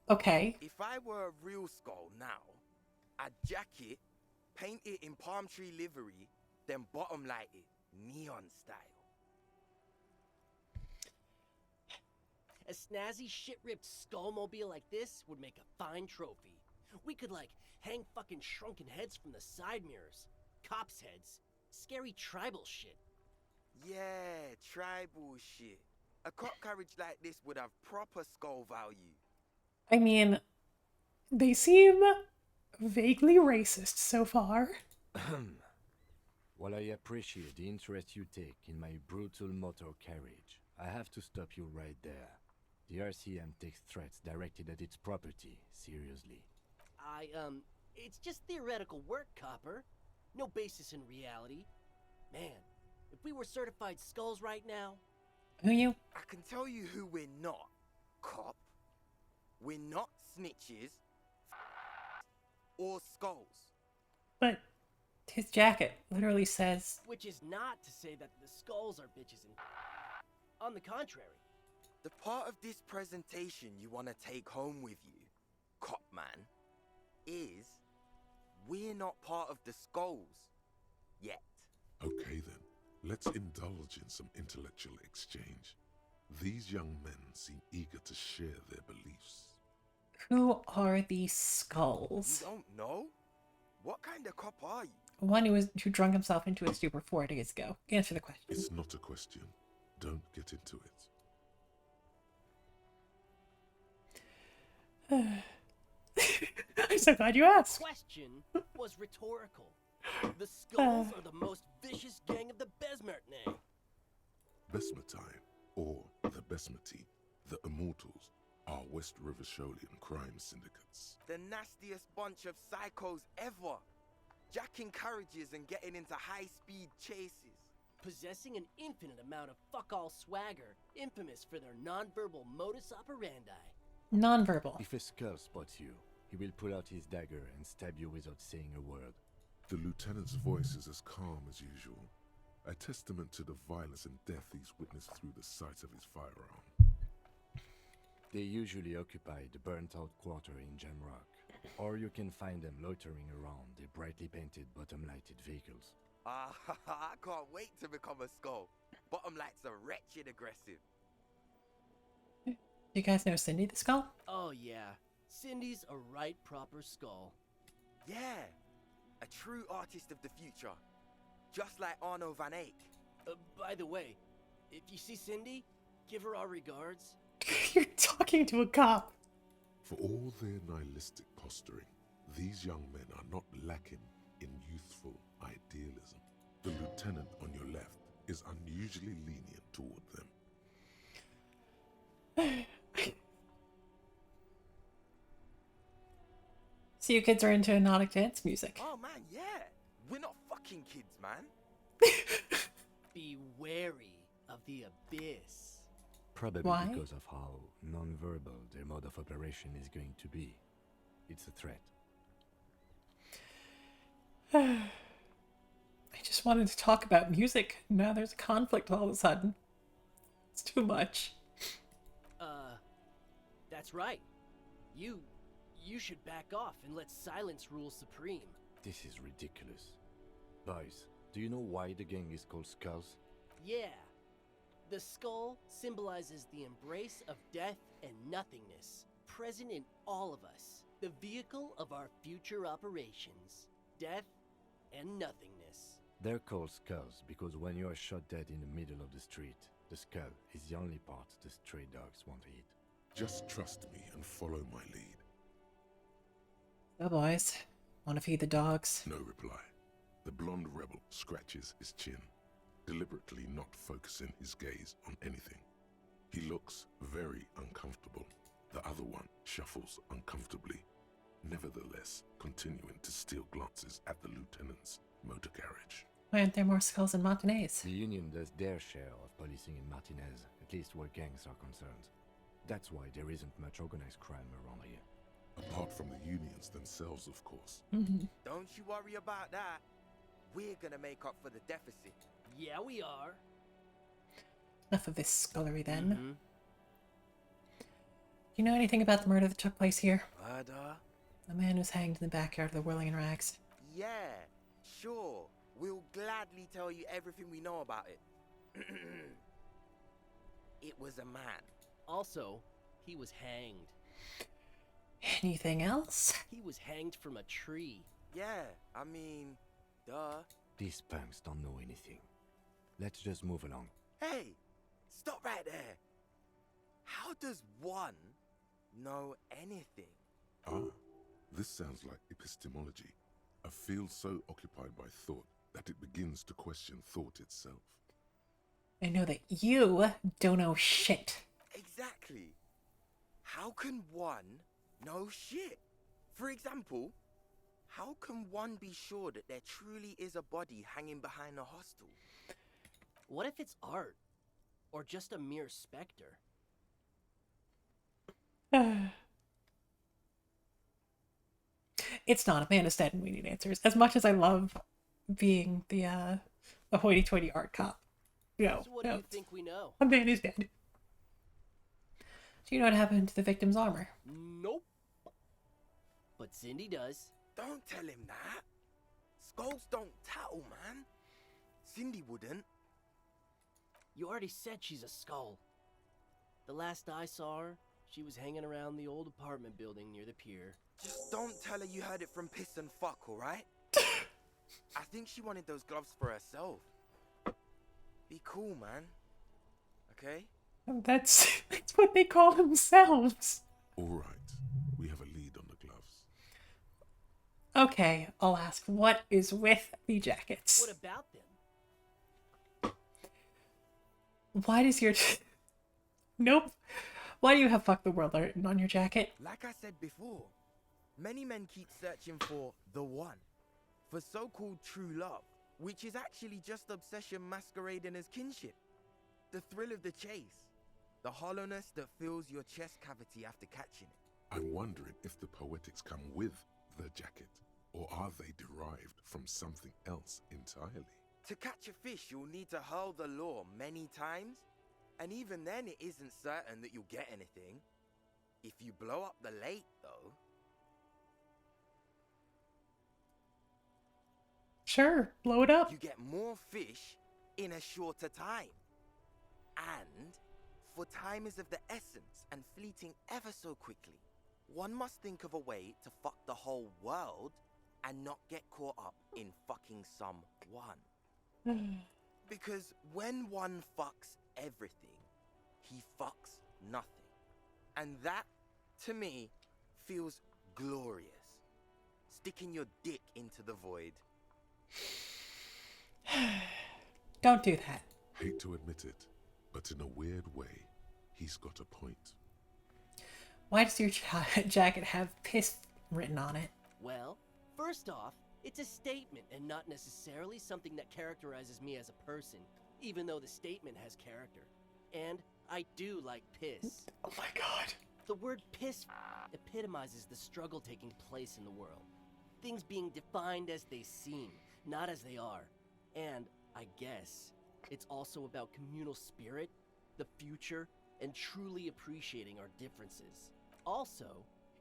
Okay. If I were a real skull now, I'd jack it, paint it in palm tree livery, then bottom light it, neon style. A snazzy shit-ripped skullmobile like this would make a fine trophy. We could, like, hang fucking shrunken heads from the side mirrors. Cops' heads. Scary tribal shit. Yeah, tribal shit. A cop carriage like this would have proper skull value. I mean, they seem vaguely racist so far. While I appreciate the interest you take in my brutal motor carriage, I have to stop you right there. The RCM takes threats directed at its property seriously. It's just theoretical work, Copper. No basis in reality. Man, if we were certified skulls right now... Who you? I can tell you who we're not, cop. We're not snitches or skulls. But his jacket literally says... Which is not to say that the skulls are bitches and... On the contrary. The part of this presentation you want to take home with you, cop man, is we're not part of the skulls yet. Okay then, let's indulge in some intellectual exchange. These young men seem eager to share their beliefs. Who are these skulls? You don't know? What kind of cop are you? One who drunk himself into a stupor 4 days ago. Answer the question. It's not a question. Don't get into it. I'm so glad you asked. The question was rhetorical. The skulls are the most vicious gang of the Besmertne. Besmetine, or the Besmeti, the Immortals, are West River Sholian crime syndicates. The nastiest bunch of psychos ever. Jacking carriages and getting into high-speed chases. Possessing an infinite amount of fuck-all swagger, infamous for their non-verbal modus operandi. Non-verbal. If a skull spots you, he will pull out his dagger and stab you without saying a word. The lieutenant's voice is as calm as usual, a testament to the violence and death he's witnessed through the sight of his firearm. They usually occupy the burnt-out quarter in Jamrock, or you can find them loitering around their brightly painted bottom-lighted vehicles. I can't wait to become a skull. Bottom lights are wretched aggressive. You guys know Cindy the Skull? Oh yeah, Cindy's a right proper skull. Yeah, a true artist of the future. Just like Arno van Eyck. By the way, If you see Cindy, give her our regards. You're talking to a cop. For all their nihilistic posturing, these young men are not lacking in youthful idealism. The lieutenant on your left is unusually lenient toward them. So you kids are into hypnotic dance music. Oh man, yeah. We're not fucking kids, man. Be wary of the abyss. Probably Why? because of how non-verbal their mode of operation is going to be. It's a threat. I just wanted to talk about music. Now there's a conflict all of a sudden. It's too much. That's right. You should back off and let silence rule supreme. This is ridiculous. Boys, do you know why the gang is called Skulls? Yeah. The skull symbolizes the embrace of death and nothingness, present in all of us. The vehicle of our future operations. Death and nothingness. They're called Skulls because when you are shot dead in the middle of the street, the skull is the only part the stray dogs want to eat. Just trust me and follow my lead. So boys, want to feed the dogs? No reply. The blonde rebel scratches his chin, deliberately not focusing his gaze on anything. He looks very uncomfortable. The other one shuffles uncomfortably, nevertheless continuing to steal glances at the lieutenant's motor carriage. Why aren't there more skulls in Martinez? The Union does their share of policing in Martinez, at least where gangs are concerned. That's why there isn't much organized crime around here. Apart from the unions themselves, of course. Don't you worry about that. We're gonna make up for the deficit. Yeah, we are. Enough of this scullery then. You know anything about the murder that took place here? Murder? The man was hanged in the backyard of the Whirling in Rags. Yeah, sure. We'll gladly tell you everything we know about it. It was a man. Also, he was hanged. Anything else? He was hanged from a tree. Yeah, I mean, duh. These punks don't know anything. Let's just move along. Hey, stop right there. How does one know anything? Ah, this sounds like epistemology. A field so occupied by thought that it begins to question thought itself. I know that you don't know shit. Exactly. How can one know shit? For example, how can one be sure that there truly is a body hanging behind a hostel? What if it's art? Or just a mere specter? It's not. Amanda's dead and we need answers. As much as I love being the hoity-toity art cop. No, So what do you think we know? Amanda's dead. Do you know what happened to the victim's armor? Nope. But Cindy does. Don't tell him that. Skulls don't tattle, man. Cindy wouldn't. You already said she's a skull. The last I saw her, she was hanging around the old apartment building near the pier. Just don't tell her you heard it from Piss and Fuck, alright? I think she wanted those gloves for herself. Be cool, man. Okay? That's what they call themselves. All right, we have a lead on the gloves. Okay, I'll ask, what is with the jackets? What about them? Why does your... Nope. Why do you have "fuck the world" written on your jacket? Like I said before, many men keep searching for the one. For so-called true love, which is actually just obsession masquerading as kinship. The thrill of the chase. The hollowness that fills your chest cavity after catching it. I'm wondering if the poetics come with the jacket, or are they derived from something else entirely? To catch a fish, you'll need to hurl the lure many times, and even then it isn't certain that you'll get anything. If you blow up the lake, though... Sure, blow it up. You get more fish in a shorter time. And, for time is of the essence and fleeting ever so quickly, one must think of a way to fuck the whole world and not get caught up in fucking some one. Because when one fucks everything. He fucks nothing. And that, to me, feels glorious. Sticking your dick into the void. Don't do that. Hate to admit it, but in a weird way, he's got a point. Why does your jacket have piss written on it? Well, first off, it's a statement and not necessarily something that characterizes me as a person, even though the statement has character. And I do like piss. Oh my god. The word piss epitomizes the struggle taking place in the world. Things being defined as they seem, not as they are. And, I guess, it's also about communal spirit, the future, and truly appreciating our differences. Also,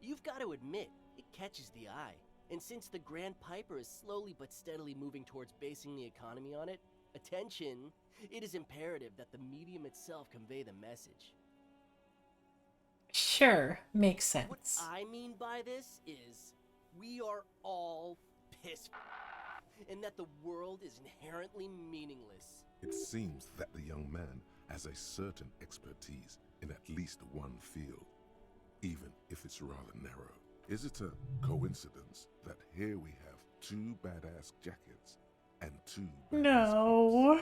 you've got to admit, it catches the eye. And since the Grand Piper is slowly but steadily moving towards basing the economy on it, attention, it is imperative that the medium itself convey the message. Sure, makes sense. What I mean by this is, we are all piss and that the world is inherently meaningless. It seems that the young man has a certain expertise in at least one field, even if it's rather narrow. Is it a coincidence that here we have two badass jackets and two badass No.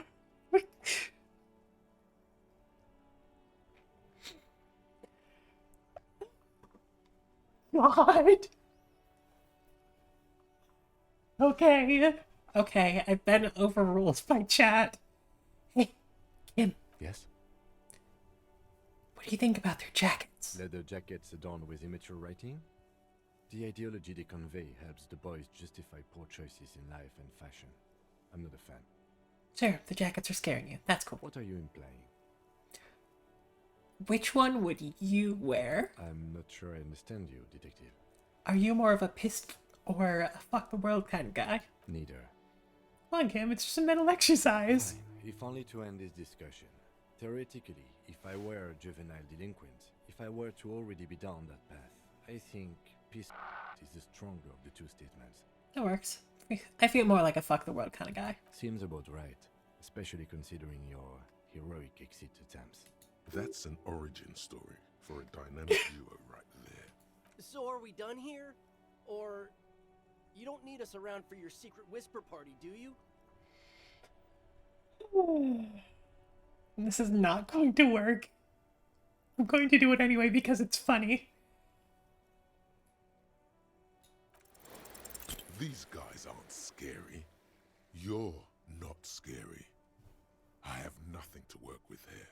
God. Okay, I've been overruled by chat. Hey, Kim, Yes? what do you think about their jackets? Leather jackets adorned with immature writing? The ideology they convey helps the boys justify poor choices in life and fashion. I'm not a fan. Sure, the jackets are scaring you. That's cool. What are you implying? Which one would you wear? I'm not sure I understand you, detective. Are you more of a pissed or a fuck the world kind of guy? Neither. Come on, Kim, it's just a mental exercise. Fine. If only to end this discussion. Theoretically, if I were a juvenile delinquent, if I were to already be down that path, I think peace is the stronger of the two statements. That works. I feel more like a fuck the world kind of guy. Seems about right, especially considering your heroic exit attempts. That's an origin story for a dynamic duo right there. So are we done here? Or you don't need us around for your secret whisper party, do you? This is not going to work. I'm going to do it anyway because it's funny. These guys aren't scary. You're not scary. I have nothing to work with here.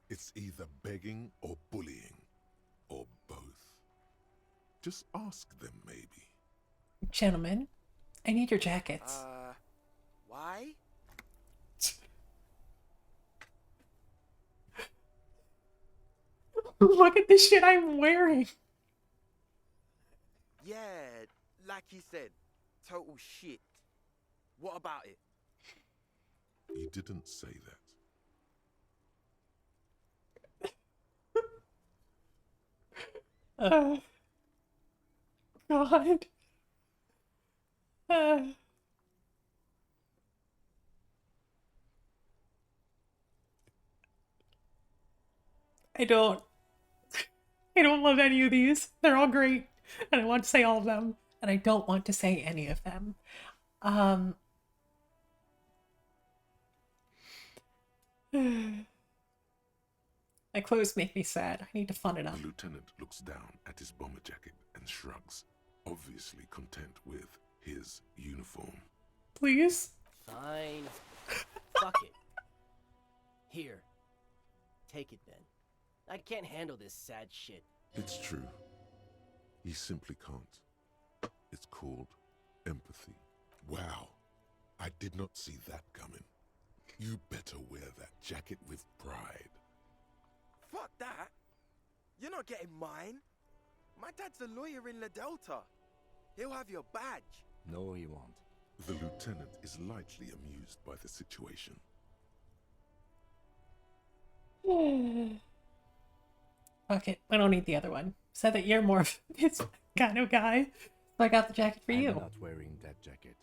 It's either begging or bullying, or both. Just ask them, maybe. Gentlemen, I need your jackets. Why? Look at the shit I'm wearing. Yeah, like he said, total shit. What about it? You didn't say that. God. I don't love any of these. They're all great, and I want to say all of them, and I don't want to say any of them. My clothes make me sad. I need to fun it up. The lieutenant looks down at his bomber jacket and shrugs, obviously content with his uniform. Please? Fine. Fuck it. Here. Take it then. I can't handle this sad shit. It's true. He simply can't. It's called empathy. Wow. I did not see that coming. You better wear that jacket with pride. Fuck that. You're not getting mine. My dad's a lawyer in La Delta. He'll have your badge. No, he won't. The lieutenant is lightly amused by the situation. Okay, I don't need the other one. Said that you're more of this kind of guy. So I got the jacket for you. I'm not wearing that jacket.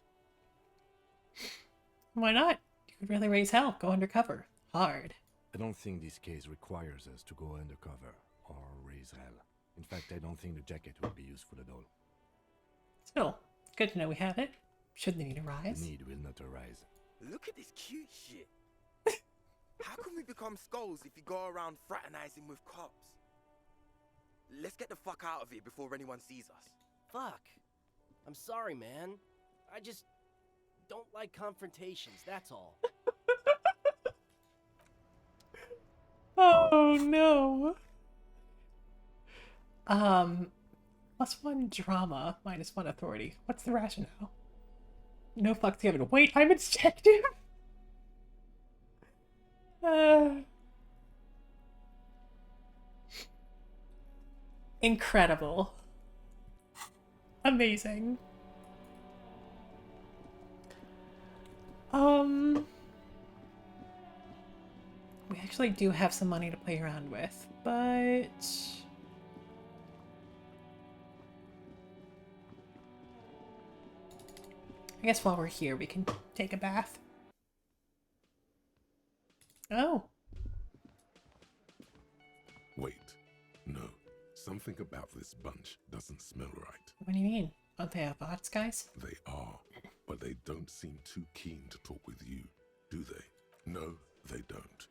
Why not? You could really raise hell. Go undercover. Hard. I don't think this case requires us to go undercover or raise hell. In fact, I don't think the jacket will be useful at all. Still, good to know we have it. Should the need arise. The need will not arise. Look at this cute shit. How can we become skulls if you go around fraternizing with cops? Let's get the fuck out of here before anyone sees us. Fuck. I'm sorry, man. I just don't like confrontations, that's all. Oh no. +1 drama, -1 authority. What's the rationale? No fucks given. Wait, I'm a detective? Incredible. Amazing. We actually do have some money to play around with, but I guess while we're here, we can take a bath. Oh. Wait. No. Something about this bunch doesn't smell right. What do you mean? Aren't they bots, guys? They are, but they don't seem too keen to talk with you, do they? No, they don't.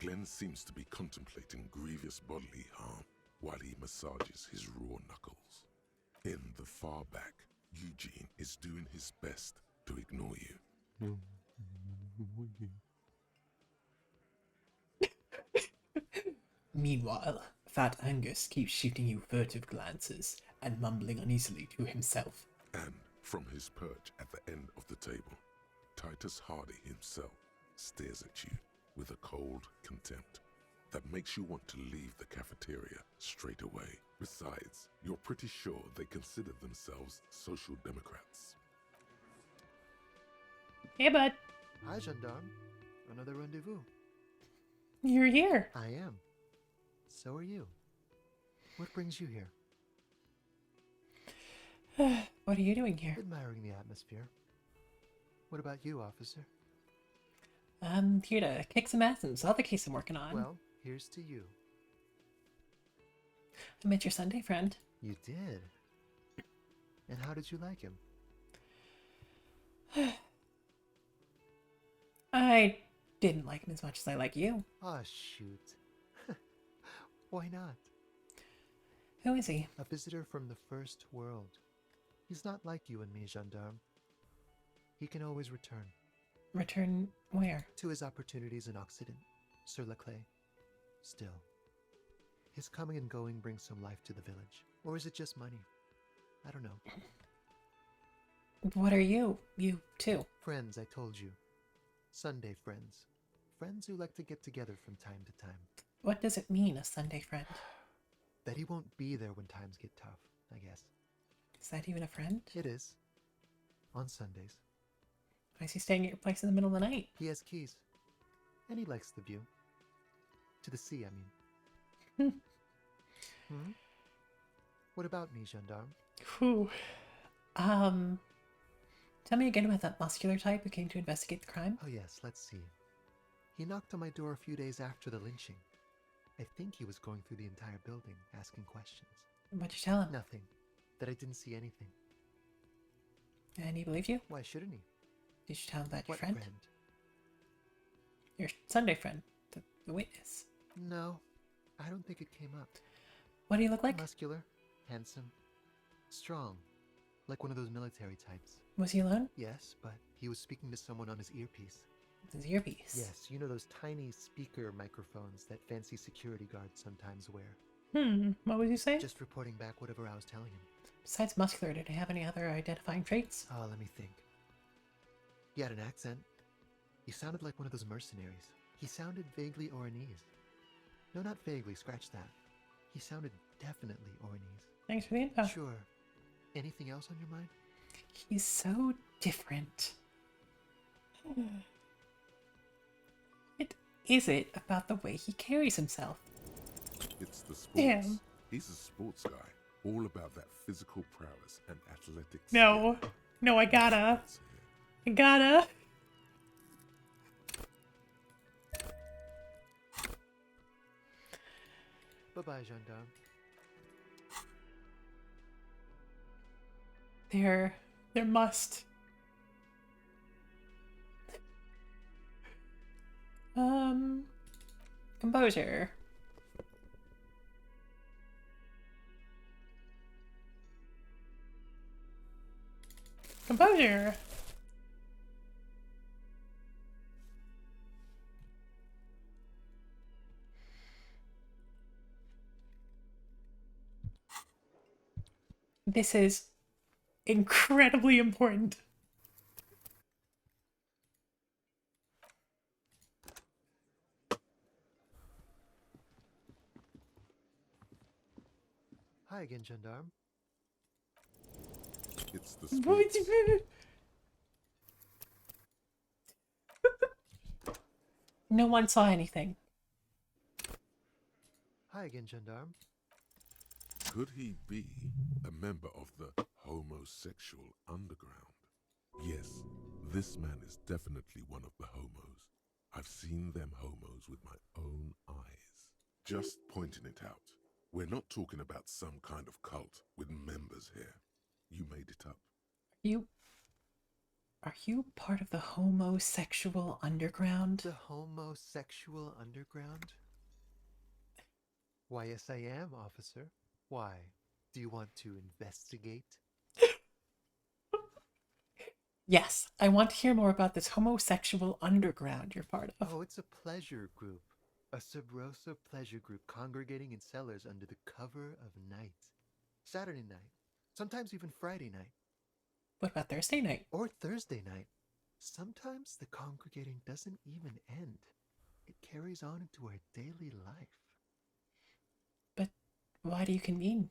Glenn seems to be contemplating grievous bodily harm while he massages his raw knuckles. In the far back, Eugene is doing his best to ignore you. Meanwhile, Fat Angus keeps shooting you furtive glances and mumbling uneasily to himself. And from his perch at the end of the table, Titus Hardy himself stares at you with a cold contempt that makes you want to leave the cafeteria straight away. Besides, you're pretty sure they consider themselves social democrats. Hey, bud. Hi, gendarme. Another rendezvous. You're here. I am. So are you. What brings you here? What are you doing here? Admiring the atmosphere. What about you, officer? I'm here to kick some ass in this other case I'm working on. Well, here's to you. I met your Sunday friend. You did? And how did you like him? I didn't like him as much as I like you. Ah, shoot. Why not? Who is he? A visitor from the first world. He's not like you and me, gendarme. He can always return. Return where? To his opportunities in Occident, Sur la Clé. Still, his coming and going brings some life to the village. Or is it just money? I don't know. What are you? You too. Friends, I told you. Sunday friends. Friends who like to get together from time to time. What does it mean, a Sunday friend? That he won't be there when times get tough, I guess. Is that even a friend? It is. On Sundays. Why is he staying at your place in the middle of the night? He has keys. And he likes the view. To the sea, I mean. What about me, gendarme? Whew. Tell me again about that muscular type who came to investigate the crime? Oh yes, let's see. He knocked on my door a few days after the lynching. I think he was going through the entire building, asking questions. What'd you tell him? Nothing. That I didn't see anything. And he believed you? Why shouldn't he? Did you tell him about your What friend? Your Sunday friend, the witness. No, I don't think it came up. What do you look like? Muscular, handsome, strong, like one of those military types. Was he alone? Yes, but he was speaking to someone on his earpiece. His earpiece? Yes, you know those tiny speaker microphones that fancy security guards sometimes wear. What was he saying? Just reporting back whatever I was telling him. Besides muscular, did he have any other identifying traits? Oh, let me think. He had an accent. He sounded like one of those mercenaries. He sounded vaguely Oranese. No, not vaguely, scratch that. He sounded definitely Oranese. Thanks for the info. Sure. Anything else on your mind? He's so different. What is it about the way he carries himself? It's the sports. Damn. He's a sports guy, all about that physical prowess and athletics. No. No, I gotta. Bye-bye, gendarme. There must. Composure. Composure. This is incredibly important. Hi again, gendarme. It's the spirits. No one saw anything. Hi again, gendarme. Could he be a member of the homosexual underground? Yes, this man is definitely one of the homos. I've seen them homos with my own eyes. Just pointing it out. We're not talking about some kind of cult with members here. You made it up. Are you part of the homosexual underground? The homosexual underground? Why, yes, I am, officer. Why? Do you want to investigate? Yes, I want to hear more about this homosexual underground you're part of. Oh, it's a pleasure group. A sub-rosa pleasure group congregating in cellars under the cover of night. Saturday night. Sometimes even Friday night. What about Thursday night? Or Thursday night. Sometimes the congregating doesn't even end. It carries on into our daily life. But why do you convene?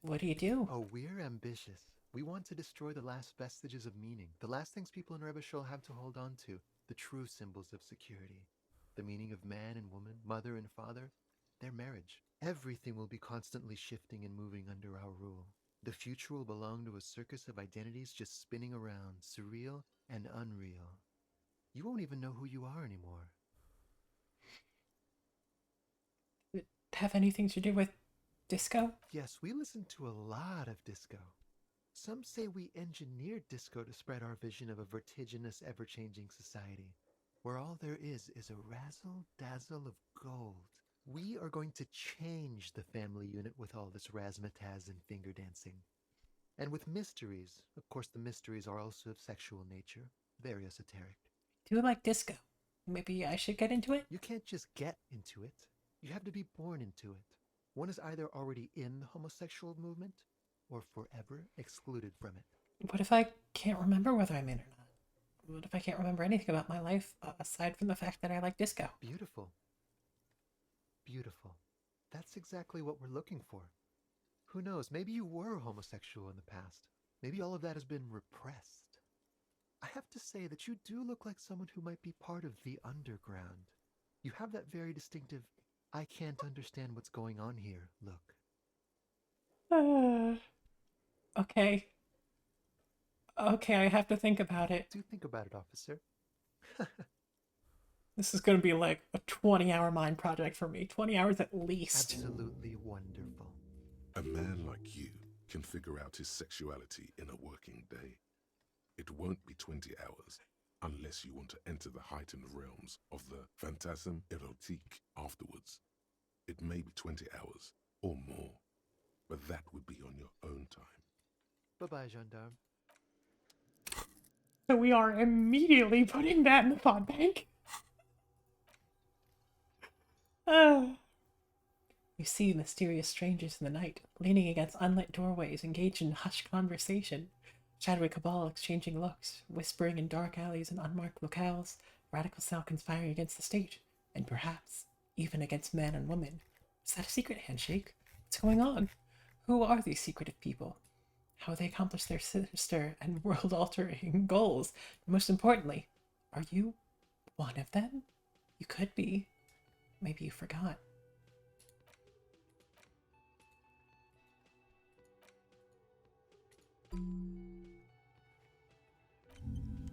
What do you do? Oh, we're ambitious. We want to destroy the last vestiges of meaning, the last things people in Rebishol have to hold on to, the true symbols of security. The meaning of man and woman, mother and father, their marriage. Everything will be constantly shifting and moving under our rule. The future will belong to a circus of identities just spinning around, surreal and unreal. You won't even know who you are anymore. Have anything to do with disco? Yes, we listen to a lot of disco. Some say we engineered disco to spread our vision of a vertiginous, ever-changing society, where all there is a razzle-dazzle of gold. We are going to change the family unit with all this razzmatazz and finger dancing. And with mysteries. Of course, the mysteries are also of sexual nature, very esoteric. Do you like disco? Maybe I should get into it? You can't just get into it. You have to be born into it. One is either already in the homosexual movement or forever excluded from it. What if I can't remember whether I'm in or not? What if I can't remember anything about my life aside from the fact that I like disco? Beautiful. Beautiful. That's exactly what we're looking for. Who knows, maybe you were homosexual in the past. Maybe all of that has been repressed. I have to say that you do look like someone who might be part of the underground. You have that very distinctive, I can't understand what's going on here look. Okay. Okay, I have to think about it. Do think about it, officer. This is going to be like a 20-hour mind project for me. 20 hours at least. Absolutely wonderful. A man like you can figure out his sexuality in a working day. It won't be 20 hours unless you want to enter the heightened realms of the phantasme erotique afterwards. It may be 20 hours or more, but that would be on your own time. Bye-bye, gendarme. So we are immediately putting that in the thought bank. You see mysterious strangers in the night, leaning against unlit doorways, engaged in hushed conversation. Shadowy cabal exchanging looks, whispering in dark alleys and unmarked locales, radical sound conspiring against the state, and perhaps even against man and woman. Is that a secret handshake? What's going on? Who are these secretive people? How they accomplish their sinister and world-altering goals? And most importantly, are you one of them? You could be. Maybe you forgot.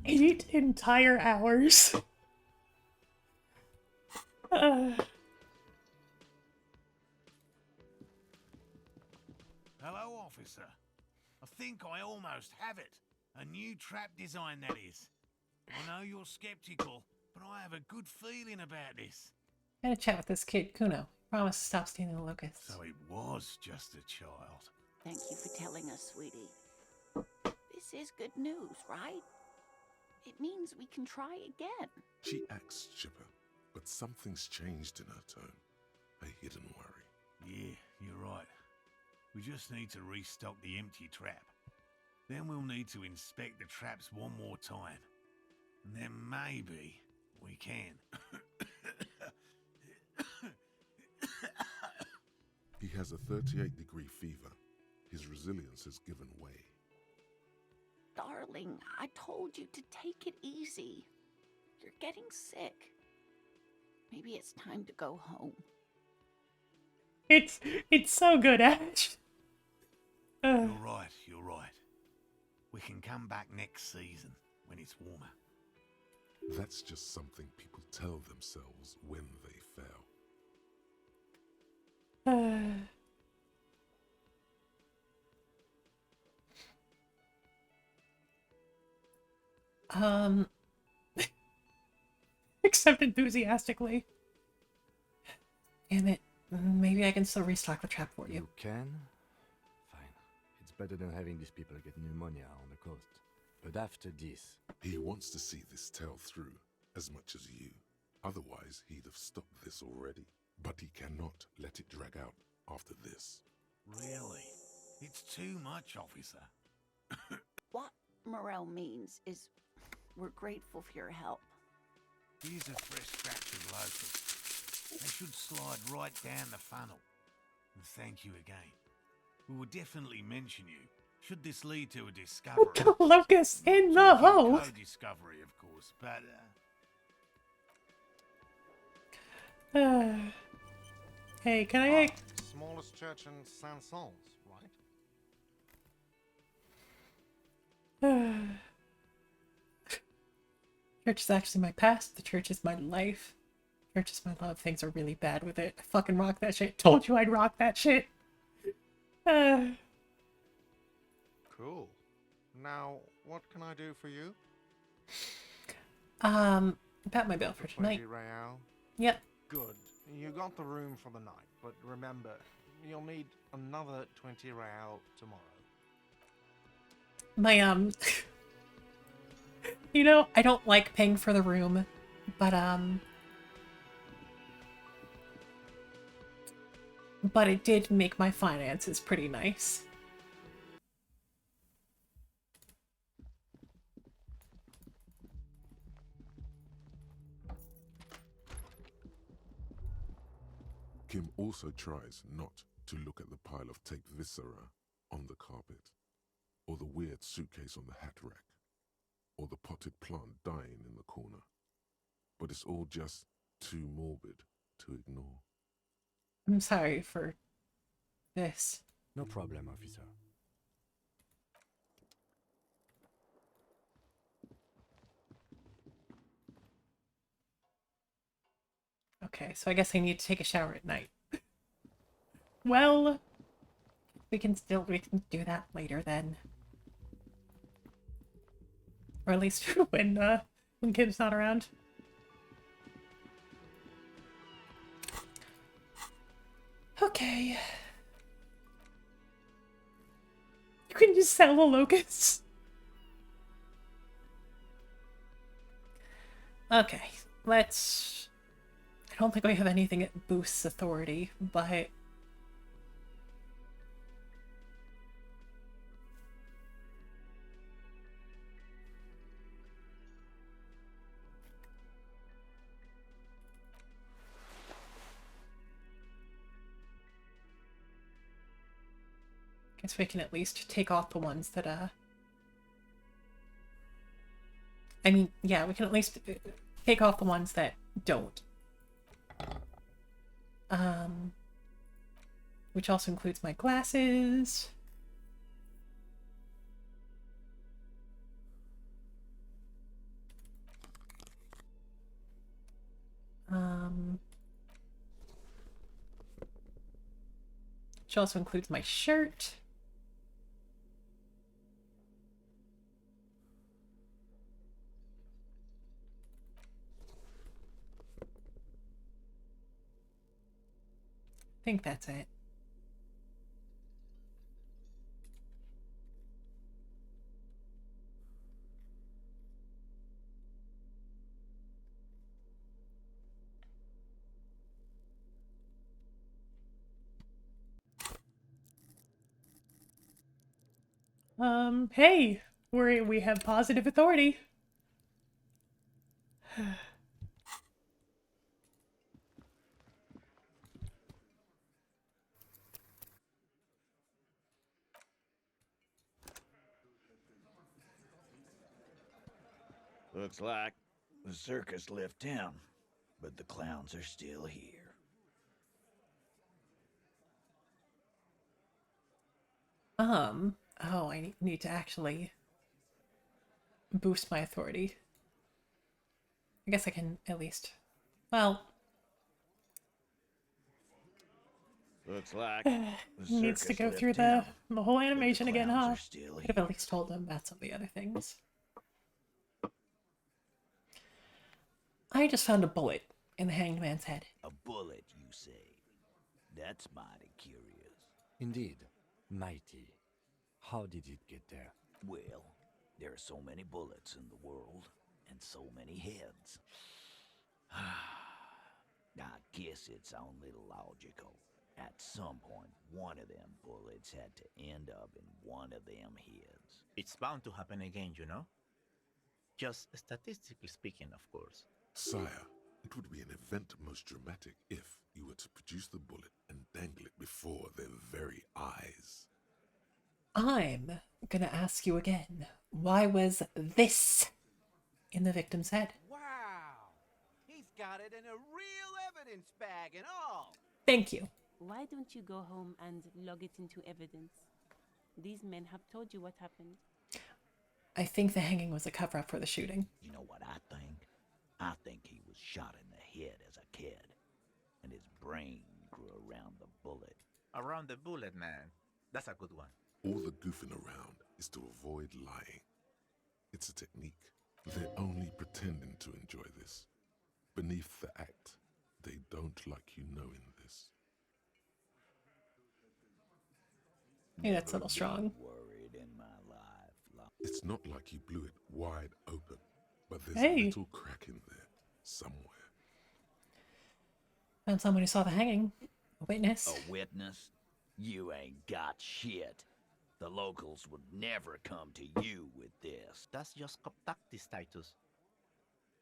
Eight entire hours. Hello, officer. I think I almost have it. A new trap design, that is. I know you're skeptical, but I have a good feeling about this. I had a chat with this kid, Kuno. Promised to stop stealing the locusts. So it was just a child. Thank you for telling us, sweetie. This is good news, right? It means we can try again. She acts chipper, but something's changed in her tone. A hidden worry. Yeah, you're right. We just need to restock the empty trap. Then we'll need to inspect the traps one more time. And then maybe we can. He has a 38-degree fever. His resilience has given way. Darling, I told you to take it easy. You're getting sick. Maybe it's time to go home. It's so good, Ash. You're right, you're right. We can come back next season when it's warmer. That's just something people tell themselves when they fail. Except enthusiastically. Damn it. Maybe I can still restock the trap for you. You can? Fine. It's better than having these people get pneumonia on the coast. But after this... He wants to see this tale through as much as you. Otherwise, he'd have stopped this already. But he cannot let it drag out after this. Really? It's too much, officer. What Morel means is we're grateful for your help. Here's a fresh batch of locusts. They should slide right down the funnel. And thank you again. We will definitely mention you, should this lead to a discovery. Locusts in the hole! Co-discovery, of course, but... Hey, can I... Smallest church in Saint-Saëns, right? Church is actually my past. The church is my life. Church is my love. Things are really bad with it. I fucking rock that shit. Told you I'd rock that shit. Cool. Now, what can I do for you? About my bill for tonight. 20 real? Yep. Good. You got the room for the night, but remember, you'll need another 20 real tomorrow. My, you know, I don't like paying for the room, but it did make my finances pretty nice. Kim also tries not to look at the pile of taped viscera on the carpet, or the weird suitcase on the hat rack, or the potted plant dying in the corner. But it's all just too morbid to ignore. I'm sorry for this. No problem, officer. Okay, so I guess I need to take a shower at night. Well, we can do that later then. Or at least when Kim's not around. Okay. You can just sell the locusts. Okay, let's... I don't think we have anything that boosts authority, but... guess we can at least take off the ones that, I mean, yeah, we can at least take off the ones that don't. Which also includes my glasses. Which also includes my shirt. think that's it. Hey, we have positive authority. Looks like the circus left town, but the clowns are still here. Oh, I need to actually boost my authority. I guess I can at least, well... Looks like the needs to circus go left through town, the whole but the animation again, clowns huh? are still Could have at least told them about some of the other things. I just found a bullet in the hanged man's head. A bullet, you say? That's mighty curious. Indeed, mighty. How did it get there? Well, there are so many bullets in the world, and so many heads. I guess it's only logical. At some point, one of them bullets had to end up in one of them heads. It's bound to happen again, you know? Just statistically speaking, of course. Sire, it would be an event most dramatic if you were to produce the bullet and dangle it before their very eyes. I'm gonna ask you again, why was this in the victim's head? Wow! He's got it in a real evidence bag and all! Thank you. Why don't you go home and log it into evidence? These men have told you what happened. I think the hanging was a cover-up for the shooting. You know what I think? I think he was shot in the head as a kid, and his brain grew around the bullet. Around the bullet, man. That's a good one. All the goofing around is to avoid lying. It's a technique. They're only pretending to enjoy this. Beneath the act, they don't like you knowing this. Hey, that's a little strong. Worried in my life. It's not like you blew it wide open, but there's Hey. a little crack in there somewhere. Found someone who saw the hanging. A witness. A witness? You ain't got shit. The locals would never come to you with this. That's just cop tactics, Titus.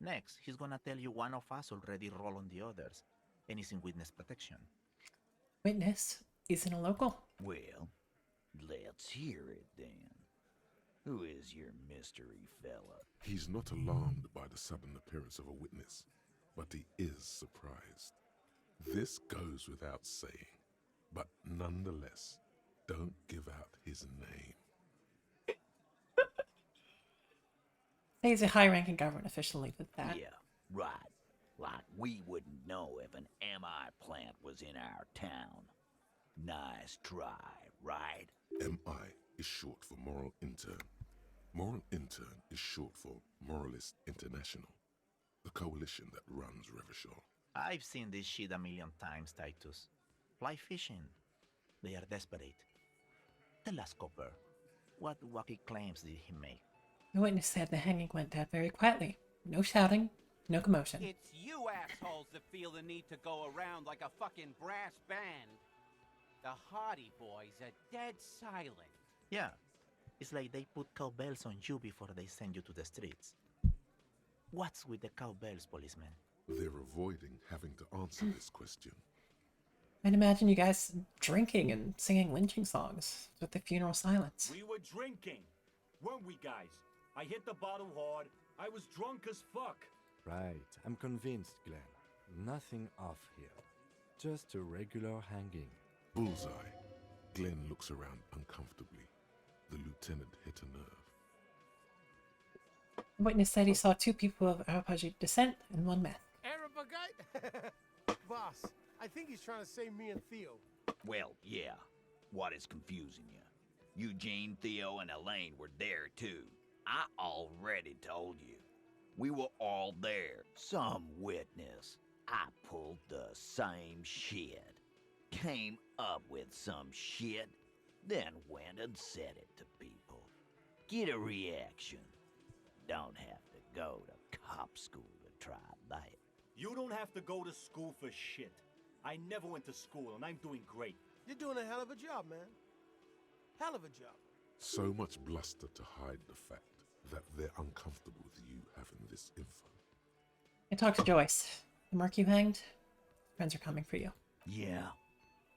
Next, he's gonna tell you one of us already rolled on the others, and is in witness protection. Witness isn't a local. Well, let's hear it then. Who is your mystery fella? He's not alarmed by the sudden appearance of a witness, but he is surprised. This goes without saying, but nonetheless, don't give out his name. He's a high-ranking government official, leave it at that. Yeah, right. Like we wouldn't know if an MI plant was in our town. Nice try, right? MI is short for Moral Intern. Moral Intern is short for Moralist International, the coalition that runs Revachol. I've seen this shit a million times, Titus. Fly fishing. They are desperate. Tell us, Copper, what wacky claims did he make? The witness said the hanging went down very quietly. No shouting, no commotion. It's you assholes that feel the need to go around like a fucking brass band. The Hardy Boys are dead silent. Yeah, it's like they put cowbells on you before they send you to the streets. What's with the cowbells, policeman? They're avoiding having to answer this question. I'd imagine you guys drinking and singing lynching songs with the funeral silence. We were drinking, weren't we, guys? I hit the bottle hard. I was drunk as fuck. Right, I'm convinced, Glenn. Nothing off here. Just a regular hanging. Bullseye. Glenn looks around uncomfortably. The lieutenant hit a nerve. The witness said he saw two people of Arapaji descent and one meth. Arapagite? Boss, I think he's trying to say me and Theo. Well, yeah. What is confusing you? Eugene, Theo, and Elaine were there too. I already told you. We were all there. Some witness. I pulled the same shit. came up with some shit, then went and said it to people. Get a reaction. Don't have to go to cop school to try that. You don't have to go to school for shit. I never went to school, and I'm doing great. You're doing a hell of a job, man. Hell of a job. So much bluster to hide the fact that they're uncomfortable with you having this info. I talked to Joyce. The mark you hanged? Friends are coming for you. Yeah.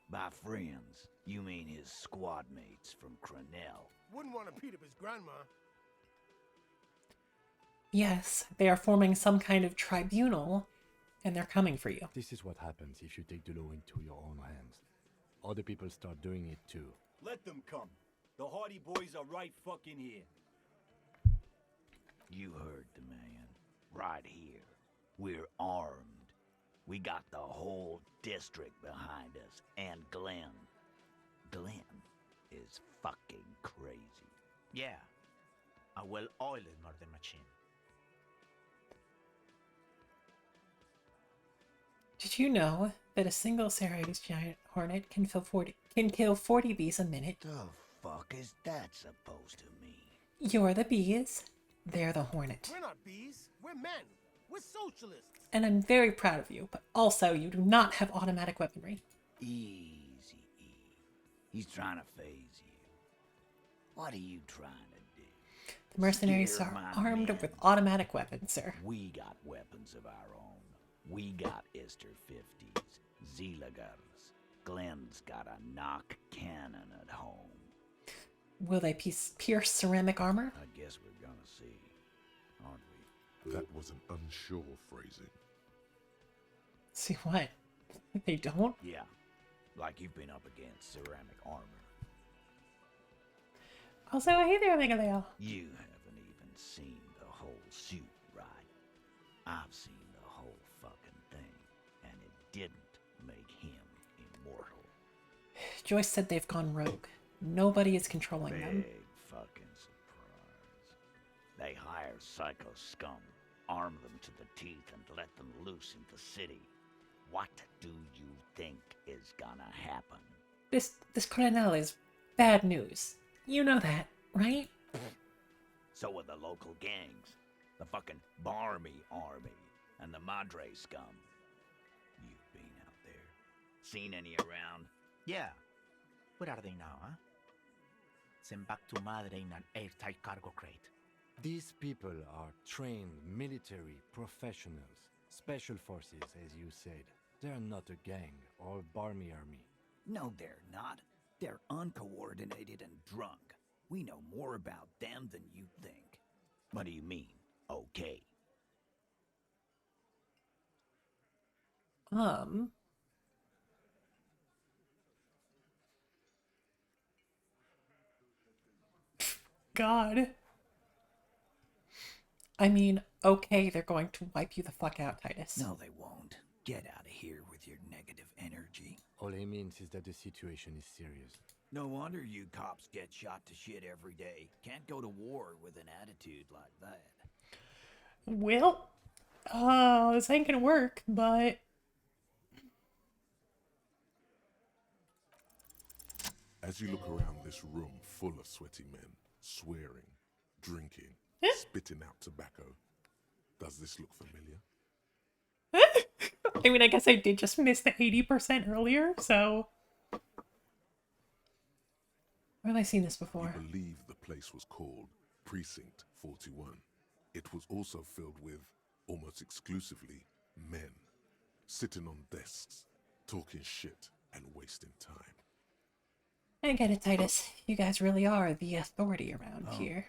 By friends, you mean his squad mates from Crenell. Wouldn't want to beat up his grandma. Yes, they are forming some kind of tribunal, and they're coming for you. This is what happens if you take the law into your own hands. Other people start doing it too. Let them come. The Hardy Boys are right fucking here. You heard the man. Right here. We're armed. We got the whole district behind us, and Glenn. Glenn is fucking crazy. Yeah. A well-oiled murder machine. Did you know that a single Ceres giant hornet can kill 40 bees a minute? The fuck is that supposed to mean? You're the bees, they're the hornet. We're not bees. We're men. We're socialists. And I'm very proud of you, but also you do not have automatic weaponry. Easy, E. He's trying to phase you. What are you trying to do? The mercenaries Scare are my armed men. with automatic weapons, sir. We got weapons of our own. We got Ister 50s, Zeelagers. Glenn's got a knock cannon at home. Will they pierce ceramic armor? I guess we're gonna see, aren't we? That was an unsure phrasing. See what? They don't? Yeah, like you've been up against ceramic armor. Also, hey there, Megaleo. You haven't even seen the whole suit, right? I've seen the whole fucking thing, and it didn't make him immortal. Joyce said they've gone rogue. Nobody is controlling them. Big fucking surprise. They hire psycho scum, arm them to the teeth, and let them loose in the city. What do you think is gonna happen? This Crenell is bad news. You know that, right? So are the local gangs, the fucking Barmy army, and the Madre scum. You've been out there. Seen any around? Yeah. Where are they now, huh? Sent back to Madre in an airtight cargo crate. These people are trained military professionals. Special forces, as you said. They're not a gang or Barmy army. No, they're not. They're uncoordinated and drunk. We know more about them than you think. What do you mean, okay? God. I mean, okay, they're going to wipe you the fuck out, Titus. No, they won't. Get out of here with your negative energy. All he means is that the situation is serious. No wonder you cops get shot to shit every day. Can't go to war with an attitude like that. Well, this ain't gonna work, but... As you look around this room full of sweaty men, swearing, drinking, spitting out tobacco, does this look familiar? I mean, I guess I did just miss the 80% earlier, so... Where have I seen this before? You believe the place was called Precinct 41. It was also filled with, almost exclusively, men, sitting on desks, talking shit and wasting time. I get it, Titus. You guys really are the authority around here.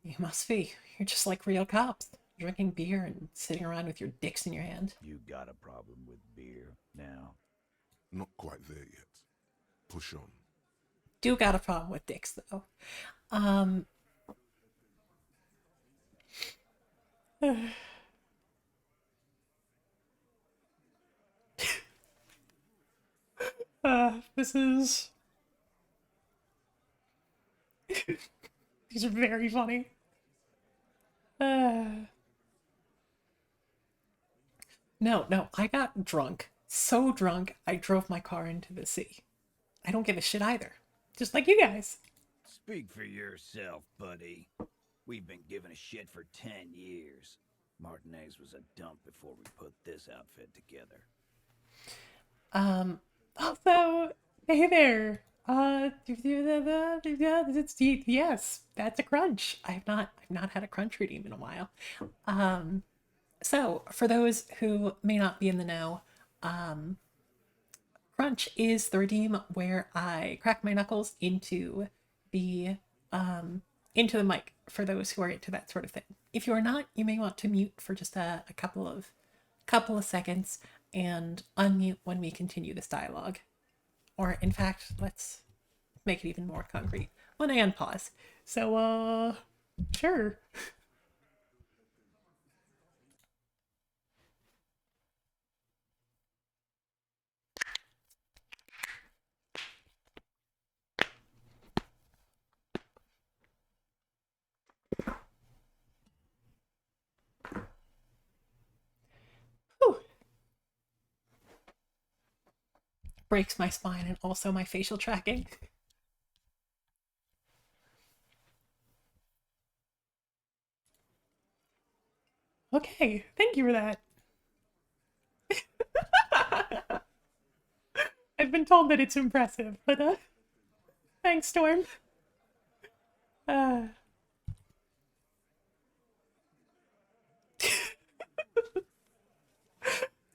You must be. You're just like real cops. Drinking beer and sitting around with your dicks in your hand. You got a problem with beer now? Not quite there yet. Push on. Do got a problem with dicks, though. This is... These are very funny. No, I got drunk So drunk, I drove my car into the sea. I don't give a shit either. Just like you guys. Speak for yourself, buddy. We've been giving a shit for 10 years. Martinez was a dump before we put this outfit together. Also, hey there. Yes, that's a crunch. I've not had a crunch redeem in a while. So for those who may not be in the know, crunch is the redeem where I crack my knuckles the into the mic for those who are into that sort of thing. If you are not, you may want to mute for just a couple of seconds and unmute when we continue this dialogue. Or in fact, let's make it even more concrete. When I unpause. So sure. Whew. Breaks my spine and also my facial tracking. Okay, thank you for that. I've been told that it's impressive, but thanks, Storm.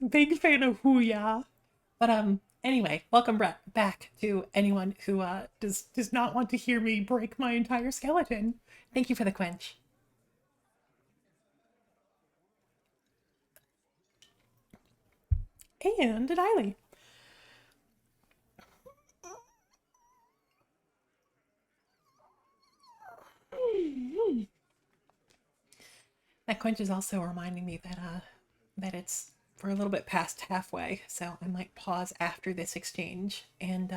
Big fan of Hooyah. But anyway, welcome back to anyone who does not want to hear me break my entire skeleton. Thank you for the quench. And Adiley. That quench is also reminding me that it's we're a little bit past halfway, so I might pause after this exchange and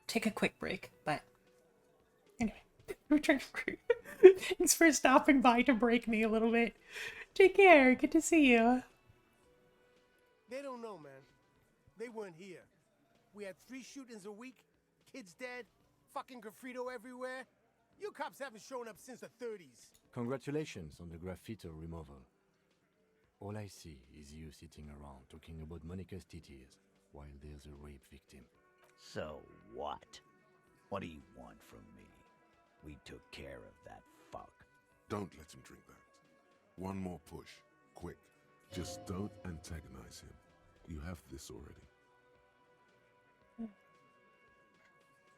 take a quick break. But anyway, return. Thanks for stopping by to break me a little bit. Take care. Good to see you. They don't know, man. They weren't here. We had 3 shootings a week, kids dead, fucking graffito everywhere. You cops haven't shown up since the 30s. Congratulations on the graffito removal. All I see is you sitting around talking about Monica's titties while there's a rape victim. So what? What do you want from me? We took care of that fuck. Don't let him drink that. One more push. Quick. Just don't antagonize him. You have this already.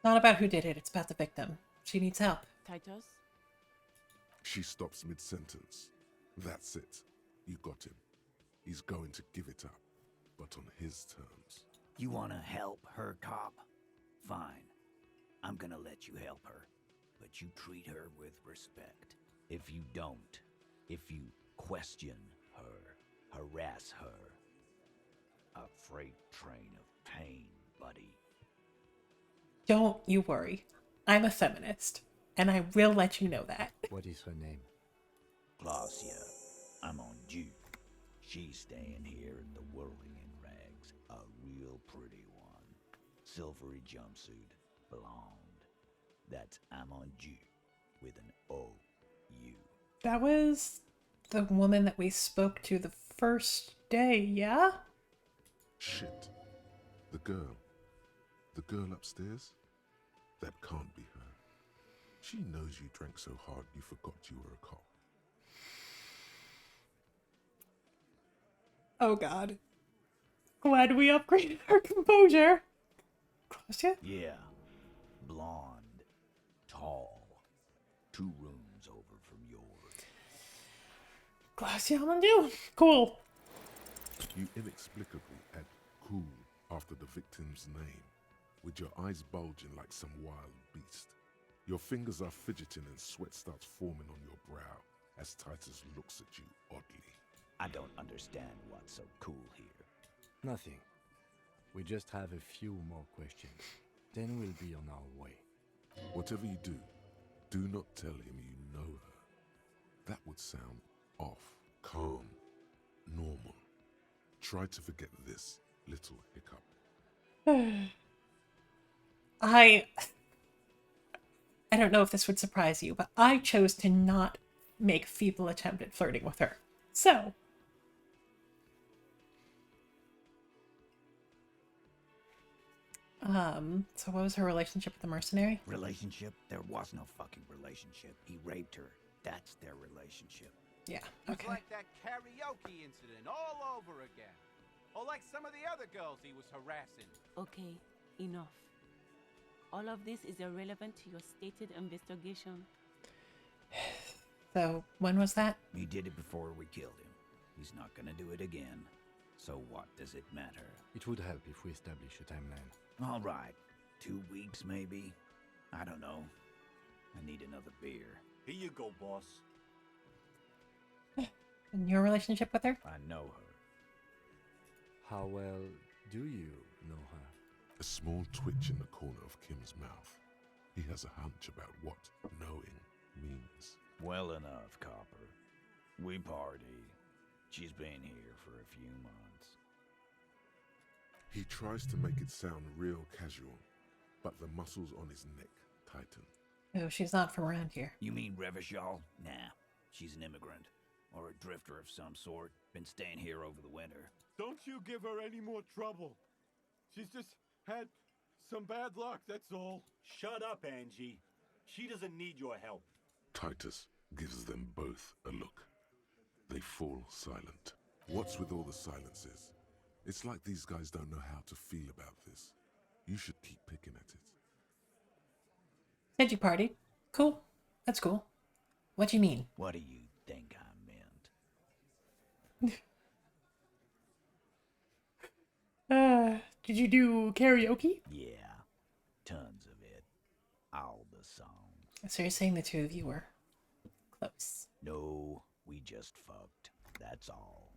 Not about who did it, it's about the victim. She needs help. Titus? She stops mid-sentence. That's it. You got him. He's going to give it up, but on his terms. You wanna help her, cop? Fine. I'm gonna let you help her. But you treat her with respect. If you don't, if you question her, harass her, a freight train of pain, buddy. Don't you worry. I'm a feminist, and I will let you know that. What is her name? Glacia. I'm on due. She's staying here in the whirling in rags. A real pretty one. Silvery jumpsuit. Blonde. That's I'm on due. With an O-U. That was the woman that we spoke to the first day, yeah? Shit. The girl. The girl upstairs? That can't be her. She knows you drank so hard you forgot you were a cop. Oh god. Glad we upgraded our composure. Glacia? Yeah. Blonde. Tall. 2 rooms over from yours. Glacia, I'm on you. Cool. You inexplicably add cool after the victim's name, with your eyes bulging like some wild beast. Your fingers are fidgeting and sweat starts forming on your brow as Titus looks at you oddly. I don't understand what's so cool here. Nothing. We just have a few more questions. Then we'll be on our way. Whatever you do not tell him you know her. That would sound off, calm, normal. Try to forget this little hiccup. I don't know if this would surprise you, but I chose to not make a feeble attempt at flirting with her. So, so what was her relationship with the mercenary? Relationship? There was no fucking relationship. He raped her. That's their relationship. Yeah, It was like that karaoke incident all over again. Or like some of the other girls he was harassing. Okay, enough. All of this is irrelevant to your stated investigation. So, when was that? He did it before we killed him. He's not gonna do it again. So what does it matter? It would help if we establish a timeline. All right. 2 weeks, maybe? I don't know. I need another beer. Here you go, boss. And your relationship with her? I know her. How well do you know her? A small twitch in the corner of Kim's mouth. He has a hunch about what knowing means. Well enough, Copper. We party. She's been here for a few months. He tries to make it sound real casual, but the muscles on his neck tighten. Oh, she's not from around here. You mean Revachol? Nah, she's an immigrant. Or a drifter of some sort. Been staying here over the winter. Don't you give her any more trouble. She's just had some bad luck, that's all. Shut up, Angie. She doesn't need your help. Titus gives them both a look. They fall silent. What's with all the silences? It's like these guys don't know how to feel about this. You should keep picking at it. Said you partied. Cool. That's cool. What do you mean? What do you think I meant? Did you do karaoke? Yeah, tons of it. All the songs. So you're saying the two of you were close? No, we just fucked. That's all.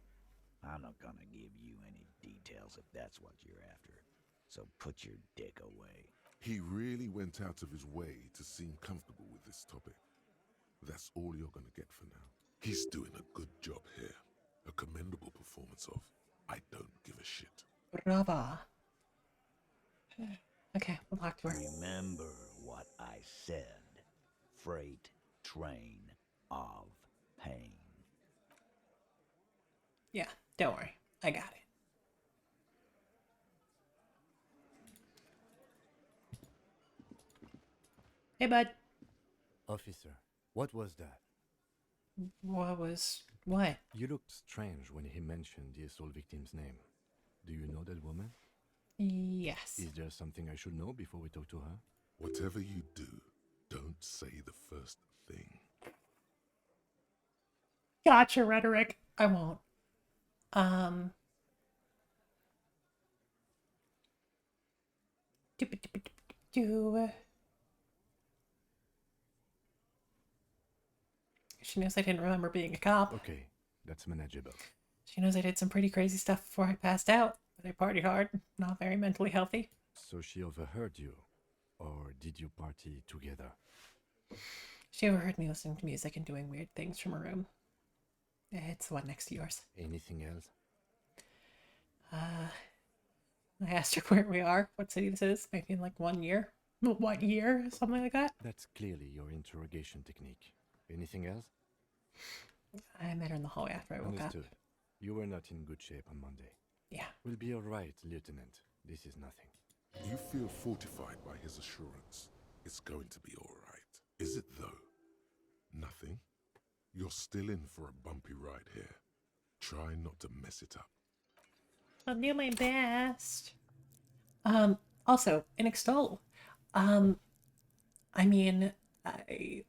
I'm not gonna give you any details if that's what you're after. So put your dick away. He really went out of his way to seem comfortable with this topic. That's all you're gonna get for now. He's doing a good job here. A commendable performance of I don't give a shit. Brava. Okay, we'll talk to her. Remember what I said. Freight train of pain. Yeah, don't worry. I got it. Hey, bud. Officer, what was that? What was... what? You looked strange when he mentioned the assault victim's name. Do you know that woman? Yes. Is there something I should know before we talk to her? Whatever you do, don't say the first thing. Gotcha, rhetoric. I won't. She knows I didn't remember being a cop. Okay, that's manageable. She knows I did some pretty crazy stuff before I passed out. But I partied hard, not very mentally healthy. So she overheard you? Or did you party together? She overheard me listening to music and doing weird things from her room. It's the one next to yours. Anything else? I asked her where we are, what city this is, maybe in like 1 year. What year? Something like that. That's clearly your interrogation technique. Anything else? I met her in the hallway after I woke up. Understood. You were not in good shape on Monday. Yeah. We'll be all right, Lieutenant. This is nothing. You feel fortified by his assurance. It's going to be all right. Is it though? Nothing? You're still in for a bumpy ride here. Try not to mess it up. I'll do my best. Also, in Extol, I mean, I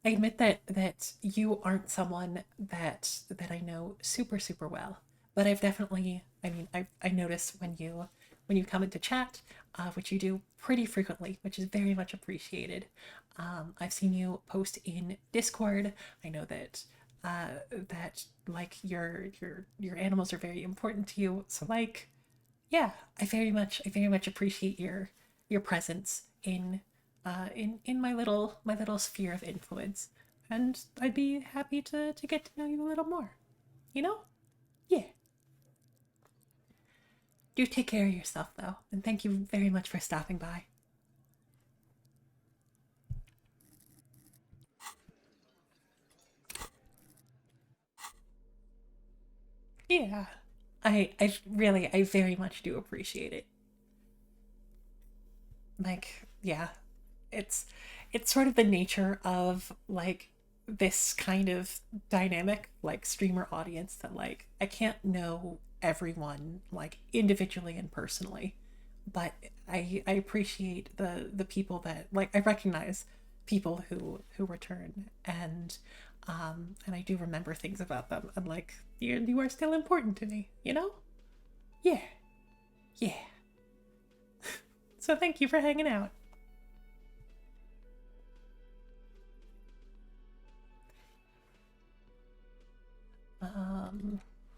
admit that you aren't someone that I know super well, but I've definitely, I notice when you come into chat, which you do pretty frequently, which is very much appreciated. I've seen you post in Discord. I know that like your animals are very important to you. So like, yeah, I very much appreciate your presence in my little sphere of influence, and I'd be happy to get to know you a little more. You know? Yeah. Do take care of yourself, though, and thank you very much for stopping by. Yeah, I very much do appreciate it. Like, yeah, it's it's sort of the nature of like this kind of dynamic, like streamer audience, that like I can't know everyone like individually and personally, but I appreciate the people that like I recognize people who return, and I do remember things about them, and like you are still important to me, you know? Yeah. Yeah. So thank you for hanging out.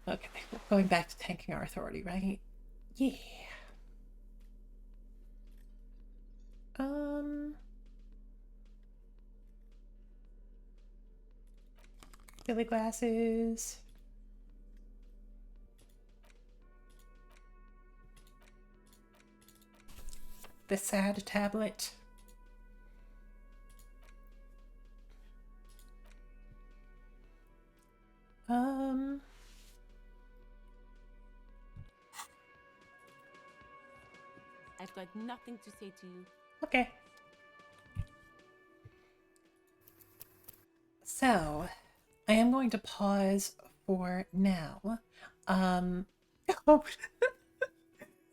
Okay, going back to tanking our authority, right? Yeah. Billy glasses. The sad tablet. I've got nothing to say to you. Okay. So, I am going to pause for now. Oh,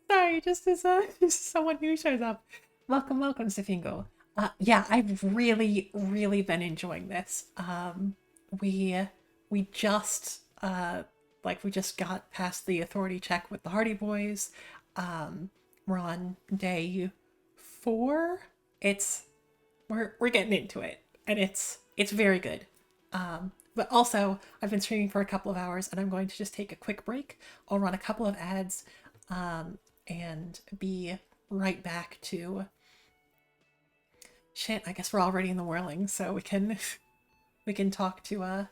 sorry, just as just someone new shows up. Welcome, welcome, Safingo. Yeah, I've really been enjoying this. We just we just got past the authority check with the Hardy Boys. We're on day 4. We're getting into it, and it's very good. But also, I've been streaming for a couple of hours, and I'm going to just take a quick break. I'll run a couple of ads, and be right back to... Shit, I guess we're already in the whirling, so we can talk to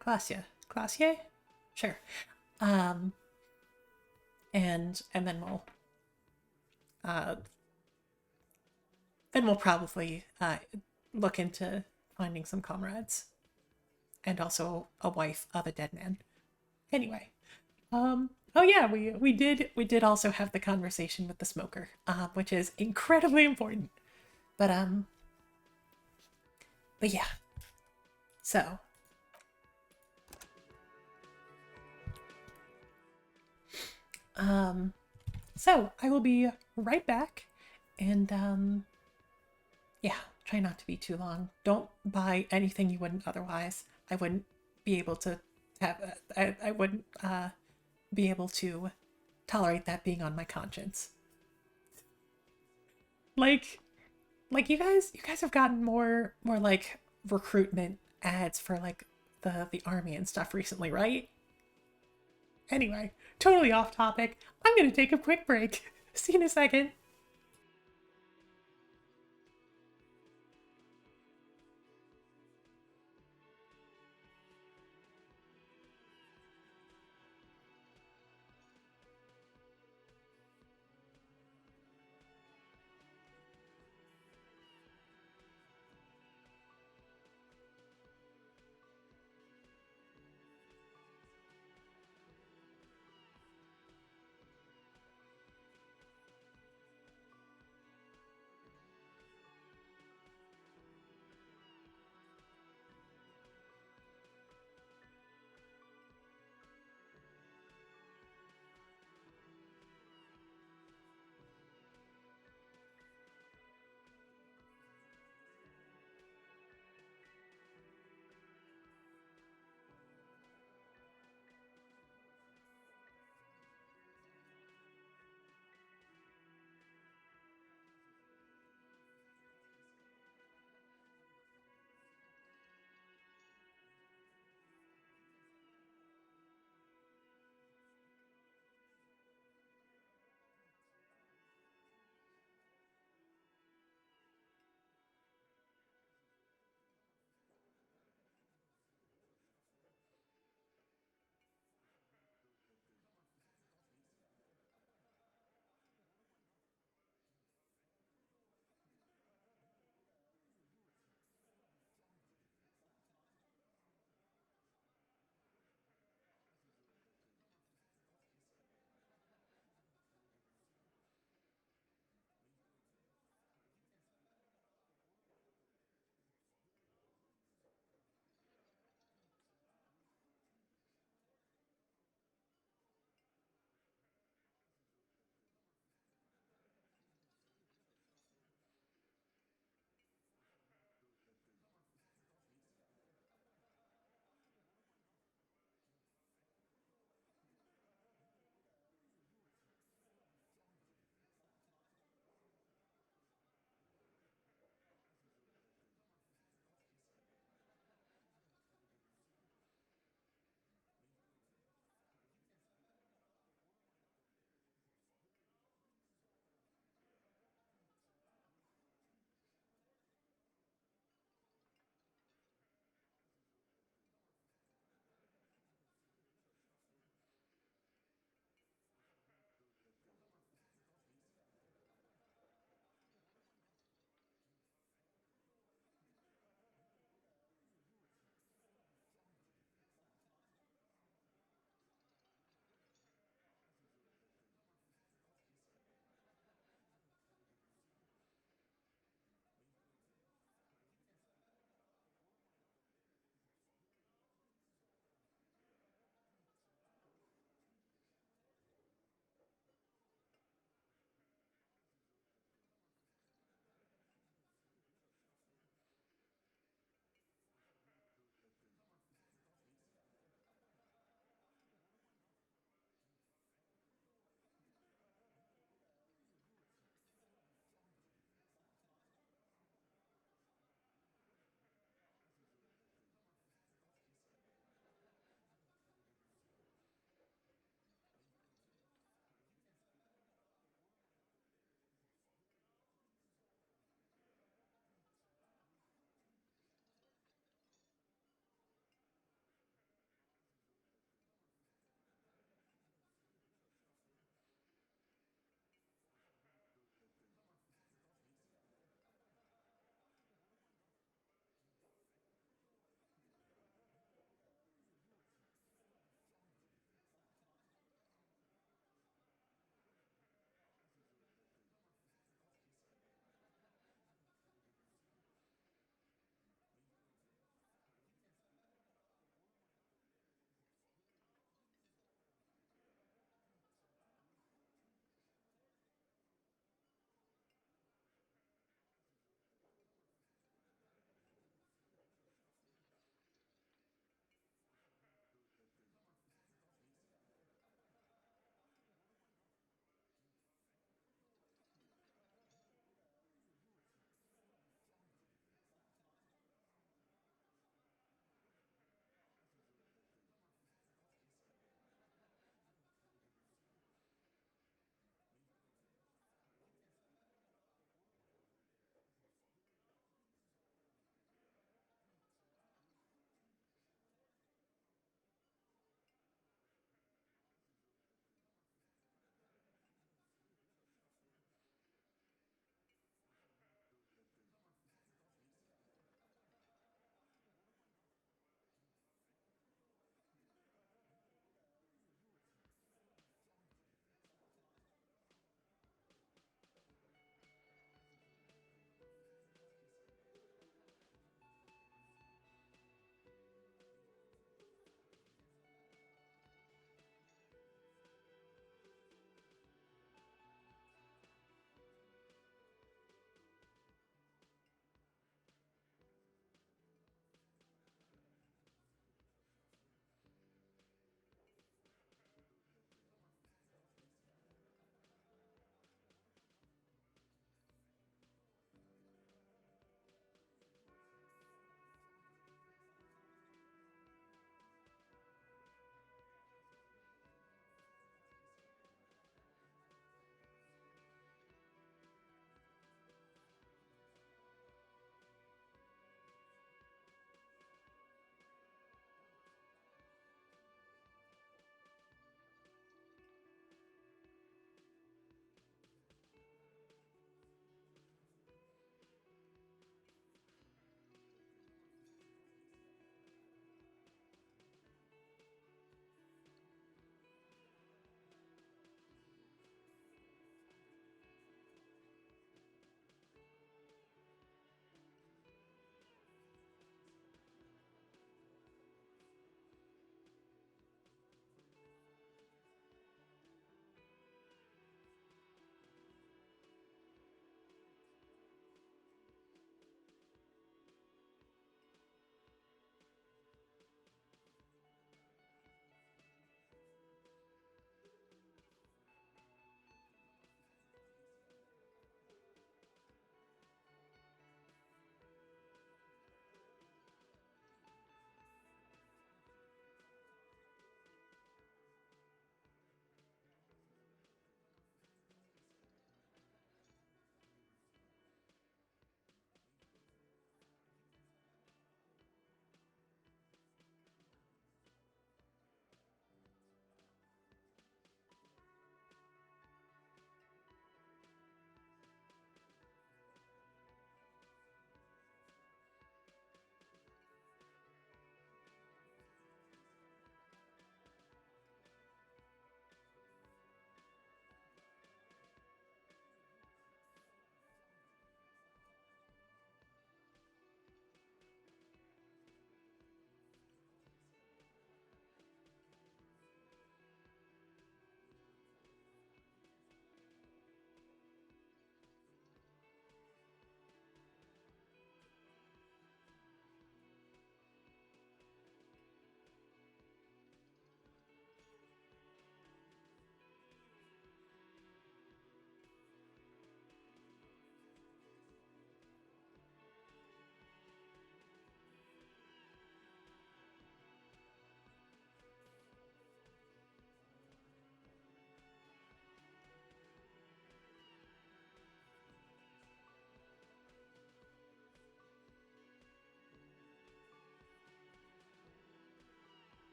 Glacia. Glacier? Sure. And then we'll probably look into finding some comrades, and also a wife of a dead man. Anyway, oh yeah, we did also have the conversation with the smoker, which is incredibly important. But yeah. So so I will be right back, and yeah, try not to be too long. Don't buy anything you wouldn't otherwise. I wouldn't be able to have I wouldn't be able to tolerate that being on my conscience. Like you guys have gotten more like recruitment ads for like the army and stuff recently, right? Anyway, totally off topic. I'm gonna take a quick break. See you in a second.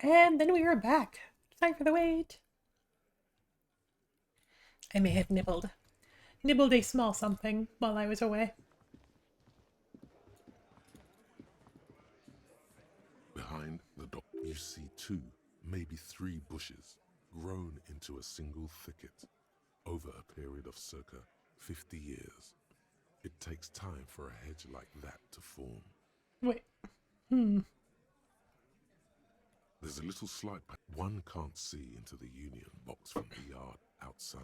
And then we were back. Time for the wait. I may have nibbled a small something while I was away. Behind the door, you see 2, maybe 3 bushes grown into a single thicket over a period of circa 50 years. It takes time for a hedge like that to form. Wait. There's a little slide one can't see into the Union box from the yard outside.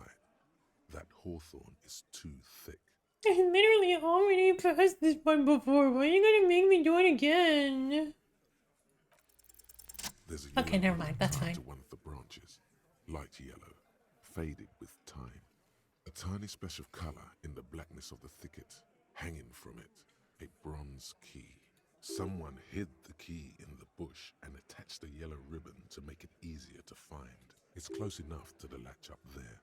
That hawthorn is too thick. I literally already passed this one before. Why are you gonna make me do it again? There's a Okay, never mind. That's fine. to one of the branches, light yellow, faded with time. A tiny splash of color in the blackness of the thicket, hanging from it, a bronze key. Someone hid the key in the bush and attached a yellow ribbon to make it easier to find. It's close enough to the latch up there.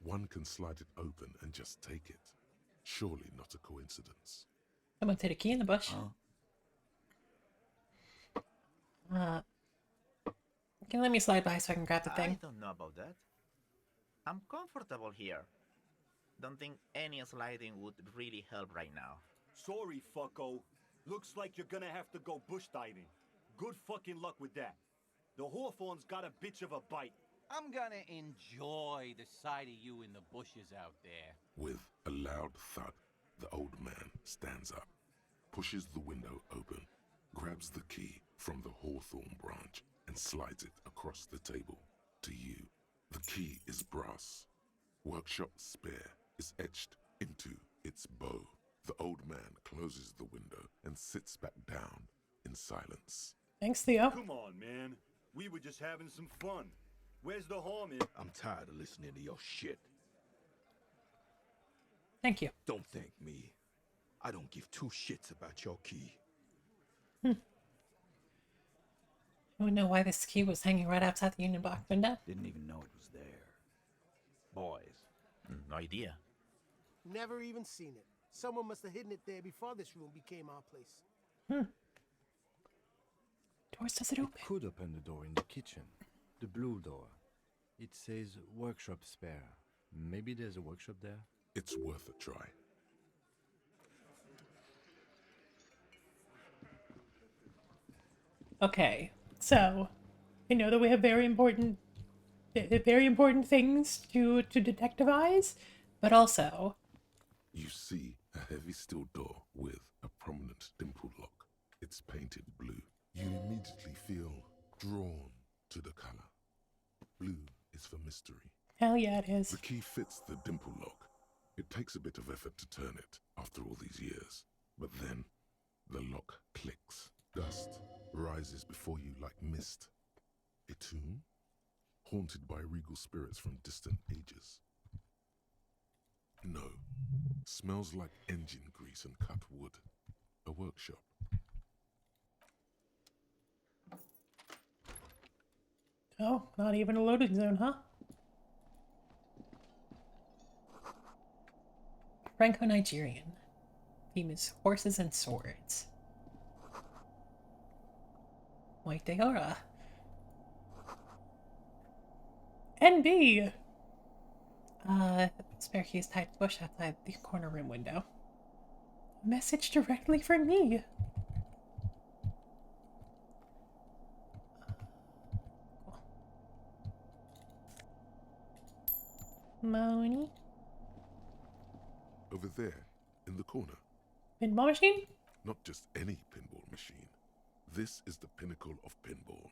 One can slide it open and just take it. Surely not a coincidence. Someone hid a key in the bush. Can you let me slide by so I can grab the thing? I don't know about that. I'm comfortable here. Don't think any sliding would really help right now. Sorry, fucko. Looks like you're gonna have to go bush diving. Good fucking luck with that. The hawthorn's got a bitch of a bite. I'm gonna enjoy the sight of you in the bushes out there. With a loud thud, the old man stands up, pushes the window open, grabs the key from the hawthorn branch, and slides it across the table to you. The key is brass. Workshop spare is etched into its bow. The old man closes the window and sits back down in silence. Thanks, Theo. Come on, man. We were just having some fun. Where's the harm in? I'm tired of listening to your shit. Thank you. Don't thank me. I don't give 2 shits about your key. I don't know why this key was hanging right outside the Union Block window. Didn't even know it was there. Boys. No idea. Never even seen it. Someone must have hidden it there before this room became our place. Doors does it open? Could open the door in the kitchen. The blue door. It says workshop spare. Maybe there's a workshop there? It's worth a try. Okay, so I know that we have very important things to detectivize, but also You see a heavy steel door with a prominent dimple lock. It's painted blue. You immediately feel drawn to the color. Blue is for mystery. hell yeah, it is. The key fits the dimple lock. It takes a bit of effort to turn it after all these years, but then the lock clicks. Dust rises before you like mist. A tomb haunted by regal spirits from distant ages. No, smells like engine grease and cut wood. A workshop. Oh, not even a loading zone, huh? Franco-Nigerian. Theme is horses and swords. White Deora. NB! Spare key is tied to the bush outside the corner room window. A message directly for me. Money. Over there, in the corner. Pinball machine? Not just any pinball machine. This is the pinnacle of pinball.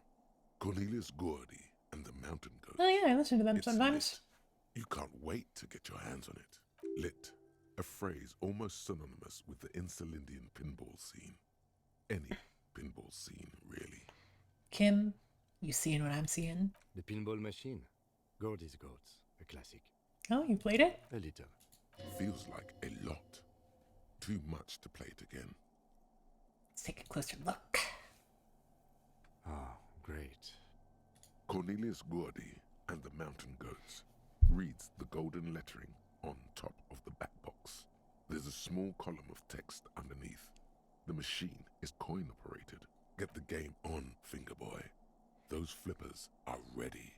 Cornelius Gordy and the Mountain Goats. Oh yeah, I listen to them It's sometimes. lit. You can't wait to get your hands on it. Lit. A phrase almost synonymous with the Insulindian pinball scene. Any pinball scene, really. Kim, you seeing what I'm seeing? The pinball machine. Gordy's Goats. A classic. Oh, you played it? A little. Feels like a lot. Too much to play it again. Let's take a closer look. Ah, great. Cornelius Gordy and the Mountain Goats reads the golden lettering on top of the back box. There's a small column of text underneath. The machine is coin operated. Get the game on, Fingerboy. Those flippers are ready.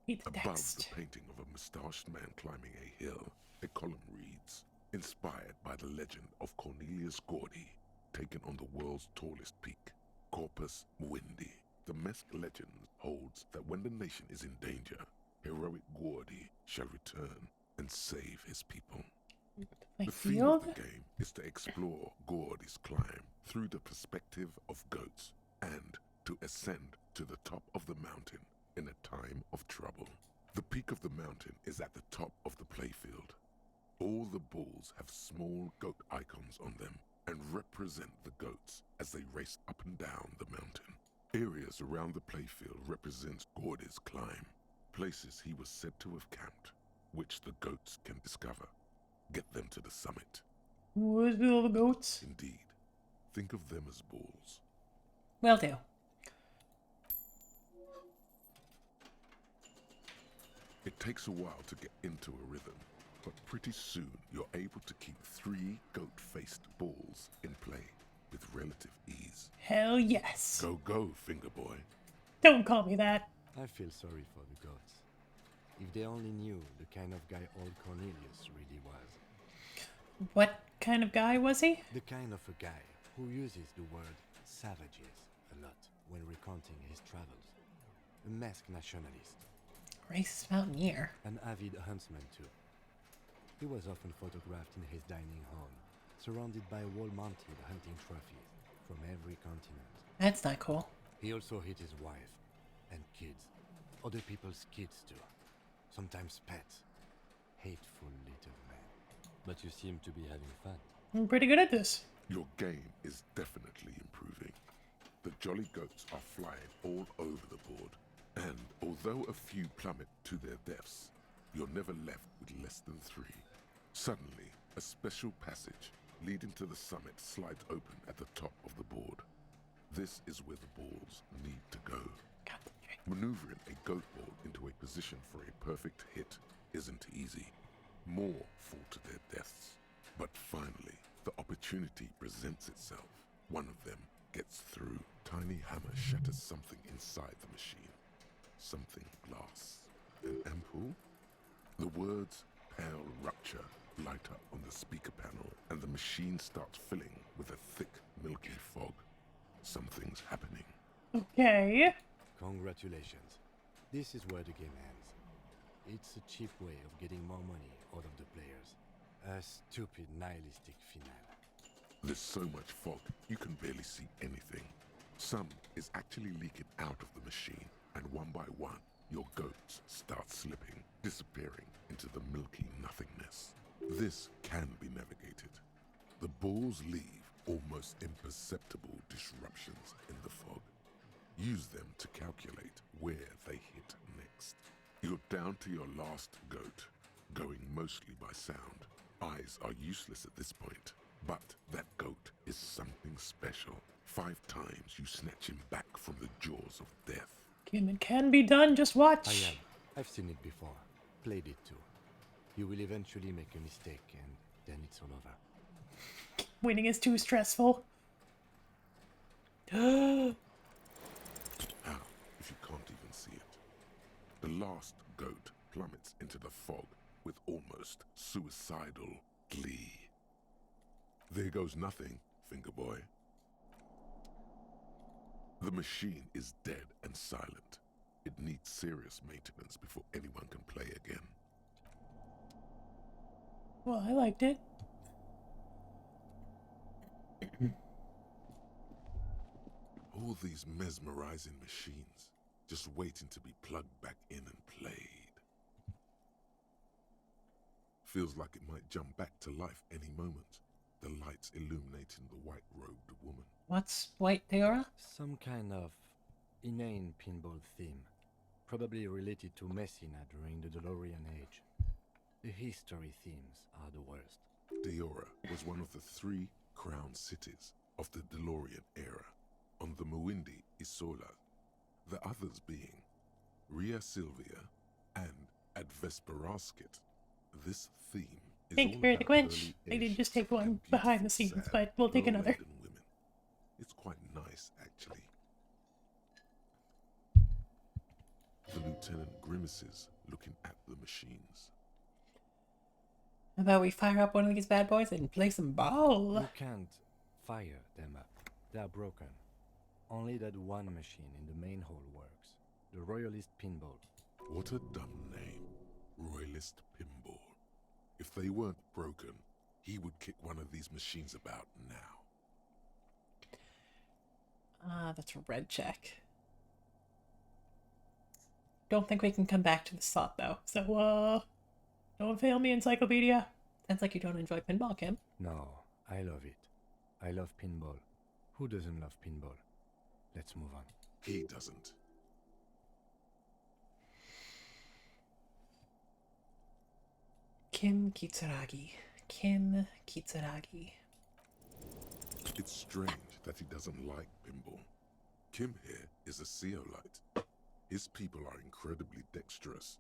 Read the Above text. the painting of a mustached man climbing a hill, a column reads, inspired by the legend of Cornelius Gordy, taken on the world's tallest peak, Corpus Muindi. The Mesk legend holds that when the nation is in danger, heroic Gordy shall return and save his people. The theme of the game is to explore Gordy's climb through the perspective of goats and to ascend to the top of the mountain in a time of trouble. The peak of the mountain is at the top of the playfield. All the bulls have small goat icons on them and represent the goats as they race up and down the mountain. Areas around the playfield represent Gordy's climb, places he was said to have camped, which the goats can discover. Get them to the summit. Where's all the goats? Indeed. Think of them as bulls. Will do. It takes a while to get into a rhythm, but pretty soon you're able to keep 3 goat-faced bulls in play with relative ease. Hell yes. Go, go, finger boy. Don't call me that. I feel sorry for the gods. If they only knew the kind of guy old Cornelius really was. What kind of guy was he? The kind of a guy who uses the word savages a lot when recounting his travels. A Mesk nationalist. Racist mountaineer. An avid huntsman too. He was often photographed in his dining hall, surrounded by wall-mounted hunting trophies from every continent. That's not cool. He also hit his wife and kids. Other people's kids too. Sometimes pets. Hateful little man. But you seem to be having fun. I'm pretty good at this. Your game is definitely improving. The jolly goats are flying all over the board, and although a few plummet to their deaths, you're never left with less than 3. Suddenly, a special passage leading to the summit slides open at the top of the board. This is where the balls need to go. Maneuvering a goat ball into a position for a perfect hit isn't easy. More fall to their deaths. But finally, the opportunity presents itself. One of them gets through. Tiny hammer shatters something inside the machine. Something glass. An ampoule? The words "pale rupture" light up on the speaker panel, and the machine starts filling with a thick, milky fog. Something's happening. Okay. Congratulations. This is where the game ends. It's a cheap way of getting more money out of the players. A stupid nihilistic finale. There's so much fog, you can barely see anything. Some is actually leaking out of the machine, and one by one, your goats start slipping, disappearing into the milky nothingness. This can be navigated. The balls leave almost imperceptible disruptions in the fog. Use them to calculate where they hit next. You're down to your last goat, going mostly by sound. Eyes are useless at this point, but that goat is something special. 5 times you snatch him back from the jaws of death. Game, it can be done, just watch. I am. I've seen it before. Played it too. You will eventually make a mistake and then it's all over. Winning is too stressful. How, if you can't even see it? The last goat plummets into the fog with almost suicidal glee. There goes nothing, finger boy. The machine is dead and silent. It needs serious maintenance before anyone can play again. Well, I liked it. All these mesmerizing machines, just waiting to be plugged back in and played. Feels like it might jump back to life any moment, the lights illuminating the white-robed woman. What's White Theora? Some kind of inane pinball theme, probably related to Messina during the DeLorean age. The history themes are the worst. Deora was one of the 3 crown cities of the DeLorean era. On the Muindi Isola, the others being Ria Silvia and Advesperaskit. This theme is Thank you all for the about quench. I early did just take Asian one and behind the beautiful, scenes, sad, but we'll take another. low-laden women. It's quite nice, actually. The lieutenant grimaces, looking at the machines. How about we fire up one of these bad boys and play some ball? You can't fire them up. They are broken. Only that one machine in the main hall works. The Royalist Pinball. What a dumb name. Royalist Pinball. If they weren't broken, he would kick one of these machines about now. That's a red check. Don't think we can come back to the slot, though. So, don't fail me, Encyclopedia. Sounds like you don't enjoy pinball, Kim. No, I love it. I love pinball. Who doesn't love pinball? Let's move on. He doesn't. Kim Kitsuragi. Kim Kitsuragi. It's strange that he doesn't like pinball. Kim here is a Zeolite. His people are incredibly dexterous,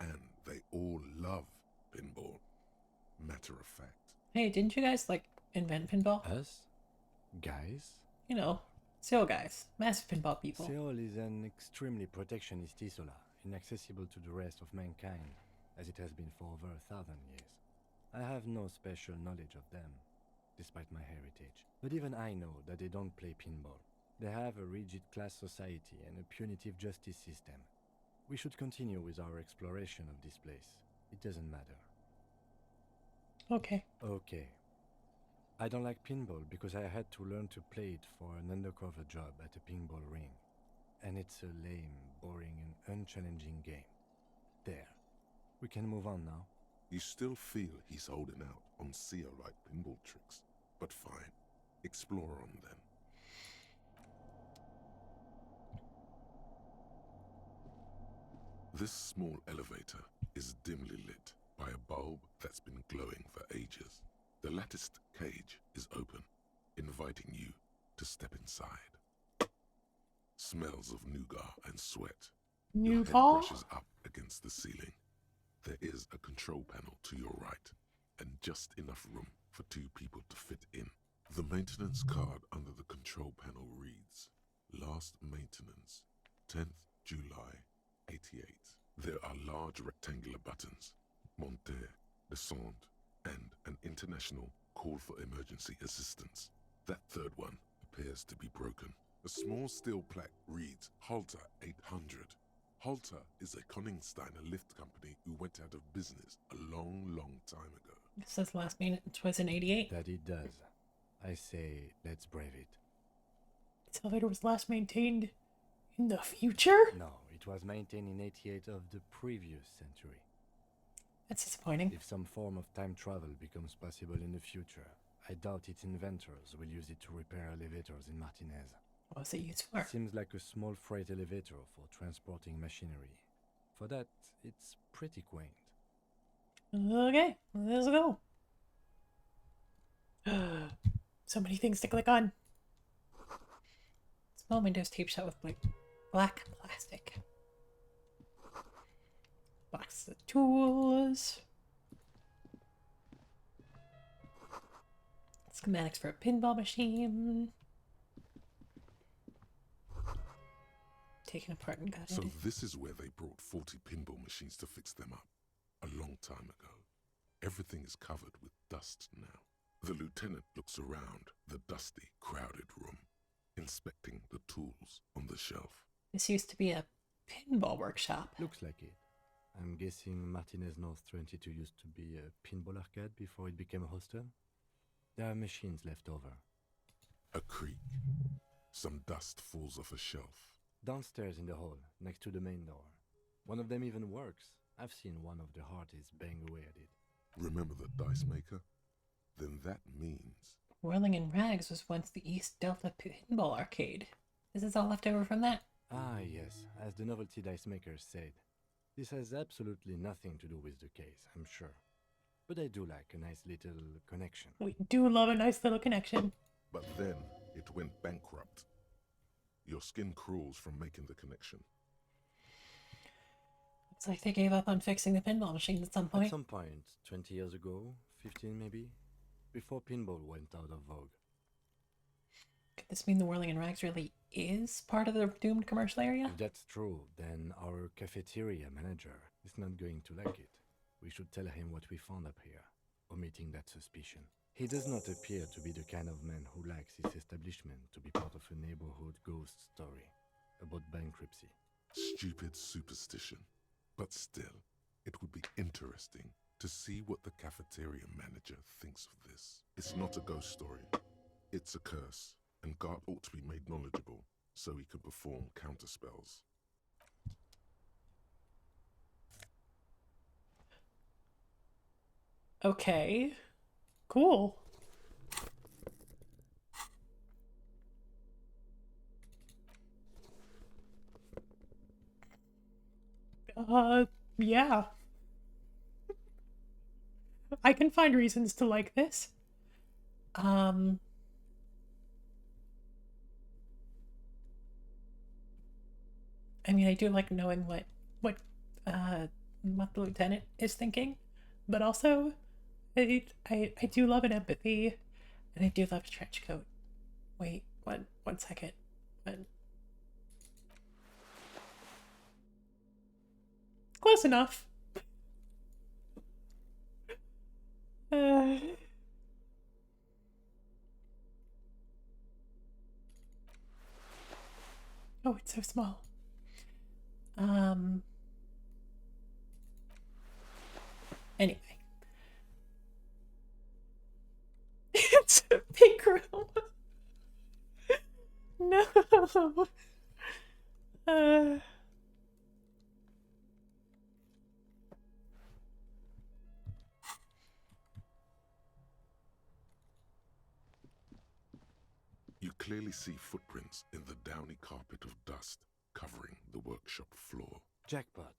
and they all love pinball. Matter of fact. Hey, didn't you guys, like, invent pinball? Us? Guys? You know, Seoul guys. Massive pinball people. Seoul is an extremely protectionist isola, inaccessible to the rest of mankind, as it has been for over 1,000 years. I have no special knowledge of them, despite my heritage. But even I know that they don't play pinball. They have a rigid class society and a punitive justice system. We should continue with our exploration of this place. It doesn't matter. Okay. Okay. I don't like pinball because I had to learn to play it for an undercover job at a pinball ring. And it's a lame, boring, and unchallenging game. There. We can move on now. You still feel he's holding out on Zeolite pinball tricks. But fine. Explore on then. This small elevator is dimly lit by a bulb that's been glowing for ages. The latticed cage is open, inviting you to step inside. Smells of nougat and sweat. Your head brushes up against the ceiling. There is a control panel to your right, and just enough room for 2 people to fit in. The maintenance card under the control panel reads, Last maintenance, 10th July, 88. There are large rectangular buttons, monter, descente, and an international call for emergency assistance. That third one appears to be broken. A small steel plaque reads, Halter 800. Halter is a Koningsteiner lift company who went out of business a long, long time ago. It says last maintenance was in 88. That it does. I say, let's brave it. This elevator was last maintained in the future? No, it was maintained in 88 of the previous century. That's disappointing. If some form of time travel becomes possible in the future, I doubt its inventors will use it to repair elevators in Martinez. What's it used for? Seems like a small freight elevator for transporting machinery. For that, it's pretty quaint. Okay, let's go. So many things to click on. Small windows taped shut with black plastic. Box of tools. Schematics for a pinball machine. Taken apart and gutted. So this is where they brought 40 pinball machines to fix them up. A long time ago. Everything is covered with dust now. The lieutenant looks around the dusty, crowded room, inspecting the tools on the shelf. This used to be a pinball workshop. Looks like it. I'm guessing Martinez North 22 used to be a pinball arcade before it became a hostel. There are machines left over. A creak. Some dust falls off a shelf. Downstairs in the hall, next to the main door. One of them even works. I've seen one of the hearties bang away at it. Remember the dice maker? Then that means... Whirling in Rags was once the East Delta Pinball Arcade. This is all left over from that? Ah, yes, as the novelty dice maker said. This has absolutely nothing to do with the case, I'm sure. But I do like a nice little connection. We do love a nice little connection. But then it went bankrupt. Your skin crawls from making the connection. Looks like they gave up on fixing the pinball machine at some point. At some point, 20 years ago, 15 maybe, before pinball went out of vogue. Could this mean the Whirling in Rags really is part of the doomed commercial area? If that's true, then our cafeteria manager is not going to like it. We should tell him what we found up here, omitting that suspicion. He does not appear to be the kind of man who likes his establishment to be part of a neighborhood ghost story about bankruptcy. Stupid superstition. But still, it would be interesting to see what the cafeteria manager thinks of this. It's not a ghost story. It's a curse, and Gart ought to be made knowledgeable so he can perform counterspells. Okay. Cool. Yeah. I can find reasons to like this. I mean, I do like knowing what the lieutenant is thinking, but also, I do love an empathy, and I do love a trench coat. Wait, one second. Close enough. Oh, it's so small. Anyway. It's a big room. No. You clearly see footprints in the downy carpet of dust covering the workshop floor. Jackpot.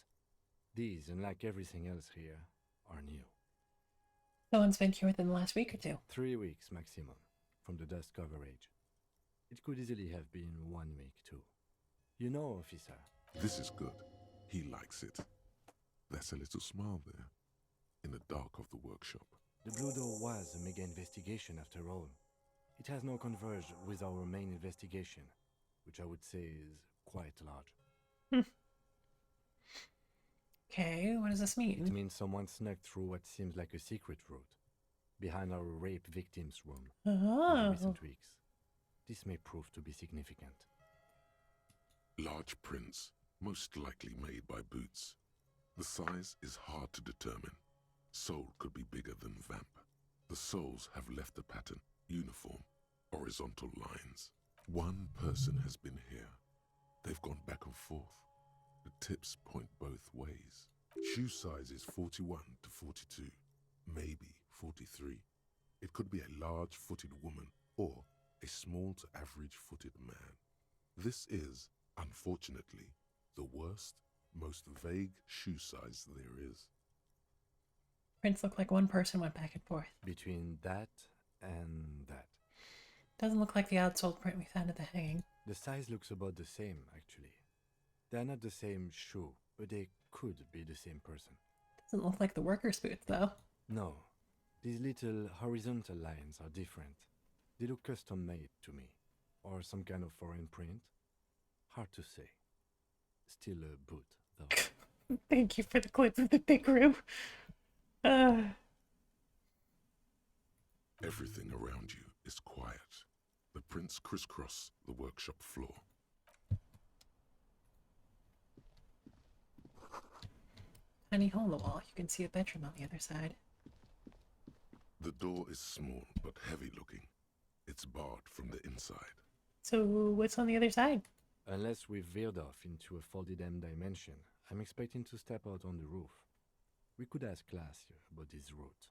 These, unlike everything else here, are new. Someone's been here within the last week or two. 3 weeks maximum, from the dust coverage. It could easily have been 1 week too. You know, officer. This is good. He likes it. There's a little smile there, in the dark of the workshop. The Blue Door was a mega investigation after all. It has now converged with our main investigation, which I would say is quite large. Okay, what does this mean? It means someone snuck through what seems like a secret route, behind our rape victim's room in Oh. recent weeks. This may prove to be significant. Large prints, most likely made by boots. The size is hard to determine. Sole could be bigger than vamp. The soles have left a pattern, uniform, horizontal lines. One person has been here. They've gone back and forth. The tips point both ways. Shoe size is 41 to 42, maybe 43. It could be a large-footed woman or a small to average-footed man. This is, unfortunately, the worst, most vague shoe size there is. Prints look like one person went back and forth. Between that and that. Doesn't look like the outsole print we found at the hanging. The size looks about the same, actually. They're not the same shoe, but they could be the same person. Doesn't look like the worker's boots, though. No. These little horizontal lines are different. They look custom-made to me. Or some kind of foreign print. Hard to say. Still a boot, though. Thank you for the clip of the big room. Everything around you is quiet. The prints crisscross the workshop floor. Tiny hole in the wall. You can see a bedroom on the other side. The door is small but heavy looking. It's barred from the inside. So what's on the other side? Unless we've veered off into a folded M dimension, I'm expecting to step out on the roof. We could ask Class about this route.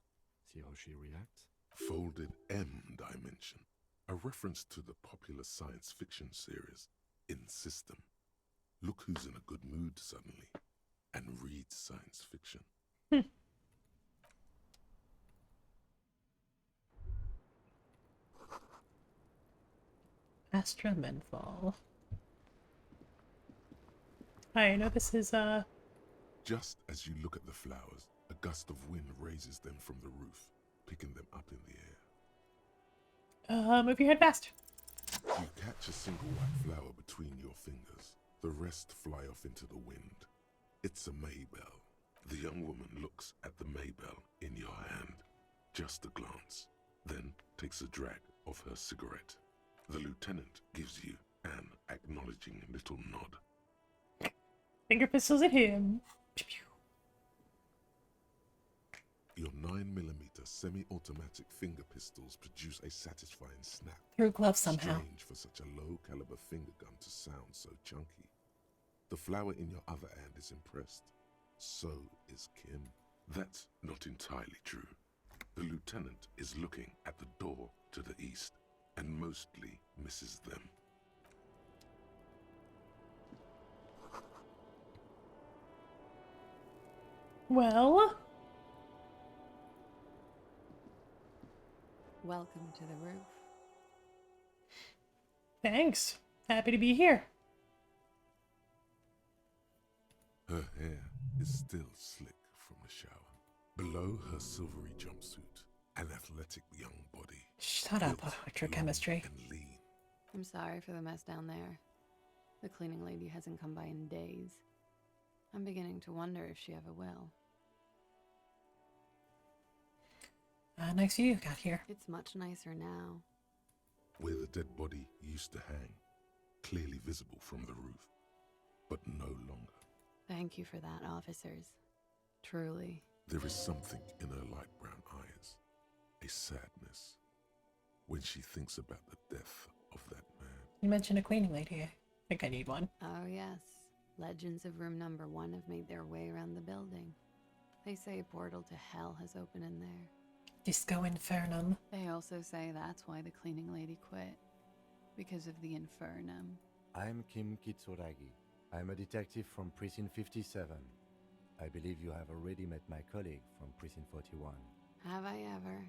See how she reacts. Folded M dimension. A reference to the popular science fiction series, In System. Look who's in a good mood suddenly and reads science fiction. Astra Menfall. I know this is, Just as you look at the flowers, a gust of wind raises them from the roof, picking them up in the air. move your head fast. You catch a single white flower between your fingers. The rest fly off into the wind. It's a Maybell. The young woman looks at the Maybell in your hand. Just a glance. Then takes a drag of her cigarette. The lieutenant gives you an acknowledging little nod. Finger pistols at him. Pew, pew. Your 9mm semi-automatic finger pistols produce a satisfying snap. Through gloves somehow. Strange for such a low-caliber finger gun to sound so chunky. The flower in your other hand is impressed. So is Kim. That's not entirely true. The lieutenant is looking at the door to the east and mostly misses them. Well, welcome to the roof. Thanks. Happy to be here. Her hair is still slick from the shower. Below her silvery jumpsuit, an athletic young body. Shut up, electrochemistry. And lean. I'm sorry for the mess down there. The cleaning lady hasn't come by in days. I'm beginning to wonder if she ever will. Nice you got here. It's much nicer now. Where the dead body used to hang, clearly visible from the roof, but no longer. Thank you for that, officers. Truly. There is something in her light brown eyes, a sadness, when she thinks about the death of that man. You mentioned a cleaning lady. I think I need one. Oh, yes. Legends of room number 1 have made their way around the building. They say a portal to hell has opened in there. Disco Infernum. They also say that's why the cleaning lady quit. Because of the Infernum. I'm Kim Kitsuragi. I'm a detective from Precinct 57. I believe you have already met my colleague from Precinct 41. Have I ever?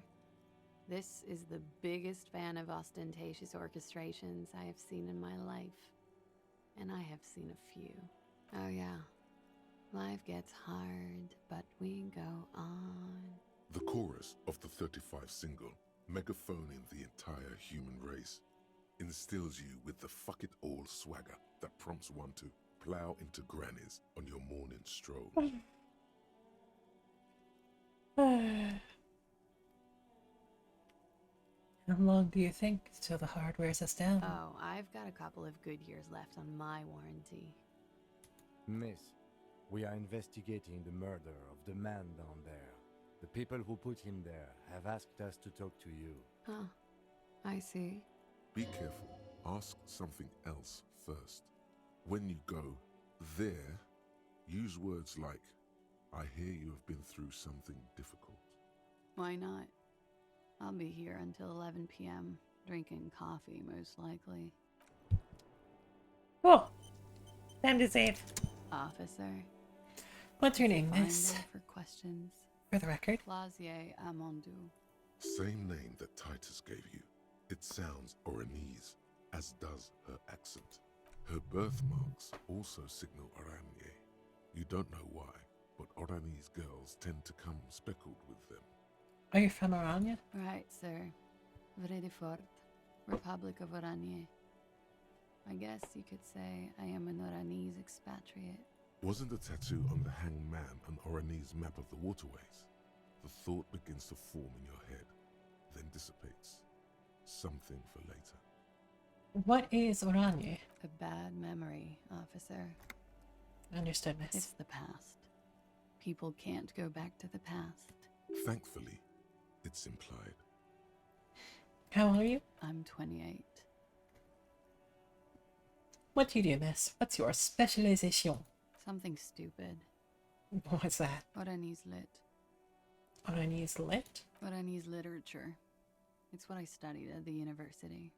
This is the biggest fan of ostentatious orchestrations I have seen in my life. And I have seen a few. Oh yeah. Life gets hard, but we go on. The chorus of the 35 single, megaphoning the entire human race, instills you with the fuck it all swagger that prompts one to plow into grannies on your morning stroll. How long do you think till the hard wears us down? Oh, I've got a couple of good years left on my warranty. Miss, we are investigating the murder of the man down there. The people who put him there have asked us to talk to you. Huh. I see. Be careful. Ask something else first. When you go there, use words like, I hear you have been through something difficult. Why not? I'll be here until 11 p.m., drinking coffee, most likely. Cool. Time to save. Officer. What's your name, Find miss? there for questions. For the record. Clausier Amandou. Same name that Titus gave you. It sounds Oranese, as does her accent. Her birthmarks also signal Oranje. You don't know why, but Oranese girls tend to come speckled with them. Are you from Oranje? Right, sir. Vredefort, Republic of Oranje. I guess you could say I am an Oranese expatriate. Wasn't the tattoo on the hanged man an Oranese map of the waterways? The thought begins to form in your head, then dissipates. Something for later. What is Oranje? A bad memory, officer. Understood, miss. It's the past. People can't go back to the past. Thankfully, it's implied. How old are you? I'm 28. What do you do, miss? What's your specialization? Something stupid. What's that? Oranese lit. Oranese lit? Oranese literature. It's what I studied at the university.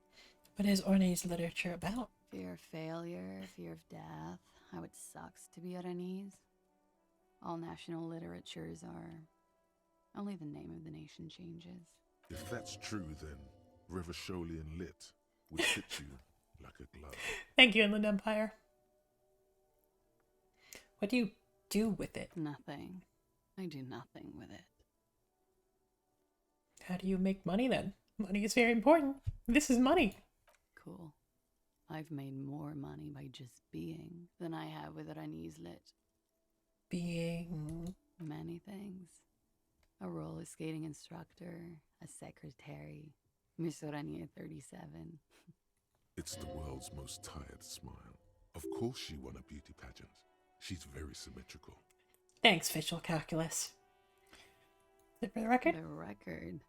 What is Oranese literature about? Fear of failure, fear of death, how it sucks to be Oranese. All national literatures are... Only the name of the nation changes. If that's true, then Revacholian lit would fit you like a glove. Thank you, Inland Empire. What do you do with it? Nothing. I do nothing with it. How do you make money then? Money is very important. This is money. cool. I've made more money by just being than I have with Rani's lit. Being many things. A roller skating instructor, a secretary, Miss Orania 37. It's the world's most tired smile. Of course she won a beauty pageant. She's very symmetrical. Thanks, official calculus. Is it for the record? The record.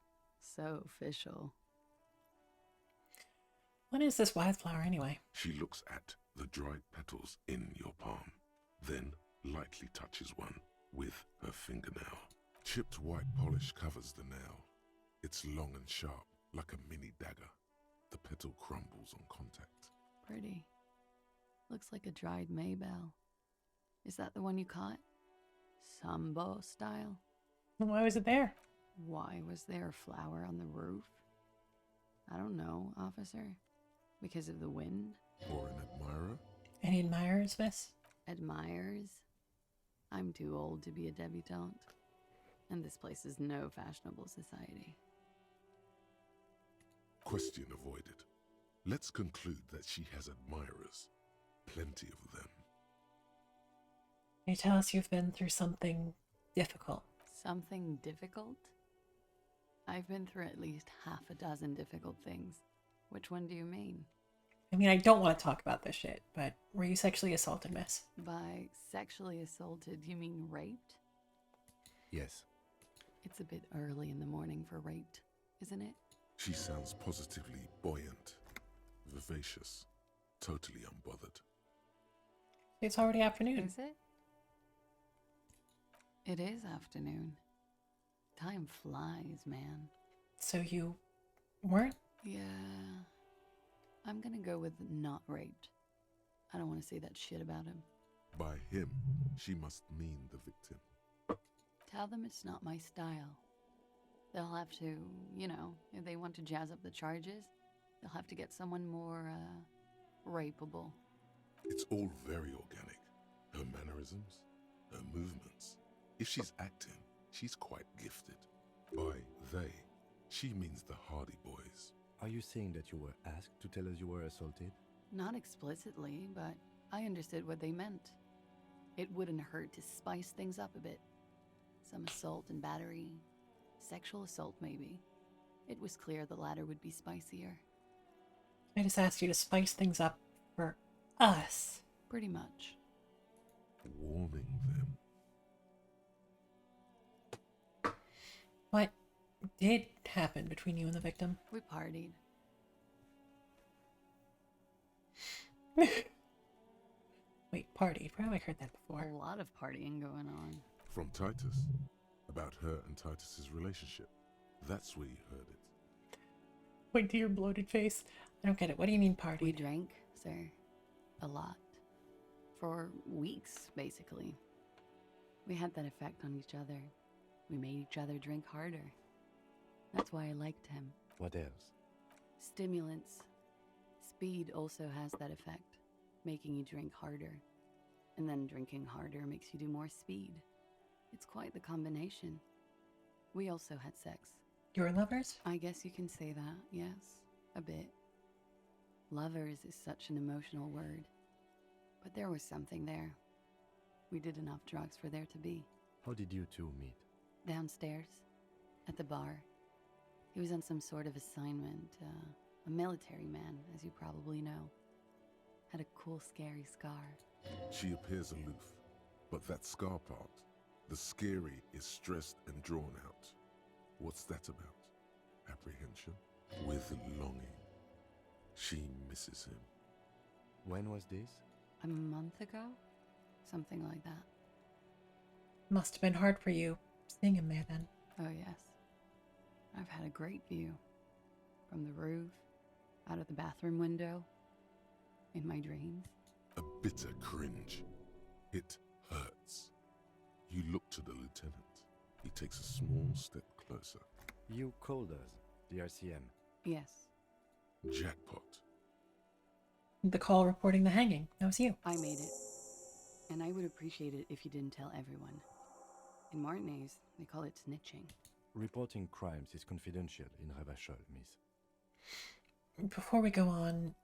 So official. What is this wildflower anyway? She looks at the dried petals in your palm, then lightly touches one with her fingernail. Chipped white polish covers the nail. It's long and sharp, like a mini dagger. The petal crumbles on contact. Pretty. Looks like a dried maybell. Is that the one you caught? Sambo style? Why was it there? Why was there a flower on the roof? I don't know, officer. Because of the wind? Or an admirer? Any admirers, miss? Admirers? I'm too old to be a debutante. And this place is no fashionable society. Question avoided. Let's conclude that she has admirers. Plenty of them. Can you tell us you've been through something difficult? Something difficult? I've been through at least half a dozen difficult things. Which one do you mean? I mean, I don't want to talk about this shit, but were you sexually assaulted, miss? By sexually assaulted, you mean raped? Yes. It's a bit early in the morning for raped, isn't it? She sounds positively buoyant, vivacious, totally unbothered. It's already afternoon. Is it? It is afternoon. Time flies, man. So you weren't? Yeah. I'm gonna go with not raped. I don't want to say that shit about him. By him, she must mean the victim. Tell them it's not my style. They'll have to, you know, if they want to jazz up the charges, they'll have to get someone more, rapeable. It's all very organic. Her mannerisms, her movements. If she's acting, she's quite gifted. By they, she means the Hardy Boys. Are you saying that you were asked to tell us you were assaulted? Not explicitly, but I understood what they meant. It wouldn't hurt to spice things up a bit. Some assault and battery. Sexual assault, maybe. It was clear the latter would be spicier. I just asked you to spice things up for us. Pretty much. Warming them. What did happen between you and the victim? We partied. Wait, partied? Where have I heard that before? A lot of partying going on. From Titus. About her and Titus's relationship. That's where you heard it. Point to your bloated face. I don't get it. What do you mean partied? We drank, sir. A lot. For weeks, basically. We had that effect on each other. We made each other drink harder. That's why I liked him. What else? Stimulants. Speed also has that effect, making you drink harder. And then drinking harder makes you do more speed. It's quite the combination. We also had sex. You were lovers? I guess you can say that, yes. A bit. Lovers is such an emotional word. But there was something there. We did enough drugs for there to be. How did you two meet? Downstairs. At the bar. He was on some sort of assignment. A military man, as you probably know. Had a cool, scary scar. She appears aloof, but that scar part, the scary, is stressed and drawn out. What's that about? Apprehension? With longing. She misses him. When was this? A month ago? Something like that. Must have been hard for you seeing him there then. Oh, yes. I've had a great view. From the roof, out of the bathroom window, in my dreams. A bitter cringe. It hurts. You look to the lieutenant. He takes a small step closer. You called us, the RCM. Yes. Jackpot. The call reporting the hanging. That was you. I made it. And I would appreciate it if you didn't tell everyone. In Martinez, they call it snitching. Reporting crimes is confidential in Revachol, miss. Before we go on,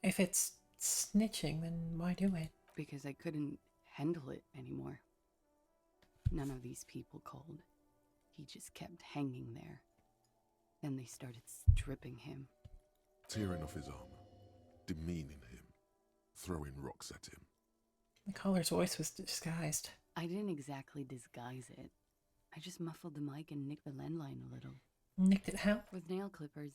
If it's snitching, then why do it? Because I couldn't handle it anymore. None of these people called. He just kept hanging there. Then they started stripping him. Tearing off his armor, demeaning him, throwing rocks at him. The caller's voice was disguised. I didn't exactly disguise it. I just muffled the mic and nicked the landline a little. Nicked it how? With nail clippers.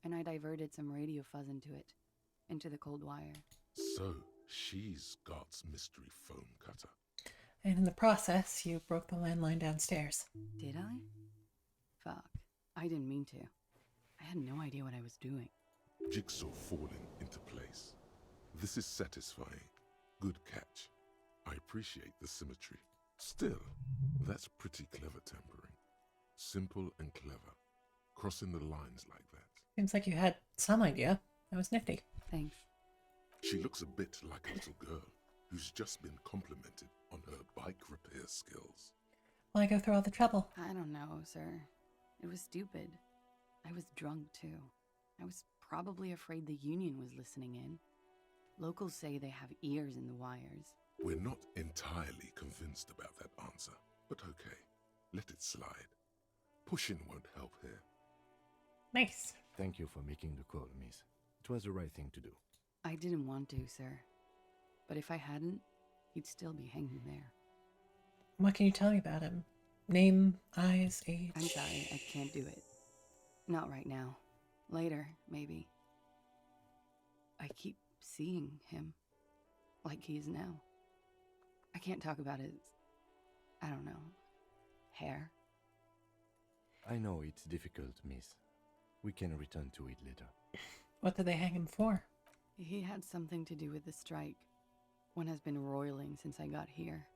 And I diverted some radio fuzz into the cold wire. So, she's God's mystery foam cutter. And in the process, you broke the landline downstairs. Did I? Fuck. I didn't mean to. I had no idea what I was doing. Jigsaw falling into place. This is satisfying. Good catch. I appreciate the symmetry. Still, that's pretty clever tampering. Simple and clever. Crossing the lines like that. Seems like you had some idea. That was nifty. Thanks. She looks a bit like a little girl who's just been complimented on her bike repair skills. Why go through all the trouble? I don't know, sir. It was stupid. I was drunk, too. I was probably afraid the union was listening in. Locals say they have ears in the wires. We're not entirely convinced about that answer, but okay. Let it slide. Pushing won't help here. Nice. Thank you for making the call, miss. It was the right thing to do. I didn't want to, sir. But if I hadn't, he'd still be hanging there. What can you tell me about him? Name, eyes, age? I'm sorry, I can't do it. Not right now. Later, maybe. I keep seeing him. Like he is now. I can't talk about his... I don't know. Hair. I know it's difficult, miss. We can return to it later. What did they hang him for? He had something to do with the strike. One has been roiling since I got here.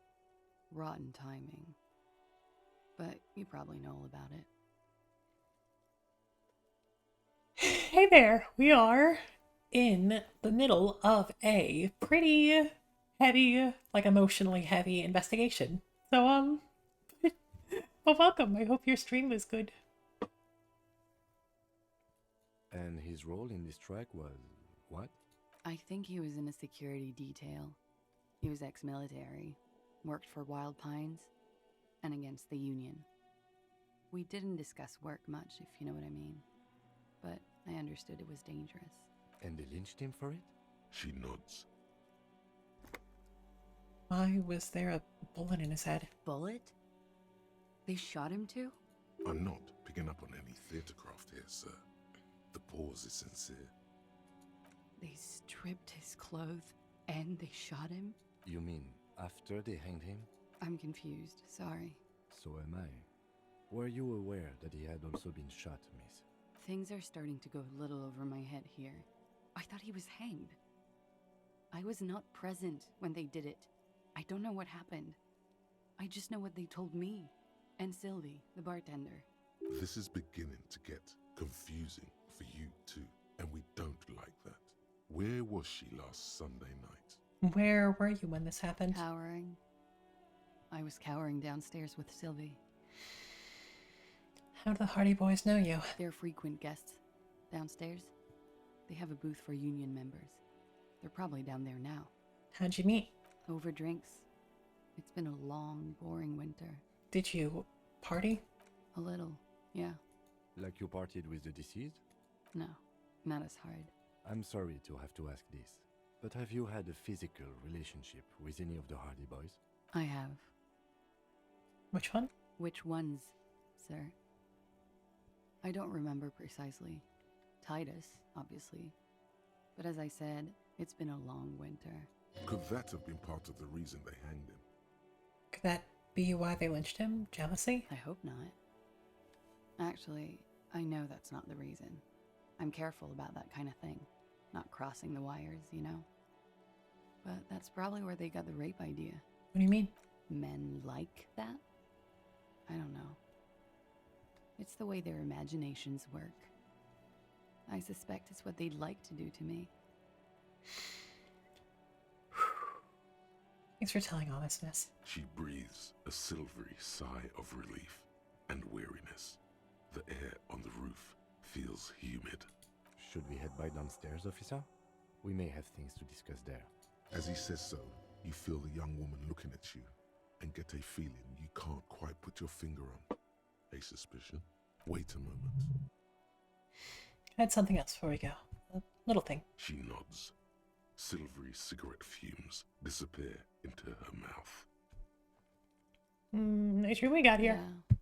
Rotten timing. But you probably know all about it. Hey there, we are in the middle of a pretty heavy, like emotionally heavy investigation. So, well, welcome. I hope your stream was good. And his role in this strike was what? I think he was in a security detail. He was ex-military, worked for Wild Pines, and against the Union. We didn't discuss work much, if you know what I mean. But I understood it was dangerous. And they lynched him for it? She nods. Why was there a bullet in his head? Bullet? They shot him too? I'm not picking up on any theatrecraft here, sir. The pause is sincere. They stripped his clothes and they shot him? You mean after they hanged him? I'm confused, sorry. So am I. Were you aware that he had also been shot, miss? Things are starting to go a little over my head here. I thought he was hanged. I was not present when they did it. I don't know what happened. I just know what they told me. And Sylvie, the bartender. This is beginning to get confusing for you too, and we don't like that. Where was she last Sunday night? Where were you when this happened? Cowering. I was cowering downstairs with Sylvie. How do the Hardy Boys know you? They're frequent guests. Downstairs, they have a booth for union members. They're probably down there now. How'd you meet? Over drinks. It's been a long, boring winter. Did you party? A little, yeah. Like you partied with the deceased? No, not as hard. I'm sorry to have to ask this, but have you had a physical relationship with any of the Hardy Boys? I have. Which one? Which ones, sir? I don't remember precisely. Titus, obviously. But as I said, it's been a long winter. Could that have been part of the reason they hanged him? Could that be why they lynched him? Jealousy? I hope not. Actually, I know that's not the reason. I'm careful about that kind of thing. Not crossing the wires, you know? But that's probably where they got the rape idea. What do you mean? Men like that? I don't know. It's the way their imaginations work. I suspect it's what they'd like to do to me. Thanks for telling all this, miss. She breathes a silvery sigh of relief and weariness. The air on the roof feels humid. Should we head back downstairs, officer? We may have things to discuss there. As he says so, you feel the young woman looking at you and get a feeling you can't quite put your finger on. A suspicion? Wait a moment. I had something else before we go. A little thing. She nods. Silvery cigarette fumes disappear into her mouth. Nice room we got here. Yeah,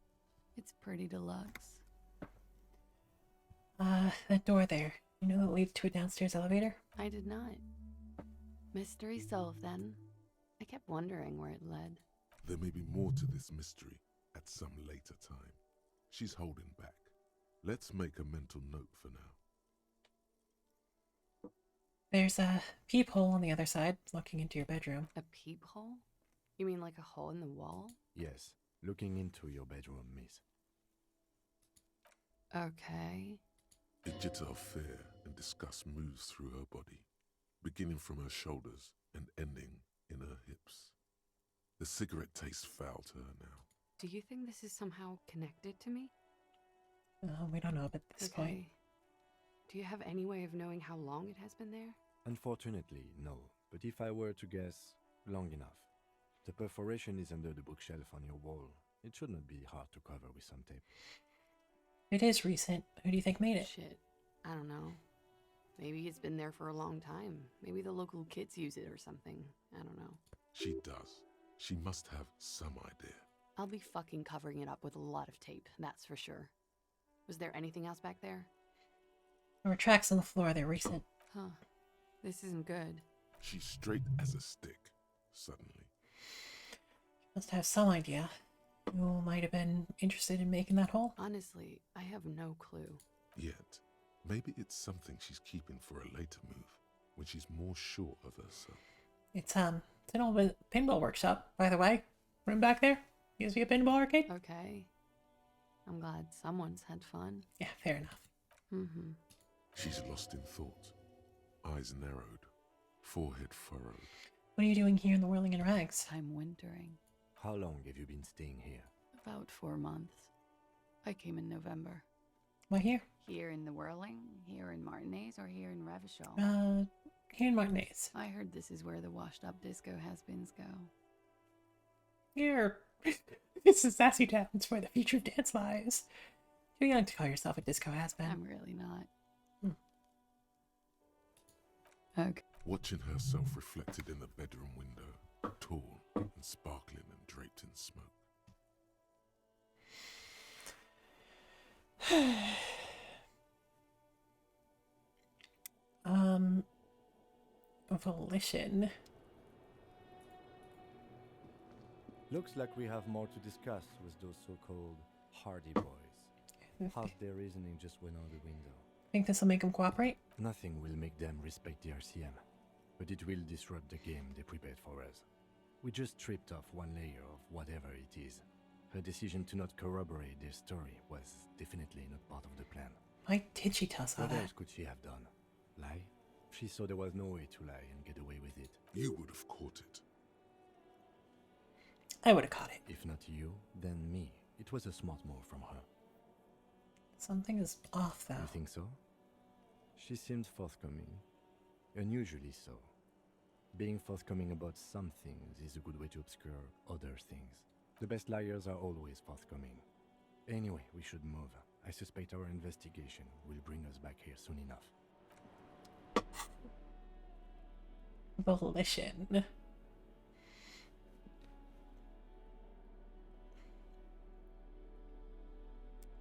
it's pretty deluxe. That door there. You know that leads to a downstairs elevator? I did not. Mystery solved then. I kept wondering where it led. There may be more to this mystery at some later time. She's holding back. Let's make a mental note for now. There's a peephole on the other side, looking into your bedroom. A peephole? You mean like a hole in the wall? Yes, looking into your bedroom, miss. Okay. A jitter of fear and disgust moves through her body, beginning from her shoulders and ending in her hips. The cigarette tastes foul to her now. Do you think this is somehow connected to me? We don't know at this point. Do you have any way of knowing how long it has been there? Unfortunately, no. But if I were to guess, long enough. The perforation is under the bookshelf on your wall. It should not be hard to cover with some tape. It is recent. Who do you think made it? Shit. I don't know. Maybe it's been there for a long time. Maybe the local kids use it or something. I don't know. She does. She must have some idea. I'll be fucking covering it up with a lot of tape, that's for sure. Was there anything else back there? There were tracks on the floor. They're recent. Huh. This isn't good. She's straight as a stick, suddenly. Must have some idea. Who might have been interested in making that hole? Honestly, I have no clue. Yet, maybe it's something she's keeping for a later move, when she's more sure of herself. It's an old pinball workshop, by the way. Room back there. Used to be a pinball arcade. Okay. I'm glad someone's had fun. Yeah, fair enough. Mm-hmm. She's lost in thought. Eyes narrowed. Forehead furrowed. What are you doing here in the whirling in rags? I'm wintering. How long have you been staying here? About 4 months. I came in November. Why here? Here in the Whirling? Here in Martinez? Or here in Revachol? Here in Martinez. I heard this is where the washed-up disco has-beens go. This is Sassy Town. It's where the future of dance lies. You're young to call yourself a disco has-been. I'm really not. Okay. Watching herself reflected in the bedroom window, tall and sparkling and draped in smoke. Volition. Looks like we have more to discuss with those so-called Hardy Boys. Half their reasoning just went out the window. Think this will make them cooperate? Nothing will make them respect the RCM, but it will disrupt the game they prepared for us. We just stripped off one layer of whatever it is. Her decision to not corroborate their story was definitely not part of the plan. Why did she tell us all What that? else could she have done? Lie? She saw there was no way to lie and get away with it. You would have caught it. I would have caught it. If not you, then me. It was a smart move from her. Something is off, though. You think so? She seemed forthcoming. Unusually so. Being forthcoming about some things is a good way to obscure other things. The best liars are always forthcoming. Anyway, we should move. I suspect our investigation will bring us back here soon enough. Volition.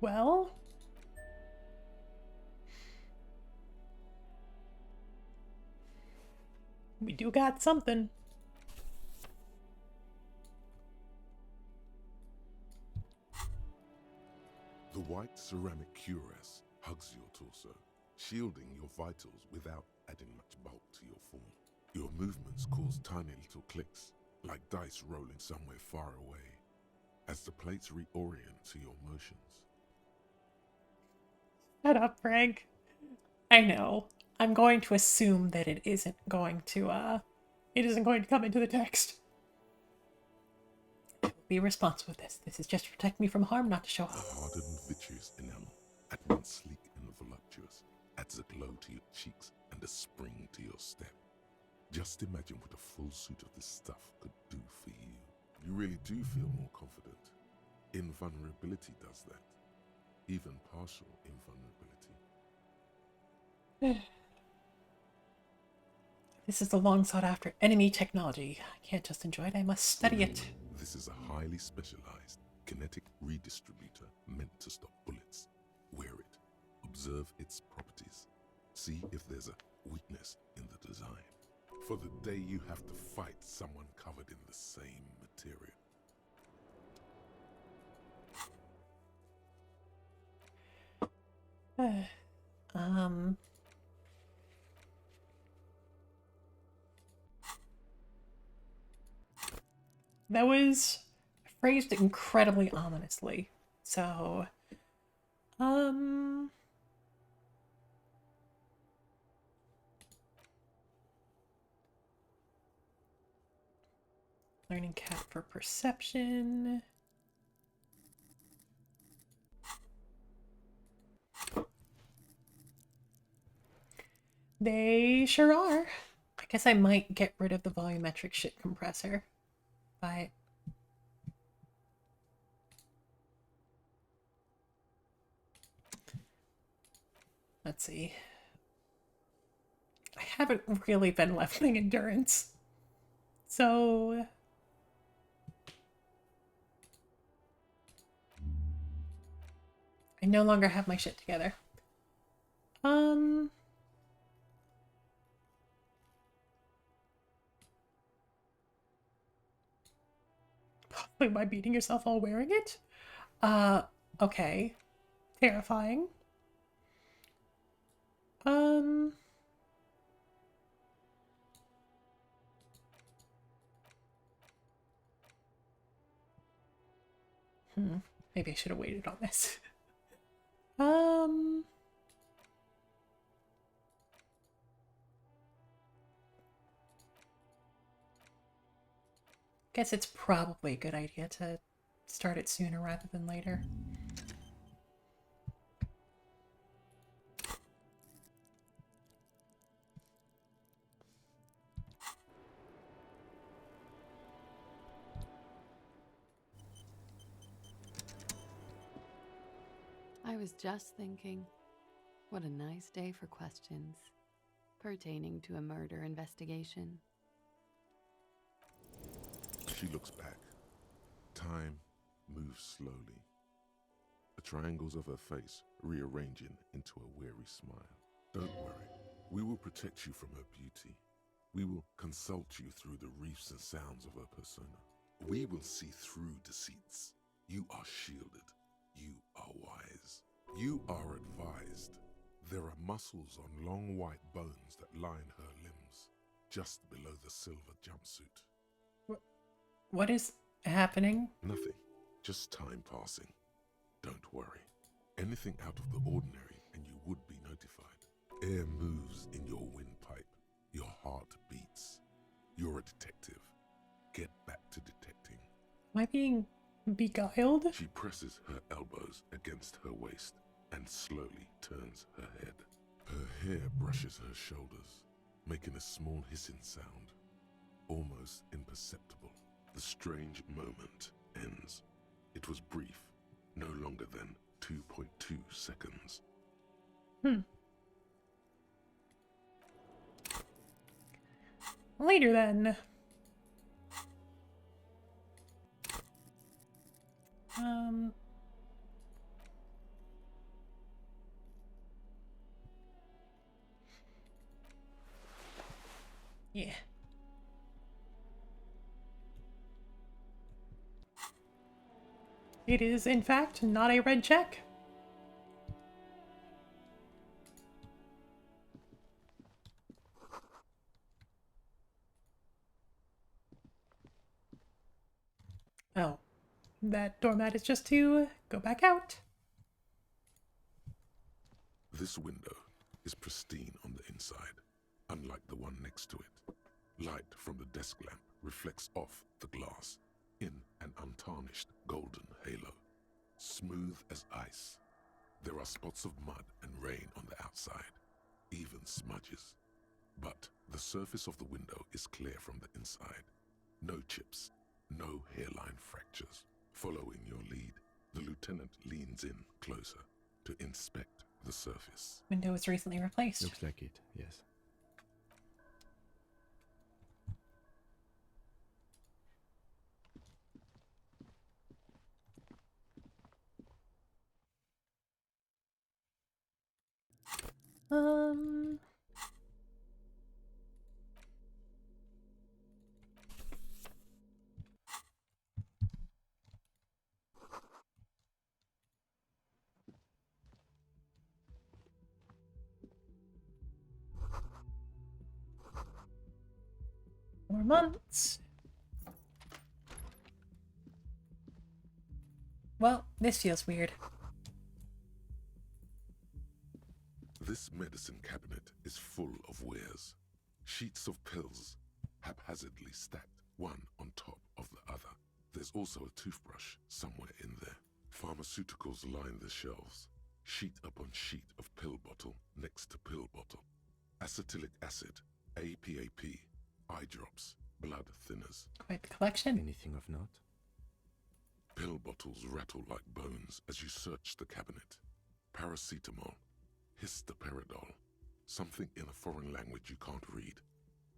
Well, we do got something. The white ceramic cuirass hugs your torso, shielding your vitals without adding much bulk to your form. Your movements cause tiny little clicks, like dice rolling somewhere far away, as the plates reorient to your motions. Shut up, Frank. I know. I'm going to assume that it isn't going to come into the text. I will be responsible with this. This is just to protect me from harm, not to show The off. hardened vitreous enamel, at once sleek and voluptuous, adds a glow to your cheeks and a spring to your step. Just imagine what a full suit of this stuff could do for you. You really do feel more confident. Invulnerability does that. Even partial invulnerability. This is the long sought after enemy technology. I can't just enjoy it, I must study it. This is a highly specialized kinetic redistributor meant to stop bullets. Wear it. Observe its properties. See if there's a weakness in the design. For the day you have to fight someone covered in the same material. That was phrased incredibly ominously. So, learning cap for perception. They sure are. I guess I might get rid of the volumetric shit compressor. But let's see. I haven't really been leveling endurance. So I no longer have my shit together. Possibly by beating yourself while wearing it? Okay. Terrifying. Maybe I should have waited on this. Guess it's probably a good idea to start it sooner rather than later. I was just thinking, what a nice day for questions pertaining to a murder investigation. She looks back. Time moves slowly. The triangles of her face rearranging into a weary smile. Don't worry. We will protect you from her beauty. We will consult you through the reefs and sounds of her persona. We will see through deceits. You are shielded. You are wise. You are advised. There are muscles on long white bones that line her limbs, just below the silver jumpsuit. What is happening? Nothing. Just time passing. Don't worry. Anything out of the ordinary and you would be notified. Air moves in your windpipe. Your heart beats. You're a detective. Get back to detecting. Am I being beguiled? She presses her elbows against her waist and slowly turns her head. Her hair brushes her shoulders, making a small hissing sound, almost imperceptible. The strange moment ends. It was brief, no longer than 2.2 seconds. Later then. Yeah. It is, in fact, not a red check. Oh, that doormat is just to go back out. This window is pristine on the inside, unlike the one next to it. Light from the desk lamp reflects off the glass in an untarnished golden halo. Smooth as ice. There are spots of mud and rain on the outside, even smudges. But the surface of the window is clear from the inside. No chips, no hairline fractures. Following your lead, the lieutenant leans in closer to inspect the surface. Window was recently replaced. Looks like it, yes. More months. Well, this feels weird. This medicine cabinet is full of wares. Sheets of pills, haphazardly stacked one on top of the other. There's also a toothbrush somewhere in there. Pharmaceuticals line the shelves, sheet upon sheet of pill bottle next to pill bottle. Acetylic acid, APAP, eye drops, blood thinners. Quite the collection. Anything of note? Pill bottles rattle like bones as you search the cabinet. Paracetamol, histoparidol, something in a foreign language you can't read.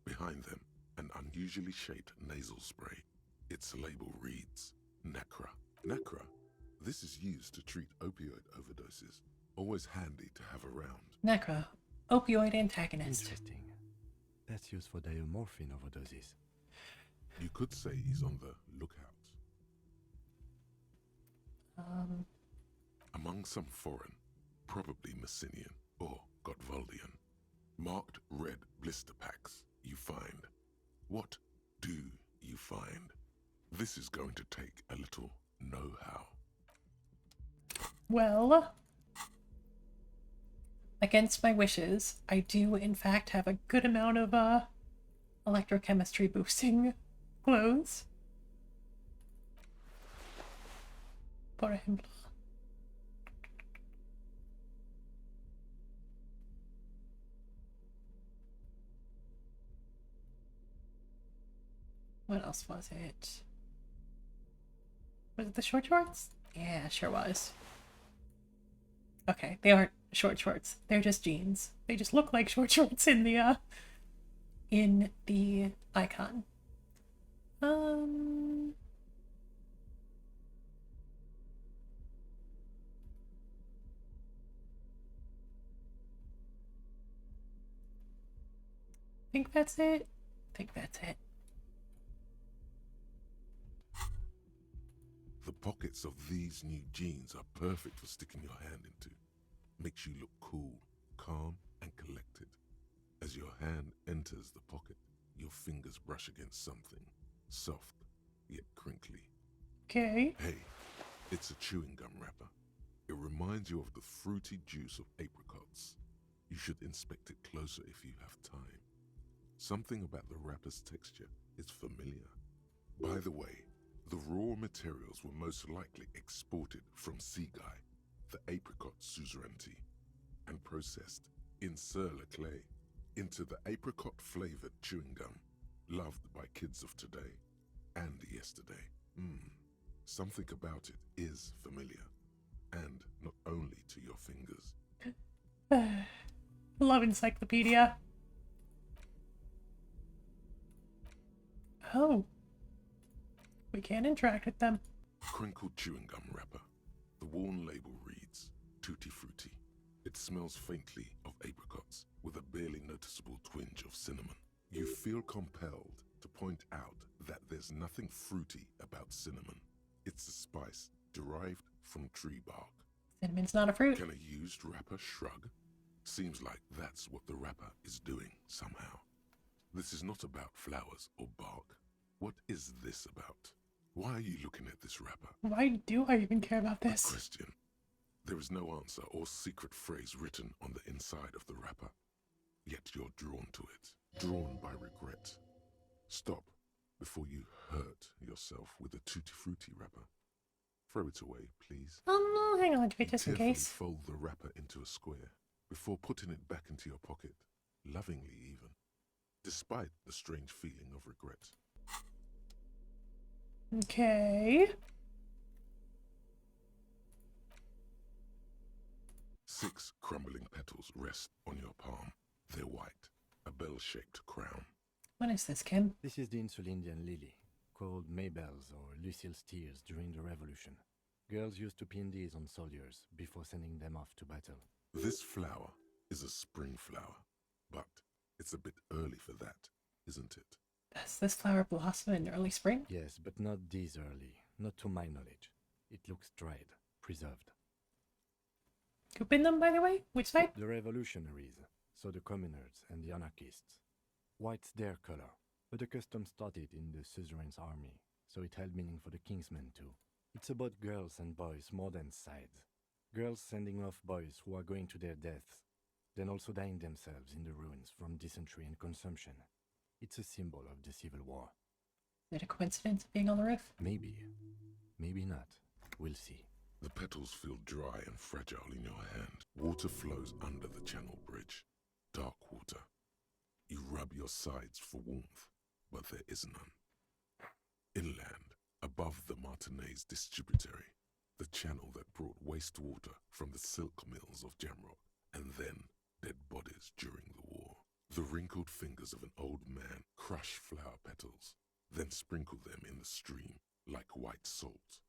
Behind them, an unusually shaped nasal spray. Its label reads, Nacra. Nacra? This is used to treat opioid overdoses. Always handy to have around. Nacra, opioid antagonist. Interesting. That's used for diamorphine overdoses. You could say he's on the lookout. Among some foreign, probably Messinian or Gotwaldian, marked red blister packs you find. What do you find? This is going to take a little know-how. Well, against my wishes, I do in fact have a good amount of electrochemistry boosting clothes. Por ejemplo. What else was it? Was it the short shorts? Yeah, sure was. Okay, they aren't short shorts. They're just jeans. They just look like short shorts in the icon. I think that's it. The pockets of these new jeans are perfect for sticking your hand into. Makes you look cool, calm, and collected. As your hand enters the pocket, your fingers brush against something soft yet crinkly. Okay. Hey, it's a chewing gum wrapper. It reminds you of the fruity juice of apricots. You should inspect it closer if you have time. Something about the wrapper's texture is familiar. By the way, the raw materials were most likely exported from Seaguy, the apricot suzerainty, and processed in Sur-le-Clay into the apricot-flavored chewing gum loved by kids of today and yesterday. Something about it is familiar, and not only to your fingers. Love encyclopedia. Oh. We can interact with them. Crinkled chewing gum wrapper. The worn label reads, Tutti Frutti. It smells faintly of apricots with a barely noticeable twinge of cinnamon. You feel compelled to point out that there's nothing fruity about cinnamon. It's a spice derived from tree bark. Cinnamon's not a fruit. Can a used wrapper shrug? Seems like that's what the wrapper is doing somehow. This is not about flowers or bark. What is this about? Why are you looking at this wrapper? Why do I even care about this? Good question. There is no answer or secret phrase written on the inside of the wrapper. Yet you're drawn to it. Drawn by regret. Stop before you hurt yourself with a Tutti Frutti wrapper. Throw it away, please. Hang on to it just in Carefully case. fold the wrapper into a square. before putting it back into your pocket, lovingly even, despite the strange feeling of regret. Okay. 6 crumbling petals rest on your palm. They're white, a bell-shaped crown. What is this, Kim? This is the Insulindian lily, called Maybelle's or Lucille's tears during the Revolution. Girls used to pin these on soldiers before sending them off to battle. This flower is a spring flower, but it's a bit early for that, isn't it? Does this flower blossom in early spring? Yes, but not this early. Not to my knowledge. It looks dried, preserved. Who pinned them, by the way? Which side? The revolutionaries, so the communards and the anarchists. White's their color, but the custom started in the suzerain's army, so it held meaning for the kingsmen too. It's about girls and boys more than sides. Girls sending off boys who are going to their deaths, then also dying themselves in the ruins from dysentery and consumption. It's a symbol of the Civil War. Is it a coincidence of being on the roof? Maybe. Maybe not. We'll see. The petals feel dry and fragile in your hand. Water flows under the channel bridge. Dark water. You rub your sides for warmth, but there is none. Inland, above the Martinez distributary, the channel that brought wastewater from the silk mills of Jamrock, and then dead bodies during the war. The wrinkled fingers of an old man crush flower petals, then sprinkle them in the stream like white salt.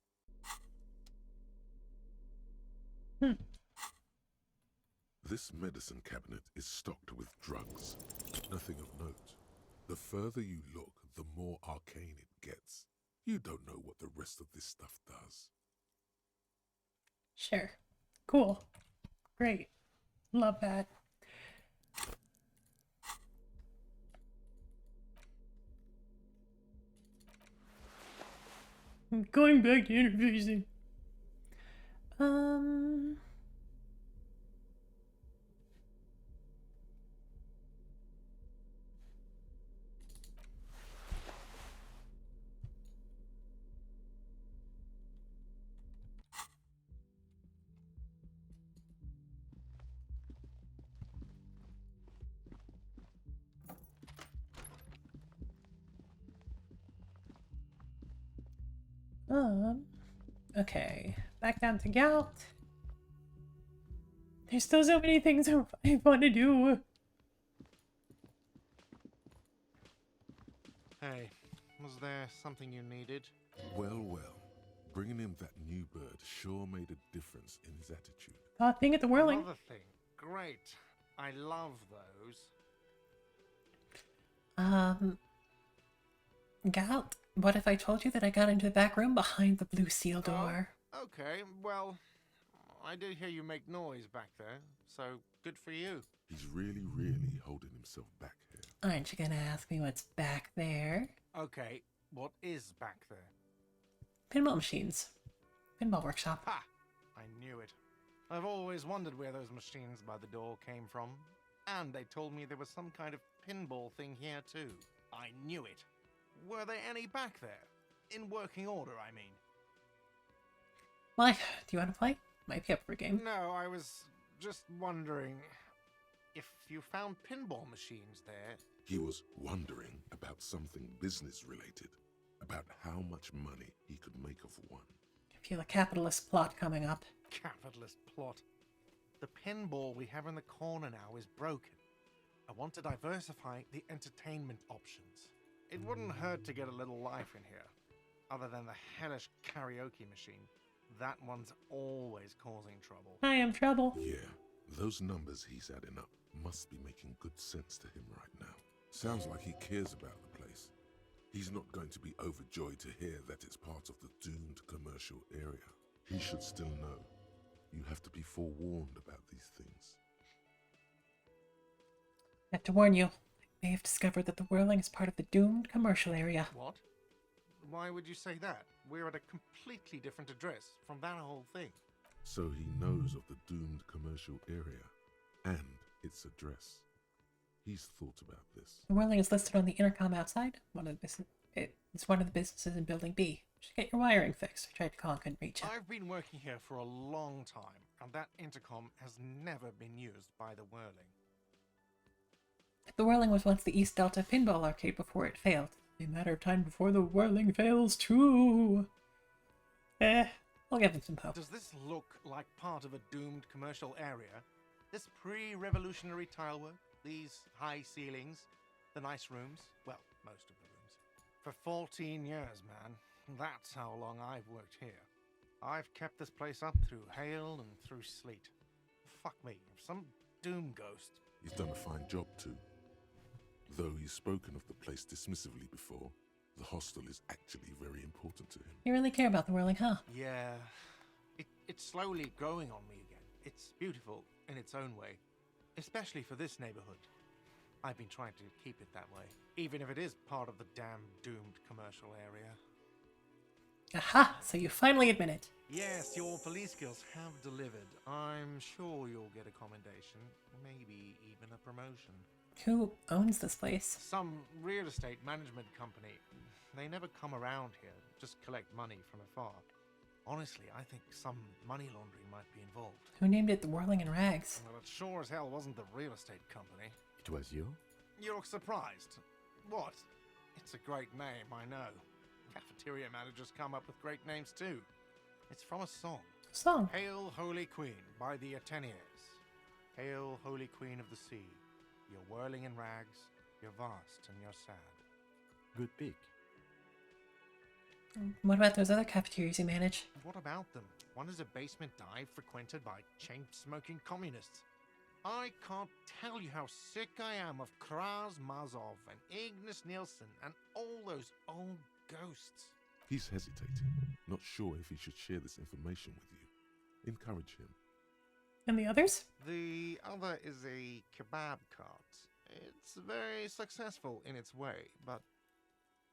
This medicine cabinet is stocked with drugs, nothing of note. The further you look, the more arcane it gets. You don't know what the rest of this stuff does. Sure. Cool. Great. Love that. I'm going back to interfacing. Okay, back down to Galt. There's still so many things I want to do. Hey, was there something you needed? Well, well. Bringing him that new bird sure made a difference in his attitude. Thing at the whirling. Another thing. Great. I love those. Galt, what if I told you that I got into the back room behind the blue seal door? Okay, well, I did hear you make noise back there, so good for you. He's really, really holding himself back here. Aren't you gonna ask me what's back there? Okay, what is back there? Pinball machines. Pinball workshop. Ha! I knew it. I've always wondered where those machines by the door came from. And they told me there was some kind of pinball thing here too. I knew it. Were there any back there? In working order, I mean. Why? Do you want to play? Might be up for a game. No, I was just wondering if you found pinball machines there. He was wondering about something business related, about how much money he could make of one. I feel a capitalist plot coming up. Capitalist plot. The pinball we have in the corner now is broken. I want to diversify the entertainment options. It wouldn't hurt to get a little life in here. Other than the hellish karaoke machine. That one's always causing trouble. I am trouble. Yeah, those numbers he's adding up must be making good sense to him right now. Sounds like he cares about the place. He's not going to be overjoyed to hear that it's part of the doomed commercial area. He should still know. You have to be forewarned about these things. I have to warn you. I may have discovered that the whirling is part of the doomed commercial area. What? Why would you say that? We're at a completely different address from that whole thing. So he knows of the doomed commercial area and its address. He's thought about this. The whirling is listed on the intercom outside. It's one of the businesses in Building B. Should get your wiring fixed. I tried to call and couldn't reach it. I've been working here for a long time, and that intercom has never been used by the Whirling. The Whirling was once the East Delta pinball arcade before it failed. A matter of time before the Whirling fails too. I'll give them some hope. Does this look like part of a doomed commercial area? This pre-revolutionary tilework, these high ceilings, the nice rooms, well, most of the rooms. For 14 years, man. That's how long I've worked here. I've kept this place up through hail and through sleet. Fuck me, if some doom ghost... He's done a fine job too. Though he's spoken of the place dismissively before, the hostel is actually very important to him. You really care about the Whirling, huh? Yeah. It's slowly growing on me again. It's beautiful in its own way, especially for this neighborhood. I've been trying to keep it that way, even if it is part of the damn doomed commercial area. Aha! So you finally admit it. Yes, your police skills have delivered. I'm sure you'll get a commendation, maybe even a promotion. Who owns this place? Some real estate management company. They never come around here, just collect money from afar. Honestly, I think some money laundering might be involved. Who named it the Whirling in Rags? Well, it sure as hell wasn't the real estate company. It was you? You look surprised. What? It's a great name, I know. Cafeteria managers come up with great names too. It's from a song. Song? Hail, Holy Queen, by the Ateneers. Hail, Holy Queen of the Sea. You're whirling in rags, you're vast and you're sad. Good pick. What about those other cafeterias you manage? What about them? One is a basement dive frequented by chain-smoking communists. I can't tell you how sick I am of Kraz Mazov and Ignis Nielsen and all those old ghosts. He's hesitating, not sure if he should share this information with you. Encourage him. And the others? The other is a kebab cart. It's very successful in its way, but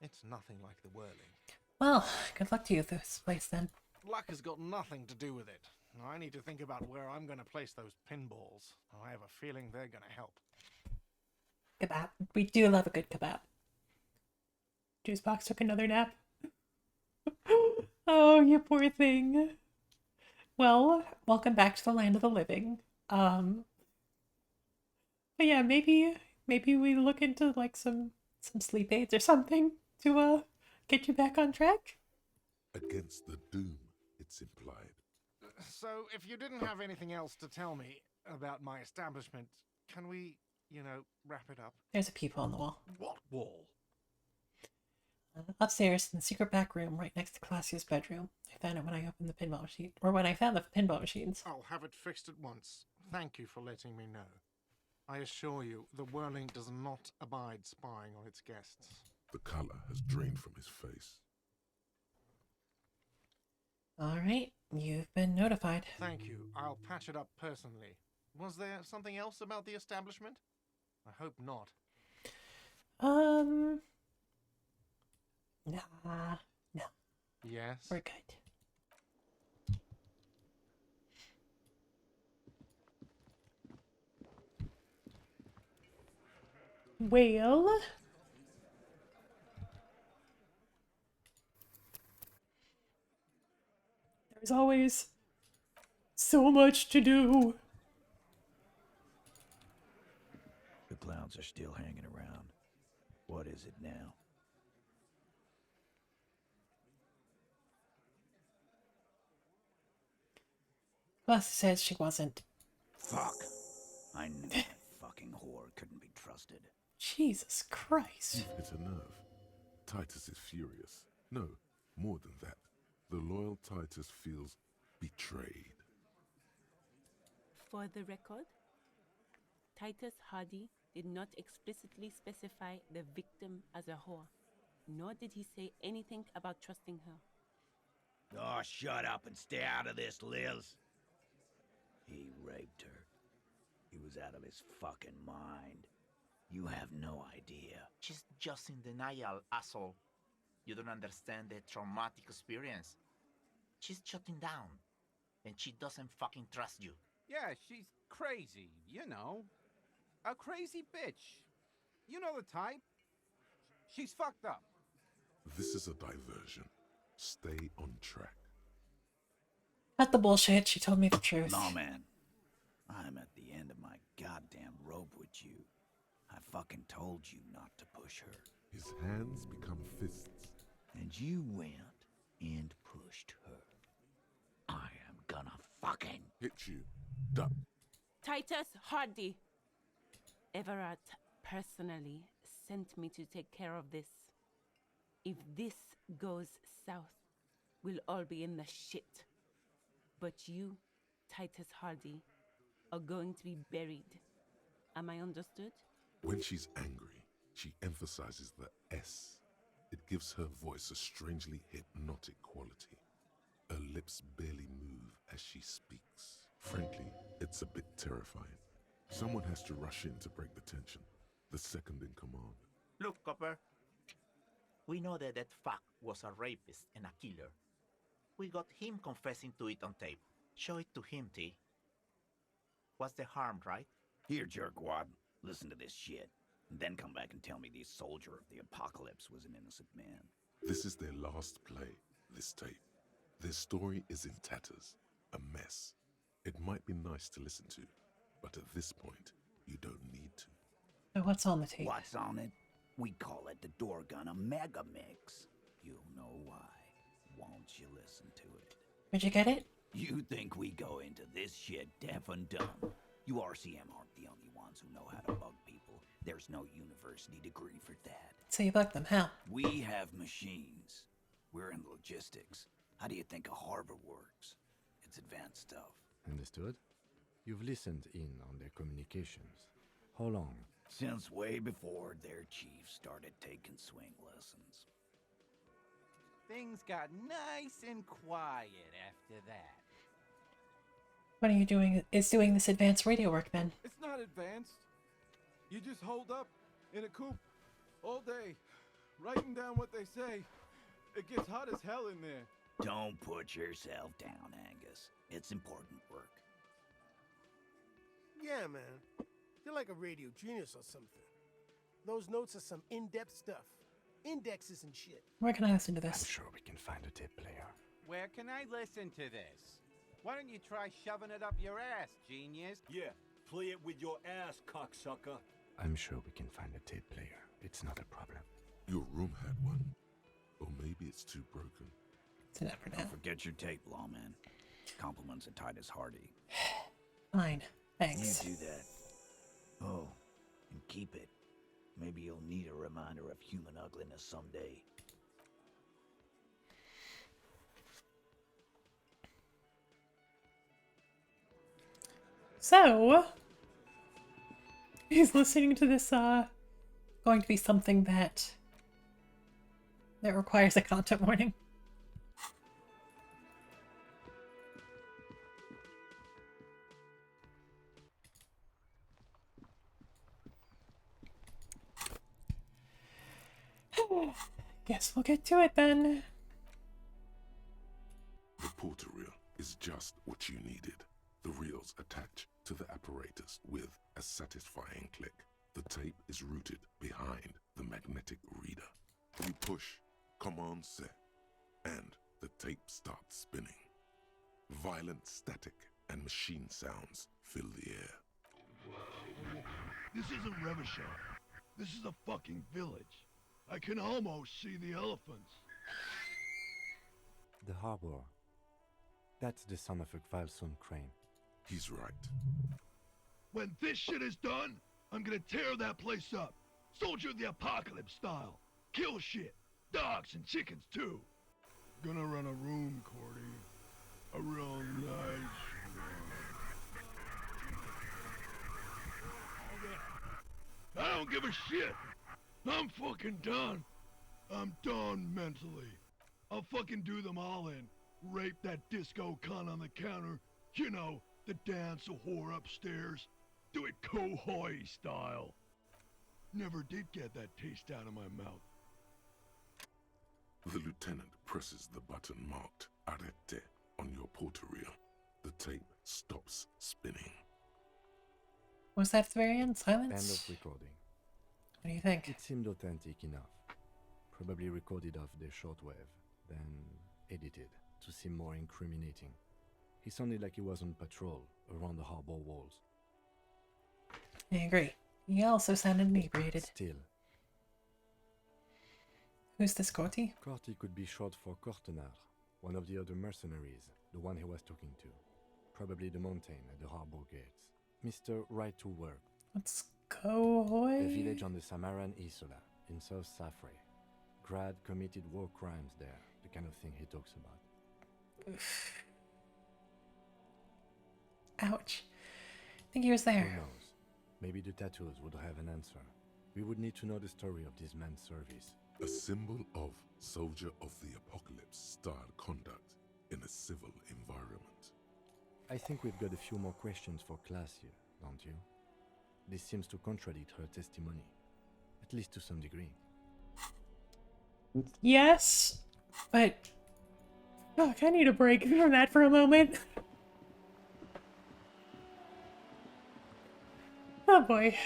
it's nothing like the Whirling. Well, good luck to you with this place then. Luck has got nothing to do with it. I need to think about where I'm going to place those pinballs. I have a feeling they're going to help. Kebab. We do love a good kebab. Juicebox took another nap. Oh, you poor thing. Well, welcome back to the land of the living. But yeah, maybe we look into like some sleep aids or something to get you back on track. Against the doom, it's implied. So, if you didn't have anything else to tell me about my establishment, can we, wrap it up? There's a peephole on the wall. What wall? Upstairs in the secret back room right next to Classia's bedroom. I found it when I opened the pinball machine, or when I found the pinball machines. I'll have it fixed at once. Thank you for letting me know. I assure you, the Whirling does not abide spying on its guests. The colour has drained from his face. All right, you've been notified. Thank you. I'll patch it up personally. Was there something else about the establishment? I hope not. No. Yes? We're good. Well, there's always so much to do. The clowns are still hanging around. What is it now? Bus says she wasn't. Fuck. I knew that fucking whore couldn't be trusted. Jesus Christ. You've hit a nerve. Titus is furious. No, more than that. The loyal Titus feels betrayed. For the record, Titus Hardy did not explicitly specify the victim as a whore, nor did he say anything about trusting her. Oh, shut up and stay out of this, Liz. He raped her. He was out of his fucking mind. You have no idea. She's just in denial, asshole. You don't understand the traumatic experience. She's shutting down. And she doesn't fucking trust you. Yeah, she's crazy, A crazy bitch. You know the type. She's fucked up. This is a diversion. Stay on track. Cut the bullshit. She told me the truth. Lawman, I'm at the end of my goddamn rope with you. I fucking told you not to push her. His hands become fists. And you went and pushed her. I am gonna fucking hit you. Duck. Titus Hardy. Everett personally sent me to take care of this. If this goes south, we'll all be in the shit. But you, Titus Hardy, are going to be buried. Am I understood? When she's angry, she emphasizes the S. It gives her voice a strangely hypnotic quality. Her lips barely move as she speaks. Frankly, it's a bit terrifying. Someone has to rush in to break the tension. The second in command. Look, Copper. We know that fuck was a rapist and a killer. We got him confessing to it on tape. Show it to him, T. What's the harm, right? Here, jerkwad. Listen to this shit. And then come back and tell me the soldier of the apocalypse was an innocent man. This is their last play, this tape. Their story is in tatters, a mess. It might be nice to listen to, but at this point, you don't need to. So what's on the tape? What's on it? We call it the door gun a mega mix. You'll know why. Won't you listen to it? Did you get it? You think we go into this shit deaf and dumb? You RCM aren't the only ones who know how to bug people. There's no university degree for that. So you bug them, how? We have machines. We're in logistics. How do you think a harbor works? It's advanced stuff. Understood? You've listened in on their communications. How long? Since way before their chief started taking swing lessons. Things got nice and quiet after that. What are you doing? Is doing this advanced radio work then? It's not advanced. You just hold up in a coop all day, writing down what they say. It gets hot as hell in there. Don't put yourself down, Angus. It's important work. Yeah, man. You're like a radio genius or something. Those notes are some in-depth stuff. Indexes and shit. Where can I listen to this? I'm sure we can find a tape player. Where can I listen to this? Why don't you try shoving it up your ass, genius? Yeah, play it with your ass, cocksucker. I'm sure we can find a tape player. It's not a problem. Your room had one. Or maybe it's too broken. It's enough for now. Don't forget your tape, lawman. Compliments of Titus Hardy. Fine. Thanks. You do that. Oh, and keep it. Maybe you'll need a reminder of human ugliness someday. So, he's listening to this, going to be something that requires a content warning. Guess we'll get to it then. The porter reel is just what you needed. The reels attach to the apparatus with a satisfying click. The tape is routed behind the magnetic reader. You push command set, and the tape starts spinning. Violent static and machine sounds fill the air. This isn't Revachol. This is a fucking village. I can almost see the elephants. The harbor. That's the son of a Kvalson crane. He's right. When this shit is done, I'm gonna tear that place up. Soldier of the apocalypse style. Kill shit. Dogs and chickens too. Gonna run a room, Cordy. A real nice room. I don't give a shit. I'm fucking done. I'm done mentally. I'll fucking do them all in. Rape that disco cunt on the counter. You know, the dance a whore upstairs. Do it Kohoi style. Never did get that taste out of my mouth. The lieutenant presses the button marked Arrete on your porter reel. The tape stops spinning. Was that at the very end? End Silence? of recording. What do you think? It seemed authentic enough. Probably recorded off the shortwave, then edited to seem more incriminating. He sounded like he was on patrol around the harbor walls. I agree. He also sounded inebriated. Still. Who's this Corti? Corti could be short for Cortenard, one of the other mercenaries, the one he was talking to. Probably the mountain at the harbor gates. Mr. Right to Work. Let's go, hoy. A village on the Samaran Isola, in South Safre. Grad committed war crimes there, the kind of thing he talks about. Ouch. I think he was there. Who knows? Maybe the tattoos would have an answer. We would need to know the story of this man's service. A symbol of soldier of the apocalypse style conduct in a civil environment. I think we've got a few more questions for class here, don't you? This seems to contradict her testimony, at least to some degree. Yes, but fuck, I need a break from that for a moment. Oh boy.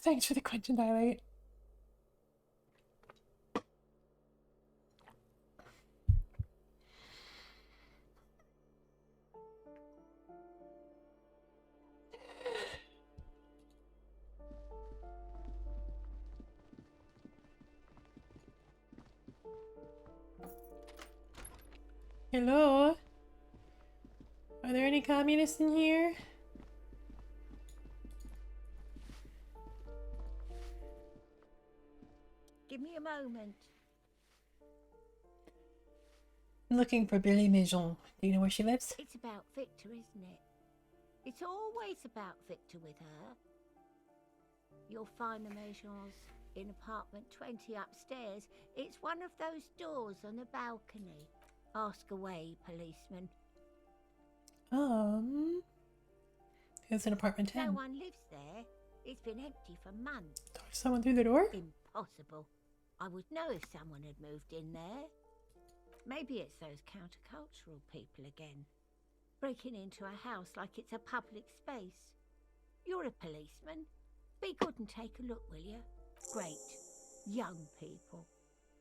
Thanks for the Quentin dilate. Hello? Are there any communists in here? Give me a moment. I'm looking for Billy Maison. Do you know where she lives? It's about Victor, isn't it? It's always about Victor with her. You'll find the Maisons in apartment 20 upstairs. It's one of those doors on the balcony. Ask away, policeman. It's in apartment 10. No one lives there. It's been empty for months. Someone through the door? Impossible. I would know if someone had moved in there. Maybe it's those countercultural people again. Breaking into a house like it's a public space. You're a policeman. Be good and take a look, will you? Great. Young people.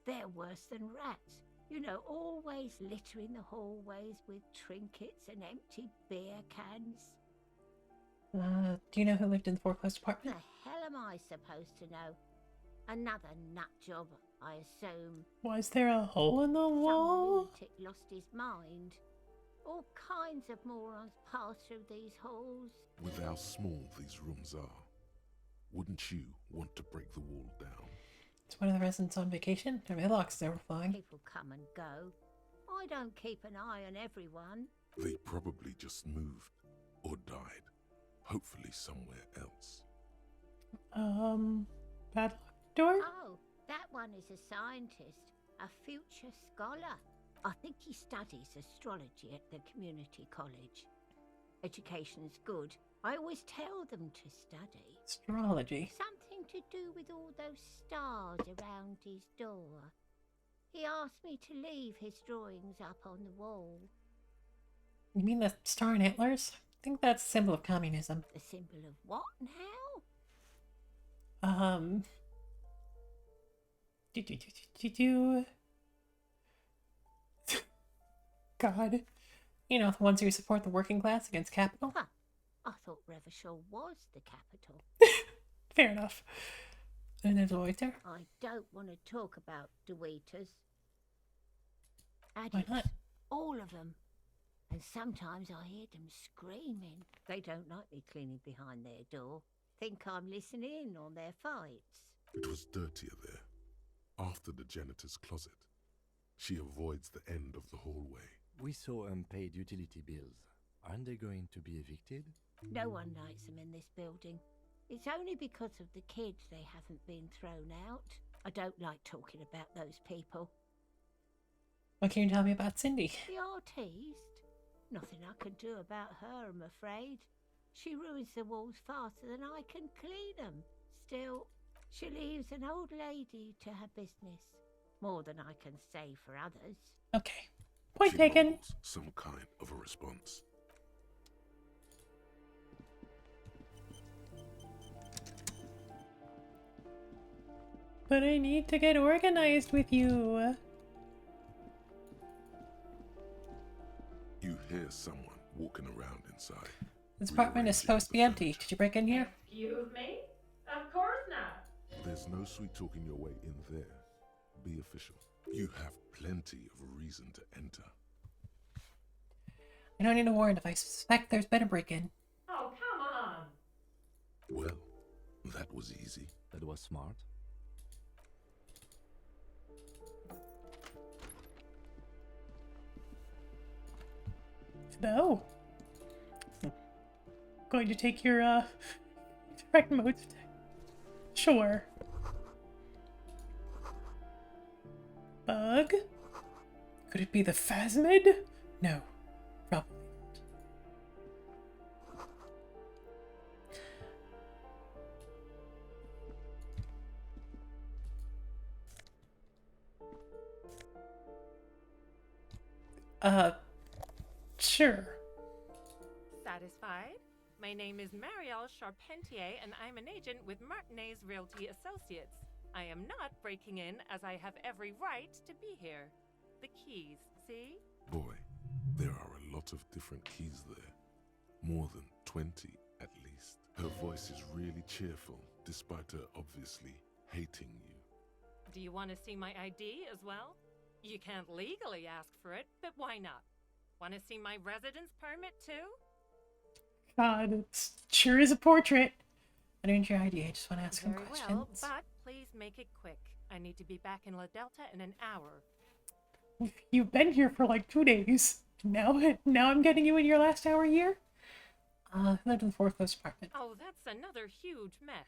They're worse than rats. You know, always littering the hallways with trinkets and empty beer cans. Do you know who lived in the foreclosed apartment? The hell am I supposed to know? Another nut job, I assume. Was there a hole in the wall? Some lunatic lost his mind. All kinds of morons pass through these halls. With how small these rooms are, wouldn't you want to break the wall down? It's one of the residents on vacation. Their mailbox is overflowing. People come and go. I don't keep an eye on everyone. They probably just moved or died, hopefully somewhere else. Padlock door? Oh, that one is a scientist, a future scholar. I think he studies astrology at the community college. Education's good. I always tell them to study. Astrology? Something to do with all those stars around his door. He asked me to leave his drawings up on the wall. You mean the star and antlers? I think that's a symbol of communism. The symbol of what and how? God. You know, the ones who support the working class against capital? Huh. I thought Revachol was the capital. Fair enough. And there's a waiter. I don't want to talk about the waiters. Why Adults, not? all of them. And sometimes I hear them screaming. They don't like me cleaning behind their door. Think I'm listening in on their fights. It was dirtier there, after the janitor's closet. She avoids the end of the hallway. We saw unpaid utility bills. Aren't they going to be evicted? No one likes them in this building. It's only because of the kids they haven't been thrown out. I don't like talking about those people. What can you tell me about Cindy? The artiste? Nothing I can do about her, I'm afraid. She ruins the walls faster than I can clean them. Still, she leaves an old lady to her business. More than I can say for others. Okay. Point She taken. mumbles some kind of a response. But I need to get organized with you. You hear someone walking around inside. This apartment is supposed to be empty. Did you break in here? Excuse me? Of course not. There's no sweet talking your way in there. Be official. You have plenty of reason to enter. I don't need a warrant if I suspect there's been a break-in. Oh, come on. Well, that was easy. That was smart. No. Going to take your direct mode. Sure. Bug? Could it be the phasmid? No, probably not. Sure. Satisfied? My name is Marielle Charpentier, and I'm an agent with Martinez Realty Associates. I am not breaking in, as I have every right to be here. The keys, see? Boy, there are a lot of different keys there. More than 20 at least. Her voice is really cheerful, despite her obviously hating you. Do you want to see my ID as well? You can't legally ask for it, but why not? Want to see my residence permit too? God, it sure is a portrait. I don't need your ID, I just want to ask some Very questions. well, but please make it quick. I need to be back in La Delta in an hour. You've been here for like 2 days. Now I'm getting you in your last hour here? Lived in the foreclosed apartment. Oh, that's another huge mess.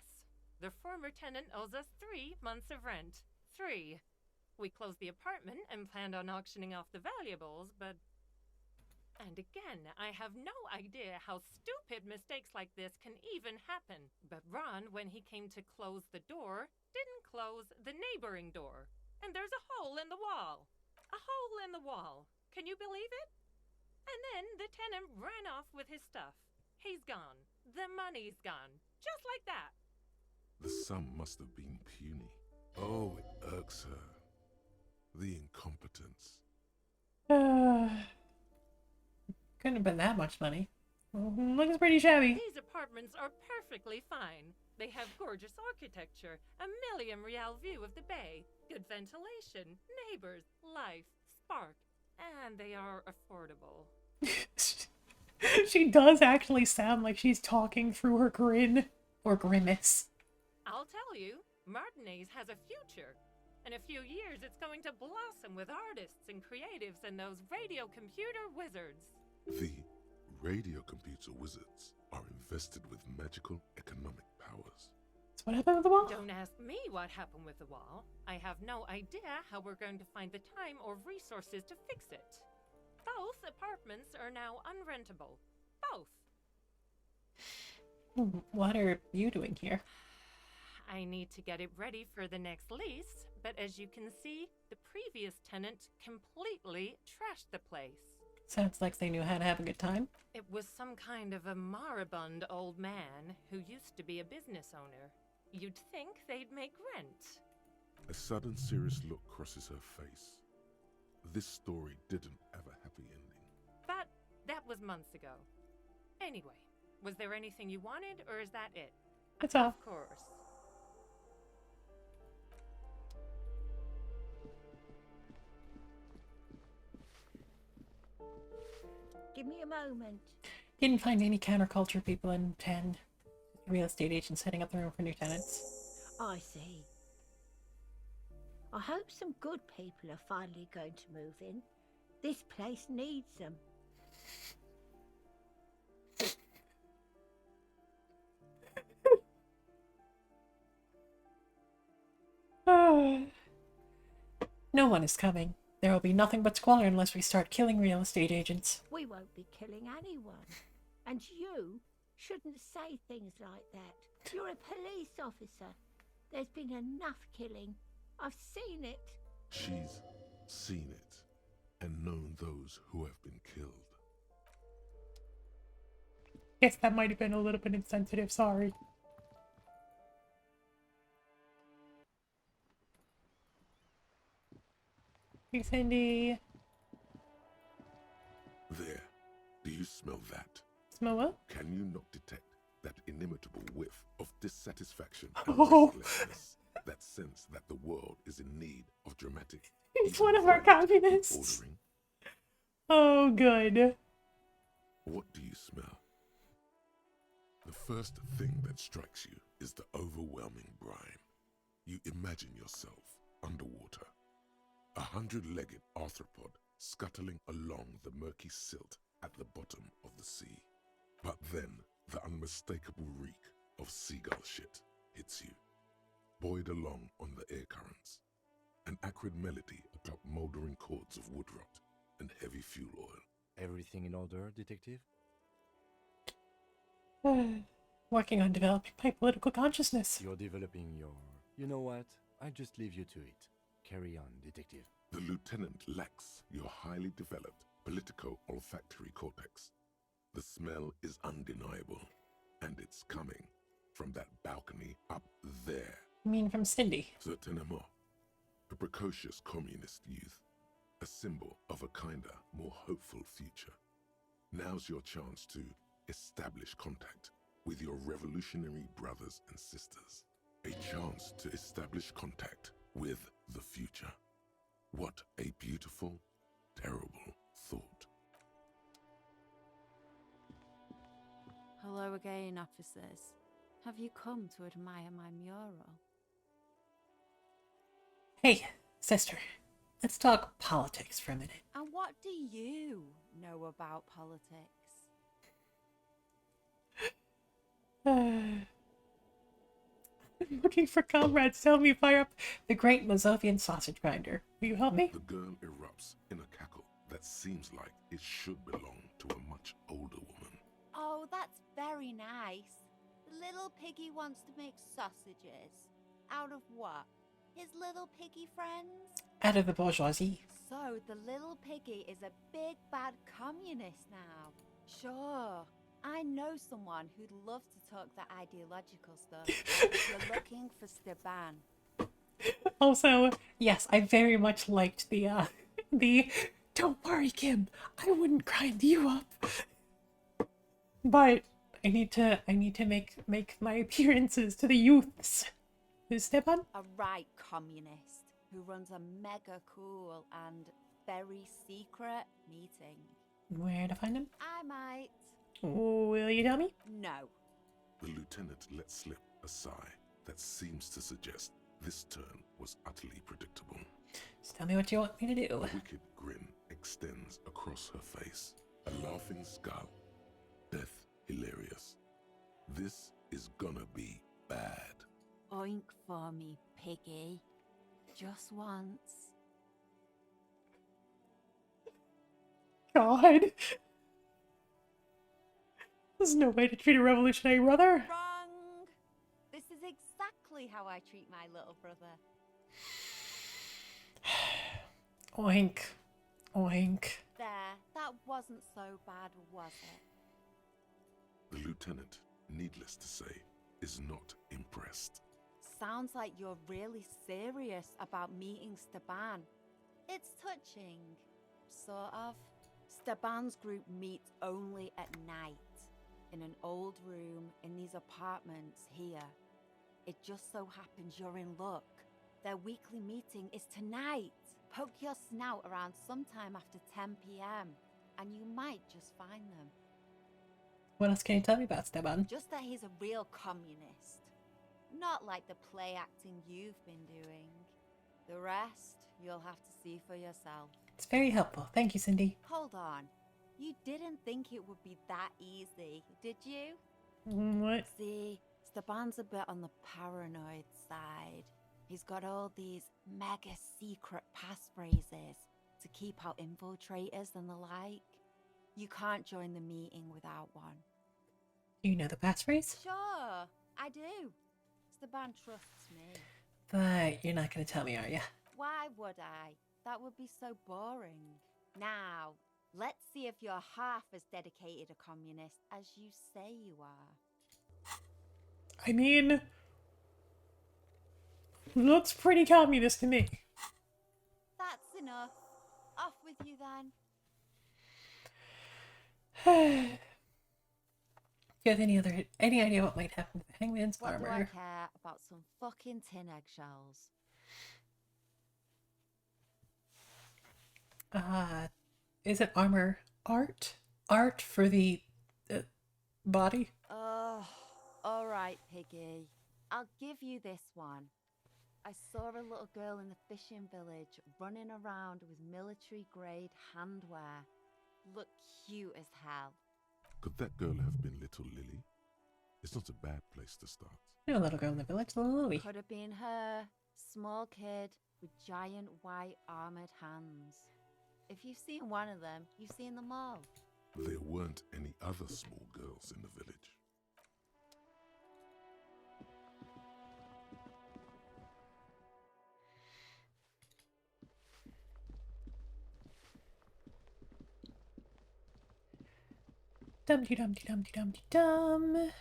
The former tenant owes us 3 months of rent. 3. We closed the apartment and planned on auctioning off the valuables, but... And again, I have no idea how stupid mistakes like this can even happen. But Ron, when he came to close the door, didn't close the neighboring door. And there's a hole in the wall. A hole in the wall. Can you believe it? And then the tenant ran off with his stuff. He's gone. The money's gone. Just like that. The sum must have been puny. Oh, it irks her. The incompetence. Couldn't have been that much money. Well, looks pretty shabby. These apartments are perfectly fine. They have gorgeous architecture, a million real view of the bay, good ventilation, neighbors, life, spark, and they are affordable. She does actually sound like she's talking through her grin. Or grimace. I'll tell you, Martinez has a future. In a few years, it's going to blossom with artists and creatives and those radio computer wizards. The radio computer wizards are invested with magical economic powers. So what happened with the wall? Don't ask me what happened with the wall. I have no idea how we're going to find the time or resources to fix it. Both apartments are now unrentable. Both. What are you doing here? I need to get it ready for the next lease, but as you can see, the previous tenant completely trashed the place. Sounds like they knew how to have a good time. It was some kind of a moribund old man who used to be a business owner. You'd think they'd make rent. A sudden serious look crosses her face. This story didn't have a happy ending. But that was months ago. Anyway, was there anything you wanted, or is that it? That's all. Of course. Give me a moment. Didn't find any counterculture people in 10. Real estate agents setting up the room for new tenants. I see. I hope some good people are finally going to move in. This place needs them. No one is coming. There will be nothing but squalor unless we start killing real estate agents. We won't be killing anyone. And you shouldn't say things like that. You're a police officer. There's been enough killing. I've seen it. She's seen it. and known those who have been killed. Guess that might have been a little bit insensitive, sorry. Hey, Cindy. There. Do you smell that? Smell what? Can you not detect that inimitable whiff of dissatisfaction and Oh. restlessness? That sense that the world is in need of dramatic. It's one of our communists. Ordering. Oh, good. What do you smell? The first thing that strikes you is the overwhelming brine. You imagine yourself underwater, 100-legged arthropod scuttling along the murky silt at the bottom of the sea. But then the unmistakable reek of seagull shit hits you, buoyed along on the air currents, an acrid melody atop mouldering cords of wood rot and heavy fuel oil. Everything in order, detective? Working on developing my political consciousness. You're developing your... You know what? I just leave you to it. Carry on, detective. The lieutenant lacks your highly developed politico-olfactory cortex. The smell is undeniable, and it's coming from that balcony up there. You mean from Cindy? Certainement. A precocious communist youth, a symbol of a kinder, more hopeful future. Now's your chance to establish contact with your revolutionary brothers and sisters. A chance to establish contact with the future. What a beautiful, terrible thought. Hello again, officers. Have you come to admire my mural? Hey, sister. Let's talk politics for a minute. And what do you know about politics? I'm looking for comrades to help me fire up the great Mazovian sausage grinder. Will you help me? The girl erupts in a cackle that seems like it should belong to a much older woman. Oh, that's very nice. The little piggy wants to make sausages. Out of what? His little piggy friends? Out of the bourgeoisie. So the little piggy is a big bad communist now. Sure. I know someone who'd love to talk that ideological stuff. You're looking for Steban. Also, yes, I very much liked the don't worry, Kim, I wouldn't grind you up. But I need to make my appearances to the youths. Who's Stepan? A right communist who runs a mega cool and very secret meeting. Where to find him? I might. Will you tell me? No. The lieutenant let slip a sigh that seems to suggest this turn was utterly predictable. Just tell me what you want me to do. A wicked grin extends across her face, a laughing skull. Death hilarious. This is gonna be bad. Oink for me, piggy. Just once. God. There's no way to treat a revolutionary brother. Wrong! This is exactly how I treat my little brother. Oink. Oink. There, that wasn't so bad, was it? The lieutenant, needless to say, is not impressed. Sounds like you're really serious about meeting Steban. It's touching. Sort of. Steban's group meets only at night. In an old room in these apartments here. It just so happens you're in luck. Their weekly meeting is tonight. Poke your snout around sometime after 10 p.m. and you might just find them. What else can you tell me about Steban? Just that he's a real communist. Not like the play acting you've been doing. The rest, you'll have to see for yourself. It's very helpful. Thank you, Cindy. Hold on. You didn't think it would be that easy, did you? What? See, Steban's a bit on the paranoid side. He's got all these mega secret passphrases to keep out infiltrators and the like. You can't join the meeting without one. You know the passphrase? Sure, I do. Steban trusts me. But you're not going to tell me, are you? Why would I? That would be so boring. Now, let's see if you're half as dedicated a communist as you say you are. I mean, looks pretty communist to me. That's enough. Off with you then. Do you have any idea what might happen to the hangman's What do I armor? care about some fucking tin eggshells? Is it armor art? Art for the body? Oh, all right, Piggy. I'll give you this one. I saw a little girl in the fishing village running around with military-grade handwear. Looked cute as hell. Could that girl have been little Lily? It's not a bad place to start. No little girl in the village, little Lily. Could have been her. Small kid with giant white armored hands. If you've seen one of them, you've seen them all. There weren't any other small girls in the village. Dum-de-dum-de-dum-de-dum-de-dum.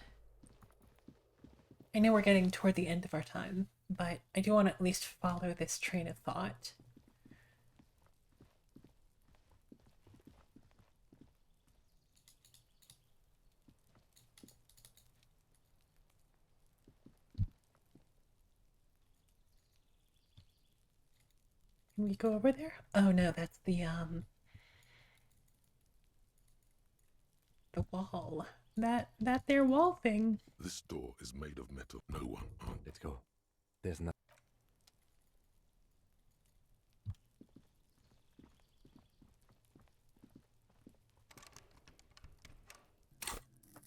I know we're getting toward the end of our time, but I do want to at least follow this train of thought. Can we go over there? Oh no, that's the wall. That there wall thing. This door is made of metal. No one harmed. Let's go. There's no.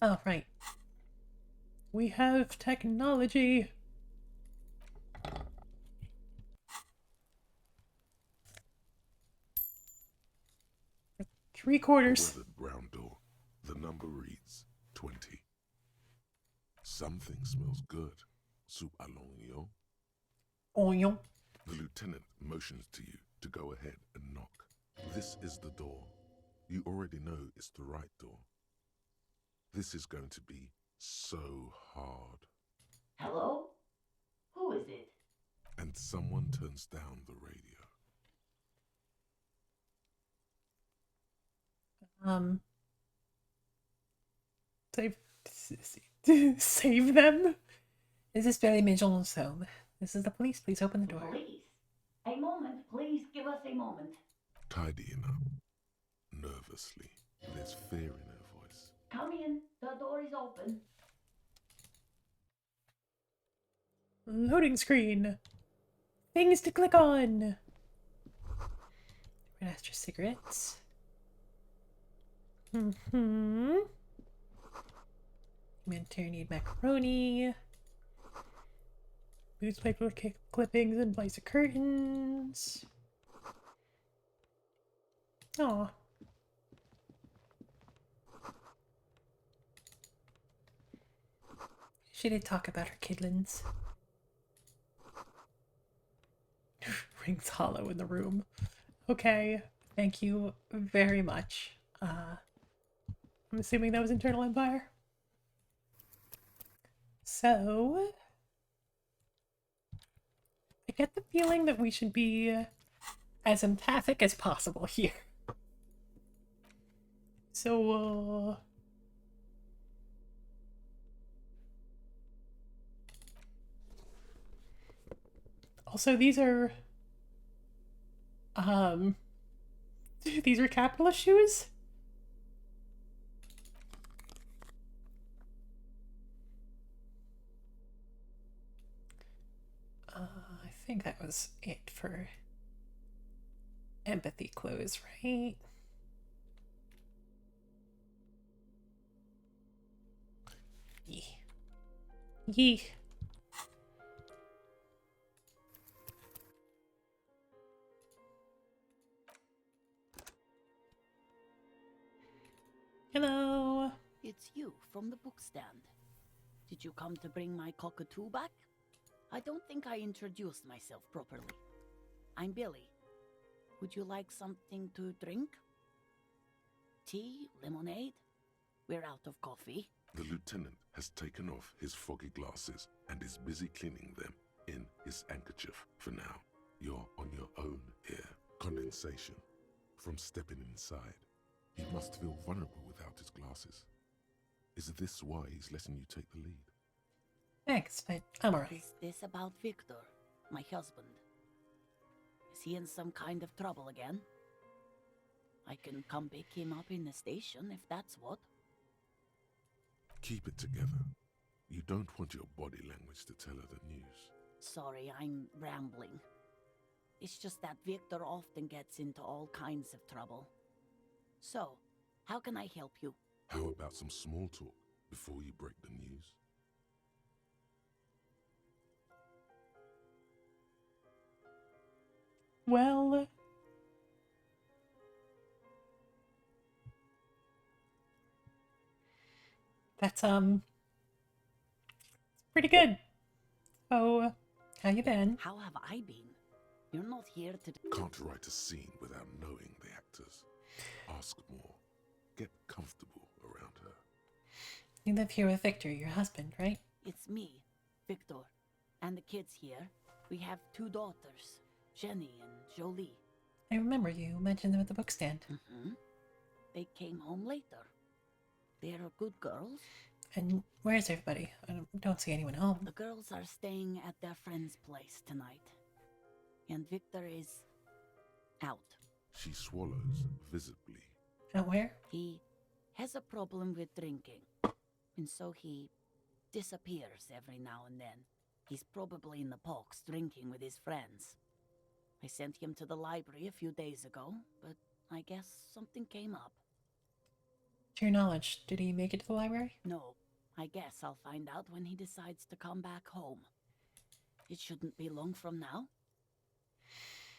Oh, right. We have technology. Three-quarters. Weathered brown door. The number reads 20. Something smells good. Soup à l'oignon. Oignon. The lieutenant motions to you to go ahead and knock. This is the door. You already know it's the right door. This is going to be so hard. Hello? Who is it? And someone turns down the radio. Save them. This is Barry Majon's home. This is the police. Please open the door. Police? A moment, please give us a moment. Tidying up. Nervously. There's fear in her voice. Come in, the door is open. Loading screen. Things to click on. Red Astra cigarettes. Humanitarian need macaroni. Newspaper clippings and blaze of curtains. Aw. She did talk about her kidlings. Rings hollow in the room. Okay, thank you very much. I'm assuming that was Internal Empire. So, I get the feeling that we should be as empathic as possible here. So, also these are, these are capitalist shoes? I think that was it for empathy clothes, right? Yee. Hello. It's you from the book stand. Did you come to bring my cockatoo back? I don't think I introduced myself properly. I'm Billy. Would you like something to drink? Tea? Lemonade? We're out of coffee. The lieutenant has taken off his foggy glasses and is busy cleaning them in his handkerchief for now. You're on your own here. Condensation from stepping inside. He must feel vulnerable without his glasses. Is this why he's letting you take the lead? Thanks, but I'm alright. Is this about Victor, my husband? Is he in some kind of trouble again? I can come pick him up in the station if that's what. Keep it together. You don't want your body language to tell her the news. Sorry, I'm rambling. It's just that Victor often gets into all kinds of trouble. So, how can I help you? How about some small talk before you break the news? Well, that's pretty good. So, how you been? How have I been? You're not here to... Can't write a scene without knowing the actors. Ask more. Get comfortable around her. You live here with Victor, your husband, right? It's me, Victor, and the kids here. We have 2 daughters, Jenny and Jolie. I remember you mentioned them at the book stand. Mm-hmm. They came home later. They're good girls. And where's everybody? I don't see anyone home. The girls are staying at their friend's place tonight. And Victor is out. She swallows visibly. Out where? He has a problem with drinking. And so he disappears every now and then. He's probably in the box drinking with his friends. I sent him to the library a few days ago, but I guess something came up. To your knowledge, did he make it to the library? No. I guess I'll find out when he decides to come back home. It shouldn't be long from now.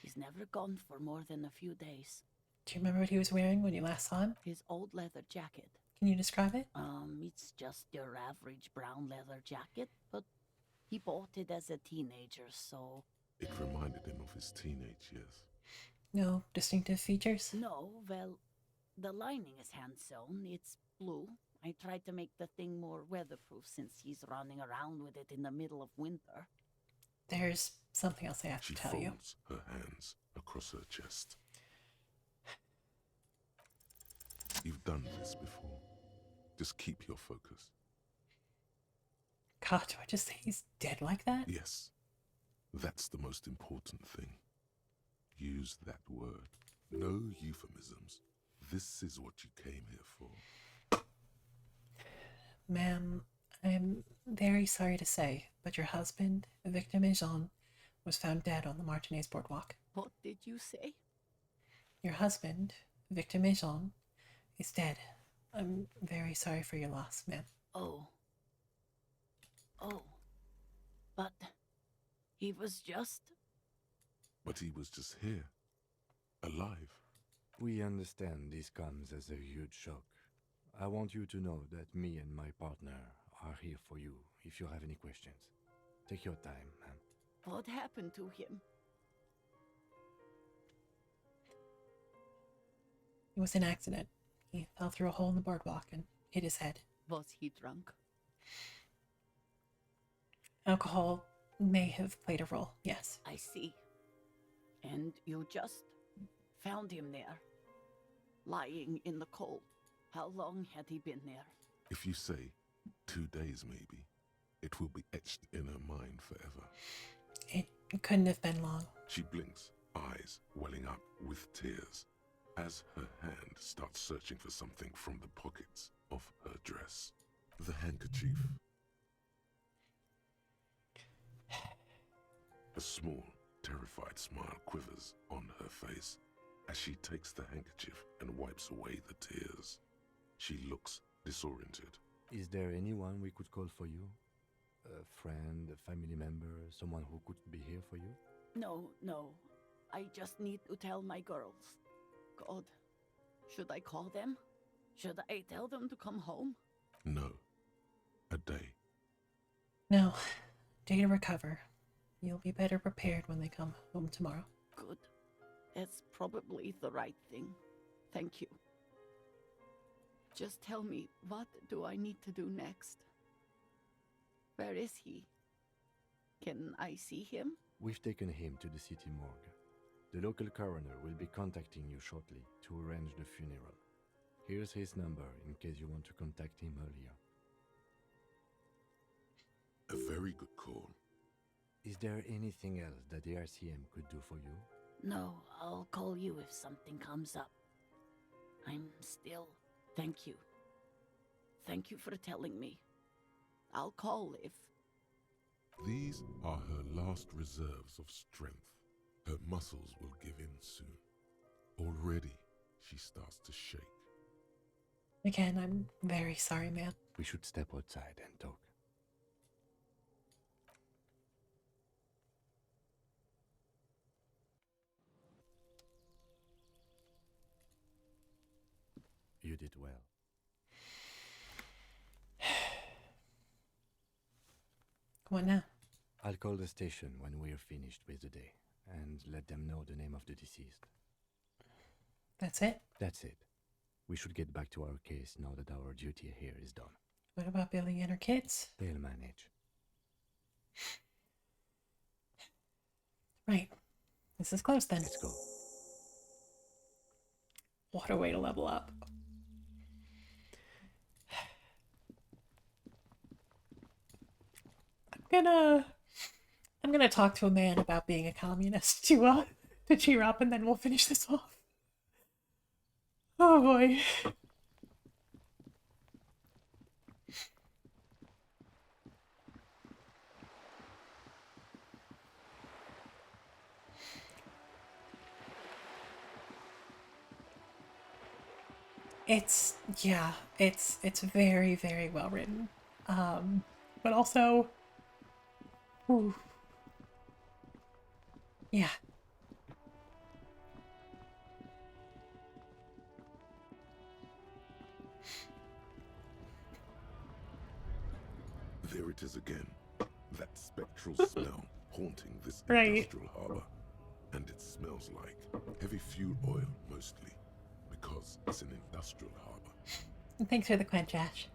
He's never gone for more than a few days. Do you remember what he was wearing when you last saw him? His old leather jacket. Can you describe it? It's just your average brown leather jacket, but he bought it as a teenager, so... It reminded him of his teenage years. No distinctive features? No, well, the lining is hand-sewn. It's blue. I tried to make the thing more weatherproof since he's running around with it in the middle of winter. There's something else I have to tell you. She folds her hands across her chest. You've done this before. Just keep your focus. God, do I just say he's dead like that? Yes. That's the most important thing. Use that word. No euphemisms. This is what you came here for. Ma'am, I'm very sorry to say, but your husband, Victor Maison, was found dead on the Martinez boardwalk. What did you say? Your husband, Victor Maison, is dead. I'm very sorry for your loss, ma'am. Oh. But he was just... But he was just here. Alive. We understand this comes as a huge shock. I want you to know that me and my partner are here for you if you have any questions. Take your time, ma'am. What happened to him? It was an accident. He fell through a hole in the boardwalk and hit his head. Was he drunk? Alcohol may have played a role, yes. I see. And you just found him there, lying in the cold. How long had he been there? If you say 2 days maybe, it will be etched in her mind forever. It couldn't have been long. She blinks, eyes welling up with tears, as her hand starts searching for something from the pockets of her dress. The handkerchief. A small, terrified smile quivers on her face as she takes the handkerchief and wipes away the tears. She looks disoriented. Is there anyone we could call for you? A friend, a family member, someone who could be here for you? No. I just need to tell my girls. God, should I call them? Should I tell them to come home? No. A day. No. Day to recover. You'll be better prepared when they come home tomorrow. Good. It's probably the right thing. Thank you. Just tell me, what do I need to do next? Where is he? Can I see him? We've taken him to the city morgue. The local coroner will be contacting you shortly to arrange the funeral. Here's his number in case you want to contact him earlier. A very good call. Is there anything else that the RCM could do for you? No, I'll call you if something comes up. I'm still... Thank you. Thank you for telling me. I'll call if... These are her last reserves of strength. Her muscles will give in soon. Already, she starts to shake. Again, I'm very sorry, man. We should step outside and talk. You did well. What now? I'll call the station when we're finished with the day and let them know the name of the deceased. That's it? That's it. We should get back to our case now that our duty here is done. What about Billy and her kids? They'll manage. Right. This is close then. Let's go. What a way to level up. I'm gonna talk to a man about being a communist to cheer up, and then we'll finish this off. Oh boy. It's very, very well written. But also, ooh, yeah. There it is again. That spectral smell haunting this Right. industrial harbor. And it smells like heavy fuel oil mostly, because it's an industrial harbor. And thanks for the quench, Ash.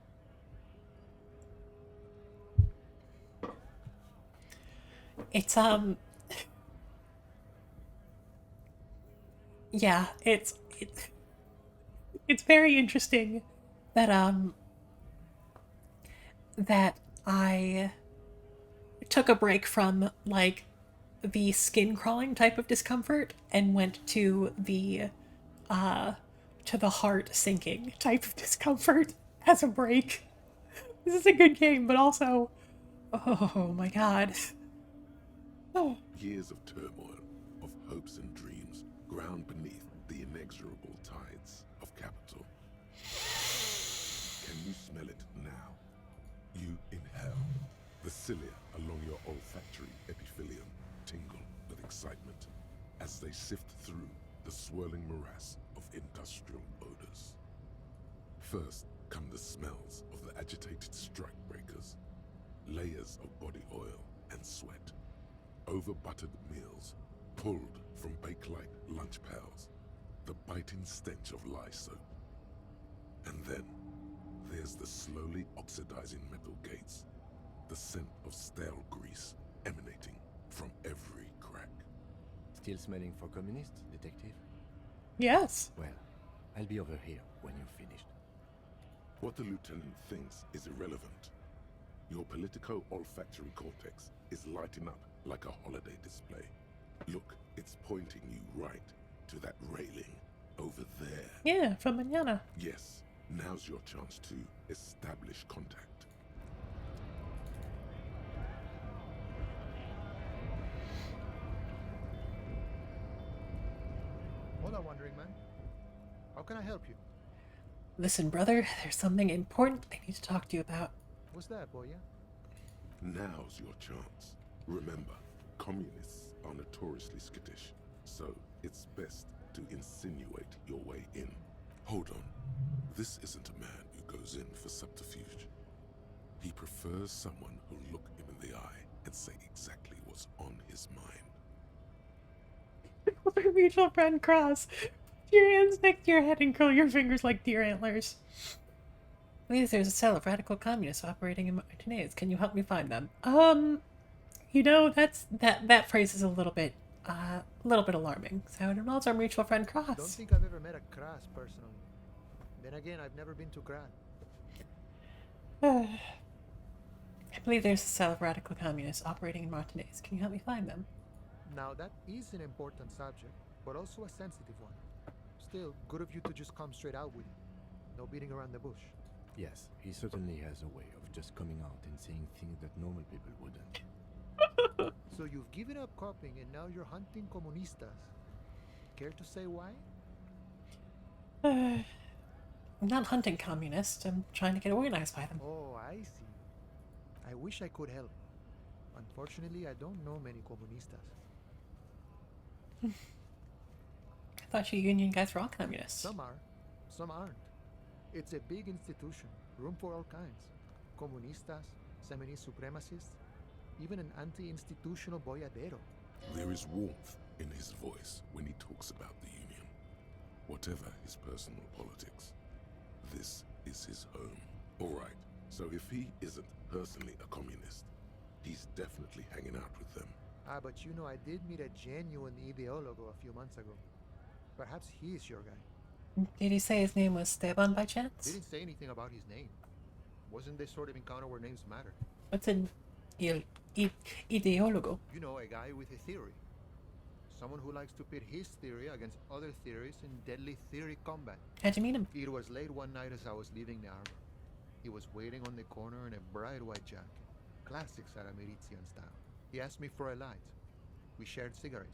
It's yeah, it's very interesting that that I took a break from like the skin crawling type of discomfort and went to the heart sinking type of discomfort as a break. This is a good game, but also, oh my god. Oh. Years of turmoil, of hopes and dreams, ground beneath the inexorable tides of capital. Can you smell it now? You inhale. The cilia along your olfactory epithelium tingle with excitement as they sift through the swirling morass of industrial odors. First come the smells of the agitated strikebreakers, layers of body oil and sweat, over-buttered meals pulled from Bakelite lunch pails, the biting stench of lye soap. And then there's the slowly oxidizing metal gates, the scent of stale grease emanating from every crack. Still smelling for communists, detective? Yes. Well, I'll be over here when you're finished. What the lieutenant thinks is irrelevant. Your politico-olfactory cortex is lighting up like a holiday display. Look, it's pointing you right to that railing over there. Yeah, from Manana. Yes, now's your chance to establish contact. Hold on, Wandering Man. How can I help you? Listen, brother, there's something important I need to talk to you about. What's that, boy? Yeah? Now's your chance. Remember, communists are notoriously skittish, so it's best to insinuate your way in. Hold on. This isn't a man who goes in for subterfuge. He prefers someone who'll look him in the eye and say exactly what's on his mind. What do you mutual friend cross. Put your hands next to your head and curl your fingers like deer antlers. Please, there's a cell of radical communists operating in Martinez. Can you help me find them? You know, that phrase is a little bit alarming. So it involves our mutual friend Cross. Don't think I've ever met a Kras personally. Then again, I've never been to Gran. I believe there's a cell of radical communists operating in Martinez. Can you help me find them? Now that is an important subject, but also a sensitive one. Still, good of you to just come straight out with it. No beating around the bush. Yes, he certainly has a way of just coming out and saying things that normal people wouldn't. So you've given up copying and now you're hunting comunistas. Care to say why? I'm not hunting communists. I'm trying to get organized by them. Oh, I see. I wish I could help. Unfortunately, I don't know many comunistas. I thought you union guys were all communists. Some are, some aren't. It's a big institution, room for all kinds. Comunistas, feminist supremacists, even an anti-institutional boyadero. There is warmth in his voice when he talks about the Union. Whatever his personal politics, this is his home. All right, so if he isn't personally a communist, he's definitely hanging out with them. Ah, but you know, I did meet a genuine ideologo a few months ago. Perhaps he is your guy. Did he say his name was Esteban by chance? Didn't say anything about his name. Wasn't this sort of encounter where names mattered? What's an ideologo? You know, a guy with a theory. Someone who likes to pit his theory against other theories in deadly theory combat. How'd you meet him? It was late one night as I was leaving the army. He was waiting on the corner in a bright white jacket. Classic Saramirizian style. He asked me for a light. We shared cigarettes.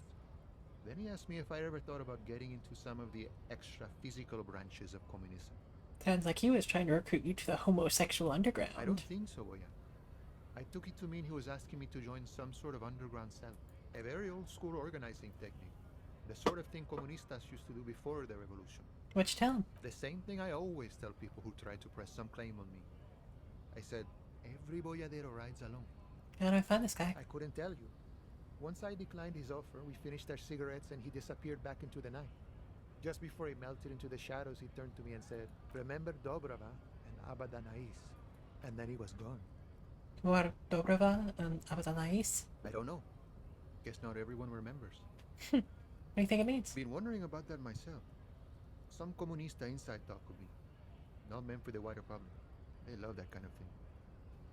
Then he asked me if I ever thought about getting into some of the extra physical branches of communism. Sounds like he was trying to recruit you to the homosexual underground. I don't think so, Boya. I took it to mean he was asking me to join some sort of underground cell. A very old school organizing technique. The sort of thing comunistas used to do before the revolution. What'd you tell him? The same thing I always tell people who try to press some claim on me. I said, every boyadero rides alone. How do I find this guy? I couldn't tell you. Once I declined his offer, we finished our cigarettes and he disappeared back into the night. Just before he melted into the shadows, he turned to me and said, "Remember Dobrava and Abadanais." And then he was gone. Who are Dobrava and Abadanais? I don't know. Guess not everyone remembers. What do you think it means? Been wondering about that myself. Some comunista inside talk with me. Not meant for the wider public. They love that kind of thing.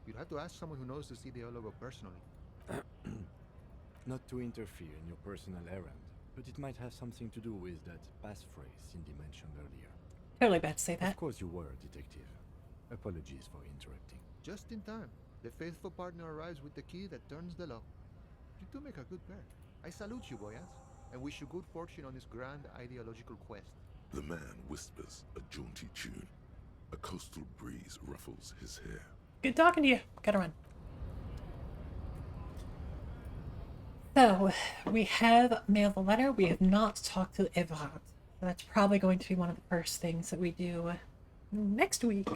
You'd have to ask someone who knows this ideologo personally. Not to interfere in your personal errand, but it might have something to do with that passphrase Cindy mentioned earlier. Totally bad to say that. Of course you were a detective. Apologies for interrupting. Just in time. The faithful partner arrives with the key that turns the lock. You two make a good pair. I salute you, boyas, and wish you good fortune on this grand ideological quest. The man whispers a jaunty tune. A coastal breeze ruffles his hair. Good talking to you. Gotta run. So, we have mailed the letter. We have not talked to Everard. So that's probably going to be one of the first things that we do next week.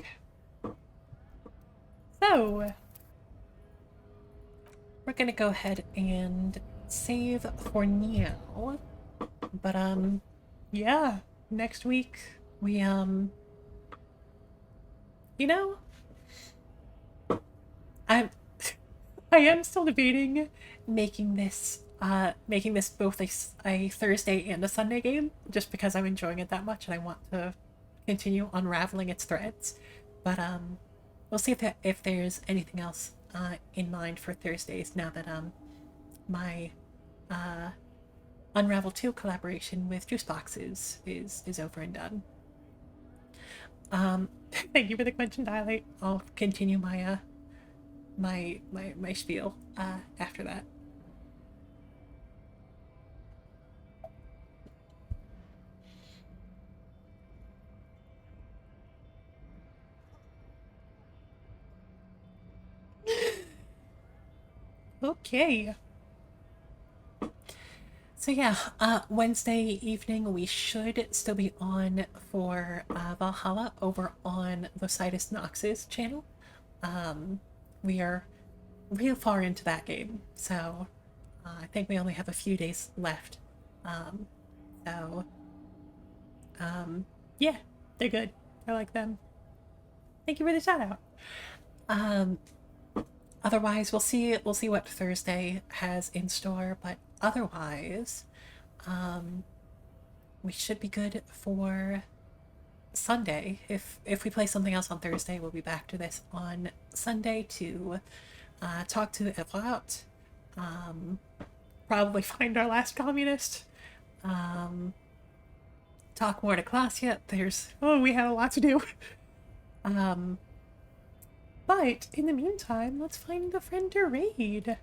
So, we're gonna go ahead and save for now. But, yeah, next week, we, you know, I am still debating making this both a Thursday and a Sunday game, just because I'm enjoying it that much and I want to continue unraveling its threads. But we'll see if there's anything else in mind for Thursdays now that my Unravel 2 collaboration with Juicebox is over and done. Thank you for the question, Dilate. I'll continue my my spiel after that. Okay. So yeah, Wednesday evening we should still be on for Valhalla over on Lositis Nox's channel. We are real far into that game, so I think we only have a few days left So, yeah, they're good. I like them. Thank you for the shout out. Otherwise, we'll see what Thursday has in store, but otherwise, we should be good for Sunday. If we play something else on Thursday, we'll be back to this on Sunday to talk to Evout. Probably find our last communist. Talk more to Klaasje. We have a lot to do. But in the meantime, let's find a friend to raid. There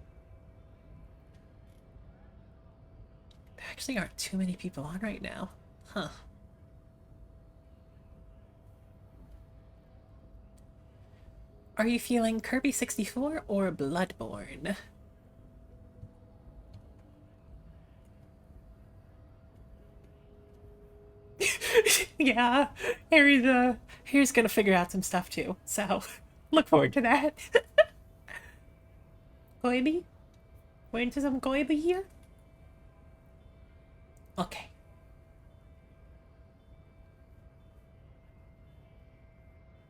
actually aren't too many people on right now. Huh. Are you feeling Kirby 64 or Bloodborne? Yeah, Harry's gonna figure out some stuff too, so look forward to that. Goiby? We're into some Goiby here? Okay.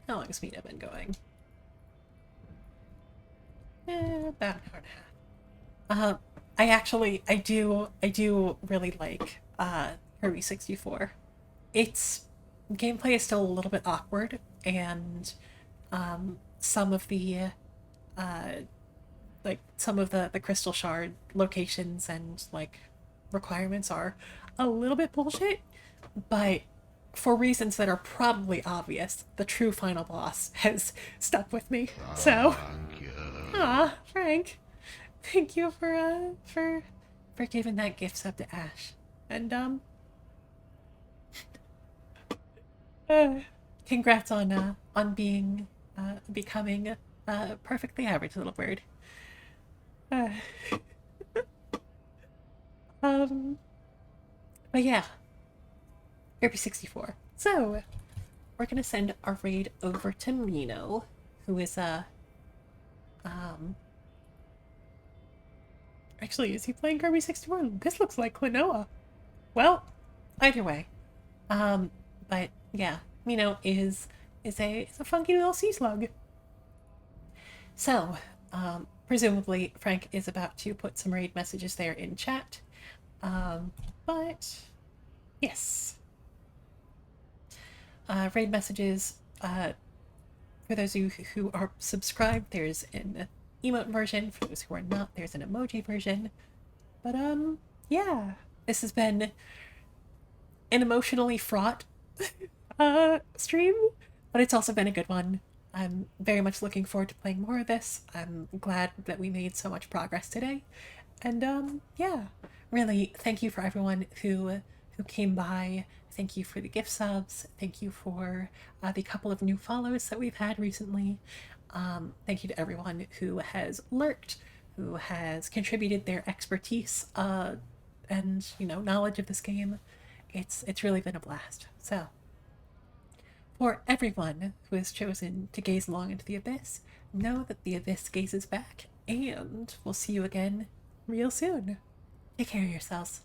How long has meetup been going? About an hour and a half. I do really like Kirby 64. Its gameplay is still a little bit awkward, and some of the crystal shard locations and like requirements are a little bit bullshit, but for reasons that are probably obvious, the true final boss has stuck with me. So, Frank, thank you for giving that gift sub to Ash, and congrats on becoming a perfectly average little bird. But yeah, Kirby 64. So, we're gonna send our raid over to Mino, who is actually, is he playing Kirby 64? This looks like Klonoa. Well, either way. But yeah, Mino is a funky little sea slug. So, presumably Frank is about to put some raid messages there in chat. But yes. Raid messages, for those of you who are subscribed, there's an emote version. For those who are not, there's an emoji version. But yeah, this has been an emotionally fraught stream, but it's also been a good one. I'm very much looking forward to playing more of this. I'm glad that we made so much progress today. And yeah, really thank you for everyone who came by. Thank you for the gift subs. Thank you for the couple of new follows that we've had recently. Thank you to everyone who has lurked, who has contributed their expertise and knowledge of this game. It's really been a blast. So, for everyone who has chosen to gaze long into the abyss, know that the abyss gazes back, and we'll see you again real soon. Take care of yourselves.